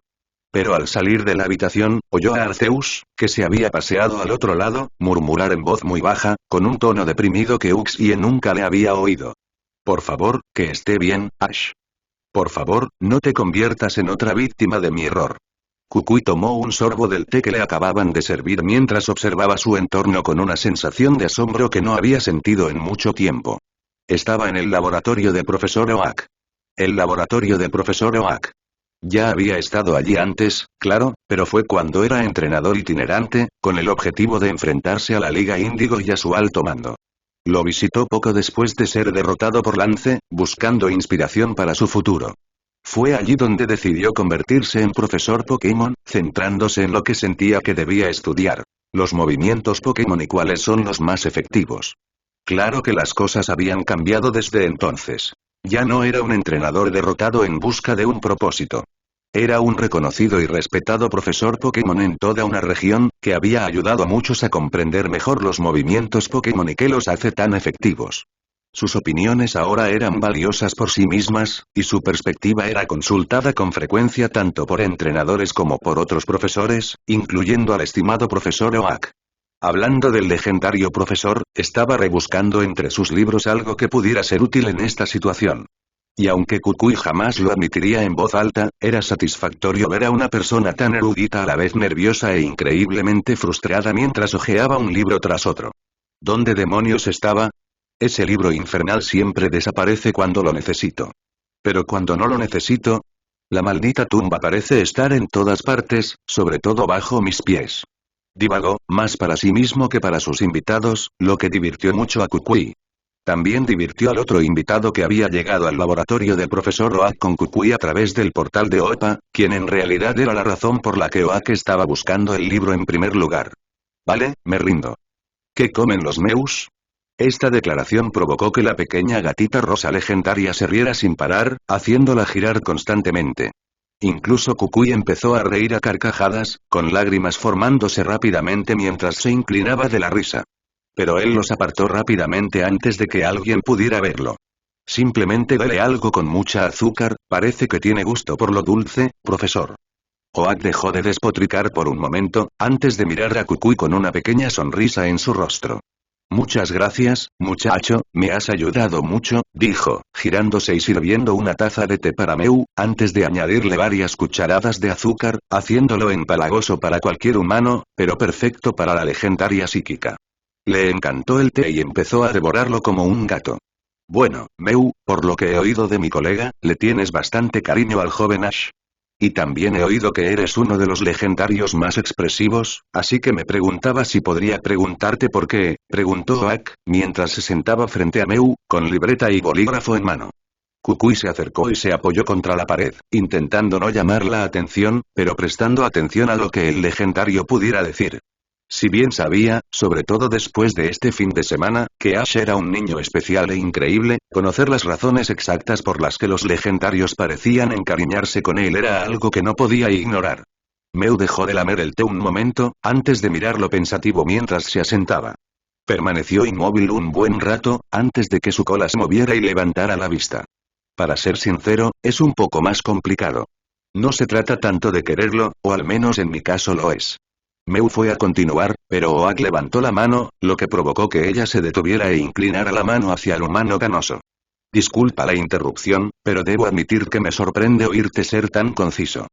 Pero al salir de la habitación, oyó a Arceus, que se había paseado al otro lado, murmurar en voz muy baja, con un tono deprimido que Uxie nunca le había oído. Por favor, que esté bien, Ash. Por favor, no te conviertas en otra víctima de mi error. Kukui tomó un sorbo del té que le acababan de servir mientras observaba su entorno con una sensación de asombro que no había sentido en mucho tiempo. Estaba en el laboratorio de Profesor Oak. El laboratorio de Profesor Oak. Ya había estado allí antes, claro, pero fue cuando era entrenador itinerante, con el objetivo de enfrentarse a la Liga Índigo y a su alto mando. Lo visitó poco después de ser derrotado por Lance, buscando inspiración para su futuro. Fue allí donde decidió convertirse en profesor Pokémon, centrándose en lo que sentía que debía estudiar. Los movimientos Pokémon y cuáles son los más efectivos. Claro que las cosas habían cambiado desde entonces. Ya no era un entrenador derrotado en busca de un propósito. Era un reconocido y respetado profesor Pokémon en toda una región, que había ayudado a muchos a comprender mejor los movimientos Pokémon y qué los hace tan efectivos. Sus opiniones ahora eran valiosas por sí mismas, y su perspectiva era consultada con frecuencia tanto por entrenadores como por otros profesores, incluyendo al estimado profesor Oak. Hablando del legendario profesor, estaba rebuscando entre sus libros algo que pudiera ser útil en esta situación. Y aunque Kukui jamás lo admitiría en voz alta, era satisfactorio ver a una persona tan erudita a la vez nerviosa e increíblemente frustrada mientras hojeaba un libro tras otro. ¿Dónde demonios estaba? Ese libro infernal siempre desaparece cuando lo necesito. Pero cuando no lo necesito, la maldita tumba parece estar en todas partes, sobre todo bajo mis pies. Divagó, más para sí mismo que para sus invitados, lo que divirtió mucho a Kukui. También divirtió al otro invitado que había llegado al laboratorio del profesor Oak con Kukui a través del portal de Opa, quien en realidad era la razón por la que Oak estaba buscando el libro en primer lugar. Vale, me rindo. ¿Qué comen los Meus? Esta declaración provocó que la pequeña gatita rosa legendaria se riera sin parar, haciéndola girar constantemente. Incluso Kukui empezó a reír a carcajadas, con lágrimas formándose rápidamente mientras se inclinaba de la risa. Pero él los apartó rápidamente antes de que alguien pudiera verlo. Simplemente dele algo con mucha azúcar, parece que tiene gusto por lo dulce, profesor. Oak dejó de despotricar por un momento, antes de mirar a Kukui con una pequeña sonrisa en su rostro. Muchas gracias, muchacho, me has ayudado mucho, dijo, girándose y sirviendo una taza de té para Meu, antes de añadirle varias cucharadas de azúcar, haciéndolo empalagoso para cualquier humano, pero perfecto para la legendaria psíquica. Le encantó el té y empezó a devorarlo como un gato. Bueno, Meu, por lo que he oído de mi colega, le tienes bastante cariño al joven Ash. Y también he oído que eres uno de los legendarios más expresivos, así que me preguntaba si podría preguntarte por qué, preguntó Oak, mientras se sentaba frente a Meu, con libreta y bolígrafo en mano. Kukui se acercó y se apoyó contra la pared, intentando no llamar la atención, pero prestando atención a lo que el legendario pudiera decir. Si bien sabía, sobre todo después de este fin de semana, que Ash era un niño especial e increíble, conocer las razones exactas por las que los legendarios parecían encariñarse con él era algo que no podía ignorar. Meu dejó de lamer el té un momento, antes de mirarlo pensativo mientras se asentaba. Permaneció inmóvil un buen rato, antes de que su cola se moviera y levantara la vista. Para ser sincero, es un poco más complicado. No se trata tanto de quererlo, o al menos en mi caso lo es. Meu fue a continuar, pero Oak levantó la mano, lo que provocó que ella se detuviera e inclinara la mano hacia el humano canoso. Disculpa la interrupción, pero debo admitir que me sorprende oírte ser tan conciso.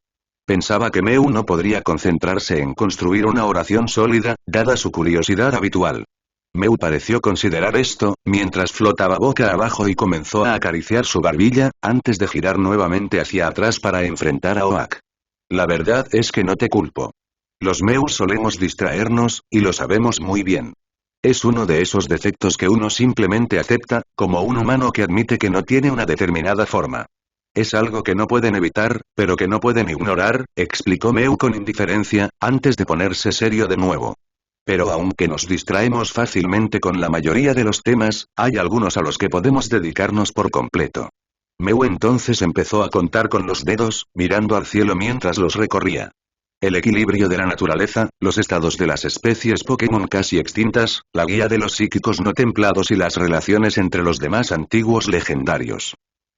Pensaba que Meu no podría concentrarse en construir una oración sólida, dada su curiosidad habitual. Meu pareció considerar esto, mientras flotaba boca abajo y comenzó a acariciar su barbilla, antes de girar nuevamente hacia atrás para enfrentar a Oak. La verdad es que no te culpo. Los Meus solemos distraernos, y lo sabemos muy bien. Es uno de esos defectos que uno simplemente acepta, como un humano que admite que no tiene una determinada forma. Es algo que no pueden evitar, pero que no pueden ignorar, explicó Meu con indiferencia, antes de ponerse serio de nuevo. Pero aunque nos distraemos fácilmente con la mayoría de los temas, hay algunos a los que podemos dedicarnos por completo. Meu entonces empezó a contar con los dedos, mirando al cielo mientras los recorría. El equilibrio de la naturaleza, los estados de las especies Pokémon casi extintas, la guía de los psíquicos no templados y las relaciones entre los demás antiguos legendarios.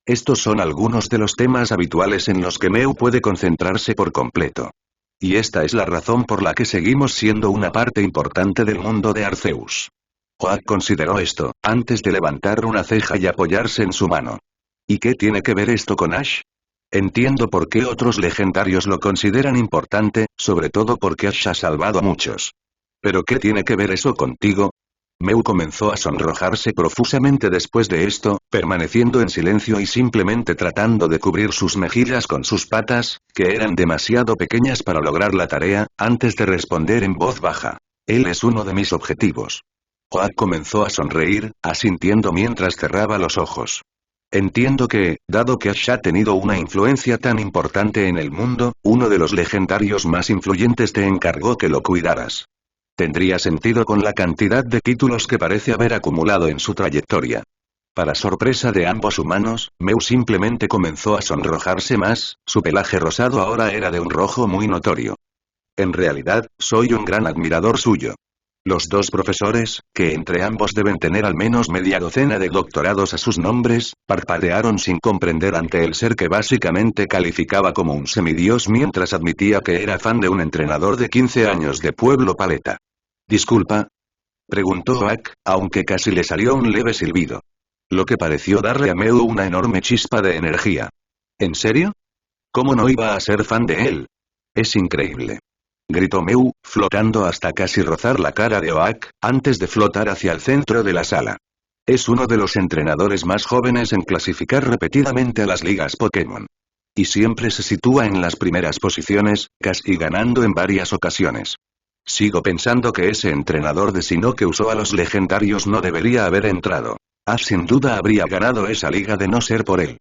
Estos son algunos de los temas habituales en los que Meu puede concentrarse por completo. Y esta es la razón por la que seguimos siendo una parte importante del mundo de Arceus. Oak consideró esto, antes de levantar una ceja y apoyarse en su mano. ¿Y qué tiene que ver esto con Ash? Entiendo por qué otros legendarios lo consideran importante, sobre todo porque Ash ha salvado a muchos. ¿Pero qué tiene que ver eso contigo? Meu comenzó a sonrojarse profusamente después de esto, permaneciendo en silencio y simplemente tratando de cubrir sus mejillas con sus patas, que eran demasiado pequeñas para lograr la tarea, antes de responder en voz baja. Él es uno de mis objetivos. Oak comenzó a sonreír, asintiendo mientras cerraba los ojos. Entiendo que, dado que Ash ha tenido una influencia tan importante en el mundo, uno de los legendarios más influyentes te encargó que lo cuidaras. Tendría sentido con la cantidad de títulos que parece haber acumulado en su trayectoria. Para sorpresa de ambos humanos, Meu simplemente comenzó a sonrojarse más, su pelaje rosado ahora era de un rojo muy notorio. En realidad, soy un gran admirador suyo. Los dos profesores, que entre ambos deben tener al menos media docena de doctorados a sus nombres, parpadearon sin comprender ante el ser que básicamente calificaba como un semidios mientras admitía que era fan de un entrenador de 15 años de Pueblo Paleta. ¿Disculpa? Preguntó Oak, aunque casi le salió un leve silbido. Lo que pareció darle a Mew una enorme chispa de energía. ¿En serio? ¿Cómo no iba a ser fan de él? Es increíble. Gritó Mew, flotando hasta casi rozar la cara de Oak, antes de flotar hacia el centro de la sala. Es uno de los entrenadores más jóvenes en clasificar repetidamente a las ligas Pokémon. Y siempre se sitúa en las primeras posiciones, casi ganando en varias ocasiones. Sigo pensando que ese entrenador de Sinnoh que usó a los legendarios no debería haber entrado. Ash sin duda habría ganado esa liga de no ser por él.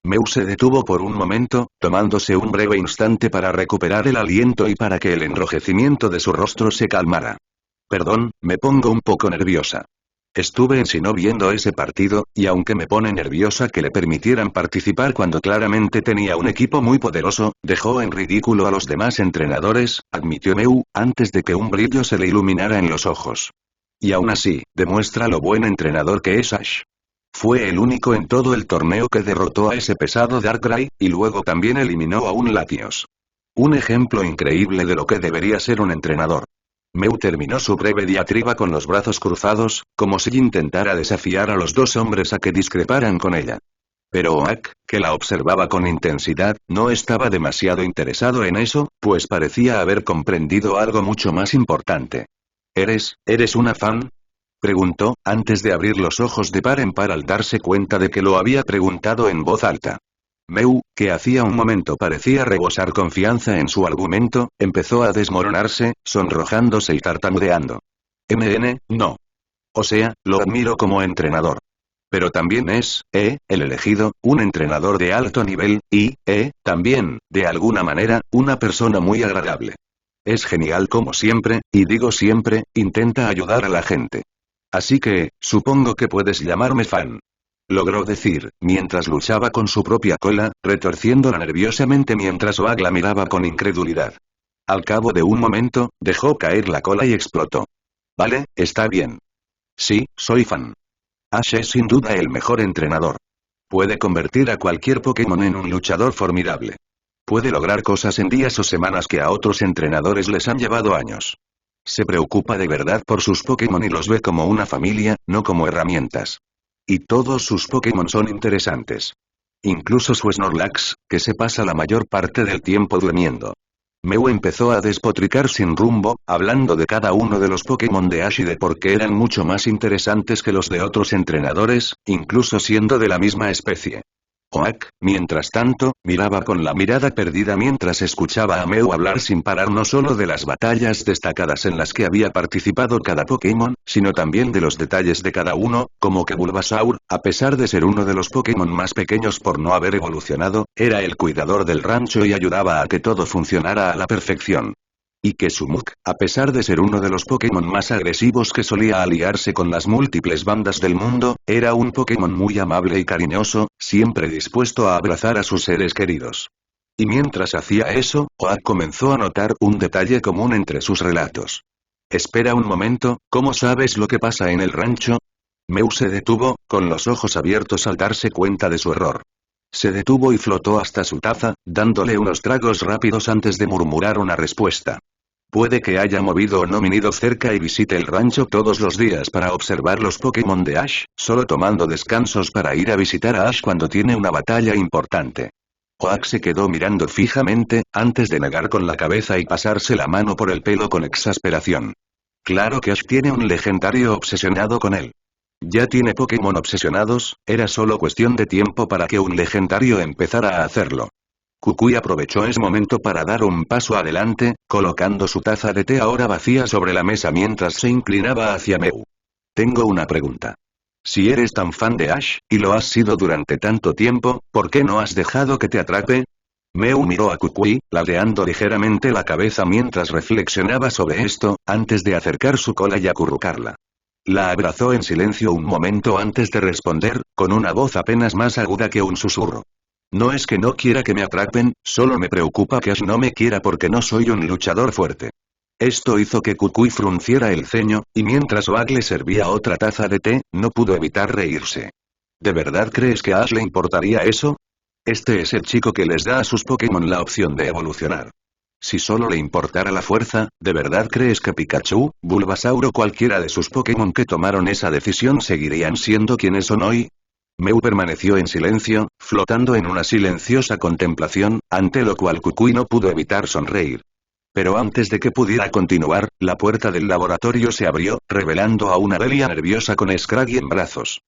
Mew se detuvo por un momento, tomándose un breve instante para recuperar el aliento y para que el enrojecimiento de su rostro se calmara. Perdón, me pongo un poco nerviosa. Estuve en Sinnoh viendo ese partido, y aunque me pone nerviosa que le permitieran participar cuando claramente tenía un equipo muy poderoso, dejó en ridículo a los demás entrenadores, admitió Mew, antes de que un brillo se le iluminara en los ojos. Y aún así, demuestra lo buen entrenador que es Ash. Fue el único en todo el torneo que derrotó a ese pesado Darkrai, y luego también eliminó a un Latios. Un ejemplo increíble de lo que debería ser un entrenador. Mew terminó su breve diatriba con los brazos cruzados, como si intentara desafiar a los dos hombres a que discreparan con ella. Pero Oak, que la observaba con intensidad, no estaba demasiado interesado en eso, pues parecía haber comprendido algo mucho más importante. ¿Eres una fan? Preguntó, antes de abrir los ojos de par en par al darse cuenta de que lo había preguntado en voz alta. Mew, que hacía un momento parecía rebosar confianza en su argumento, empezó a desmoronarse, sonrojándose y tartamudeando. No. O sea, lo admiro como entrenador. Pero también es, el elegido, un entrenador de alto nivel, y, también, de alguna manera, una persona muy agradable. Es genial como siempre, y digo siempre, intenta ayudar a la gente. Así que, supongo que puedes llamarme fan. Logró decir, mientras luchaba con su propia cola, retorciéndola nerviosamente mientras Oak la miraba con incredulidad. Al cabo de un momento, dejó caer la cola y explotó. Vale, está bien. Sí, soy fan. Ash es sin duda el mejor entrenador. Puede convertir a cualquier Pokémon en un luchador formidable. Puede lograr cosas en días o semanas que a otros entrenadores les han llevado años. Se preocupa de verdad por sus Pokémon y los ve como una familia, no como herramientas. Y todos sus Pokémon son interesantes. Incluso su Snorlax, que se pasa la mayor parte del tiempo durmiendo. Mew empezó a despotricar sin rumbo, hablando de cada uno de los Pokémon de Ash y de por qué eran mucho más interesantes que los de otros entrenadores, incluso siendo de la misma especie. Oak, mientras tanto, miraba con la mirada perdida mientras escuchaba a Mew hablar sin parar no solo de las batallas destacadas en las que había participado cada Pokémon, sino también de los detalles de cada uno, como que Bulbasaur, a pesar de ser uno de los Pokémon más pequeños por no haber evolucionado, era el cuidador del rancho y ayudaba a que todo funcionara a la perfección. Y que Sumuk, a pesar de ser uno de los Pokémon más agresivos que solía aliarse con las múltiples bandas del mundo, era un Pokémon muy amable y cariñoso, siempre dispuesto a abrazar a sus seres queridos. Y mientras hacía eso, Oak comenzó a notar un detalle común entre sus relatos. Espera un momento, ¿cómo sabes lo que pasa en el rancho? Mew se detuvo, con los ojos abiertos al darse cuenta de su error. Se detuvo y flotó hasta su taza, dándole unos tragos rápidos antes de murmurar una respuesta. Puede que haya movido un homínido cerca y visite el rancho todos los días para observar los Pokémon de Ash, solo tomando descansos para ir a visitar a Ash cuando tiene una batalla importante. Oak se quedó mirando fijamente, antes de negar con la cabeza y pasarse la mano por el pelo con exasperación. Claro que Ash tiene un legendario obsesionado con él. Ya tiene Pokémon obsesionados, era solo cuestión de tiempo para que un legendario empezara a hacerlo. Kukui aprovechó ese momento para dar un paso adelante, colocando su taza de té ahora vacía sobre la mesa mientras se inclinaba hacia Mew. Tengo una pregunta. Si eres tan fan de Ash, y lo has sido durante tanto tiempo, ¿por qué no has dejado que te atrape? Mew miró a Kukui, ladeando ligeramente la cabeza mientras reflexionaba sobre esto, antes de acercar su cola y acurrucarla. La abrazó en silencio un momento antes de responder, con una voz apenas más aguda que un susurro. No es que no quiera que me atrapen, solo me preocupa que Ash no me quiera porque no soy un luchador fuerte. Esto hizo que Kukui frunciera el ceño, y mientras Oak le servía otra taza de té, no pudo evitar reírse. ¿De verdad crees que a Ash le importaría eso? Este es el chico que les da a sus Pokémon la opción de evolucionar. Si solo le importara la fuerza, ¿de verdad crees que Pikachu, Bulbasaur o cualquiera de sus Pokémon que tomaron esa decisión seguirían siendo quienes son hoy? Meu permaneció en silencio, flotando en una silenciosa contemplación, ante lo cual Kukui no pudo evitar sonreír. Pero antes de que pudiera continuar, la puerta del laboratorio se abrió, revelando a una Delia nerviosa con Scraggy en brazos.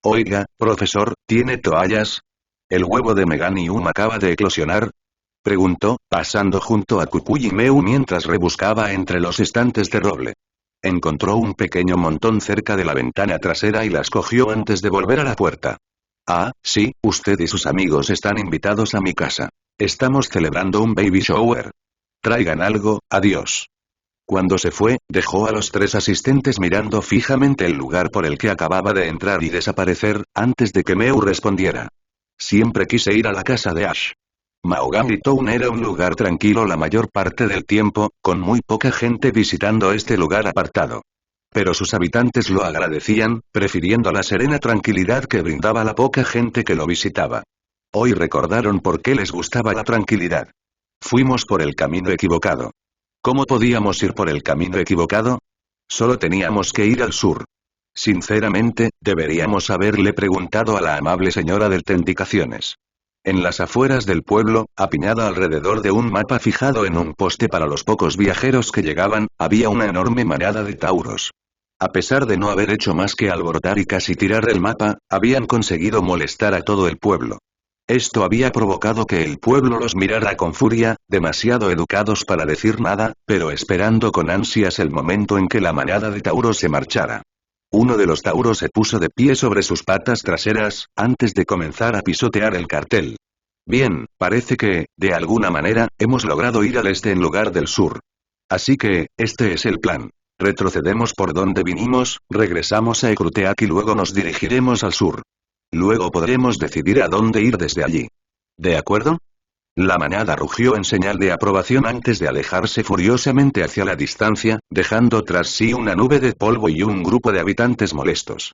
Oiga, profesor, ¿tiene toallas? ¿El huevo de Meganium acaba de eclosionar? Preguntó, pasando junto a Kukui y Meu mientras rebuscaba entre los estantes de roble. Encontró un pequeño montón cerca de la ventana trasera y las cogió antes de volver a la puerta. Ah, sí, usted y sus amigos están invitados a mi casa. Estamos celebrando un baby shower. Traigan algo, adiós. Cuando se fue, dejó a los 3 asistentes mirando fijamente el lugar por el que acababa de entrar y desaparecer, antes de que Meu respondiera. Siempre quise ir a la casa de Ash. Maogami Town era un lugar tranquilo la mayor parte del tiempo, con muy poca gente visitando este lugar apartado. Pero sus habitantes lo agradecían, prefiriendo la serena tranquilidad que brindaba la poca gente que lo visitaba. Hoy recordaron por qué les gustaba la tranquilidad. Fuimos por el camino equivocado. ¿Cómo podíamos ir por el camino equivocado? Solo teníamos que ir al sur. Sinceramente, deberíamos haberle preguntado a la amable señora del Tenticaciones. En las afueras del pueblo, apiñada alrededor de un mapa fijado en un poste para los pocos viajeros que llegaban, había una enorme manada de tauros. A pesar de no haber hecho más que alborotar y casi tirar el mapa, habían conseguido molestar a todo el pueblo. Esto había provocado que el pueblo los mirara con furia, demasiado educados para decir nada, pero esperando con ansias el momento en que la manada de tauros se marchara. Uno de los tauros se puso de pie sobre sus patas traseras, antes de comenzar a pisotear el cartel. Bien, parece que, de alguna manera, hemos logrado ir al este en lugar del sur. Así que, este es el plan. Retrocedemos por donde vinimos, regresamos a Ecruteak y luego nos dirigiremos al sur. Luego podremos decidir a dónde ir desde allí. ¿De acuerdo? La manada rugió en señal de aprobación antes de alejarse furiosamente hacia la distancia, dejando tras sí una nube de polvo y un grupo de habitantes molestos.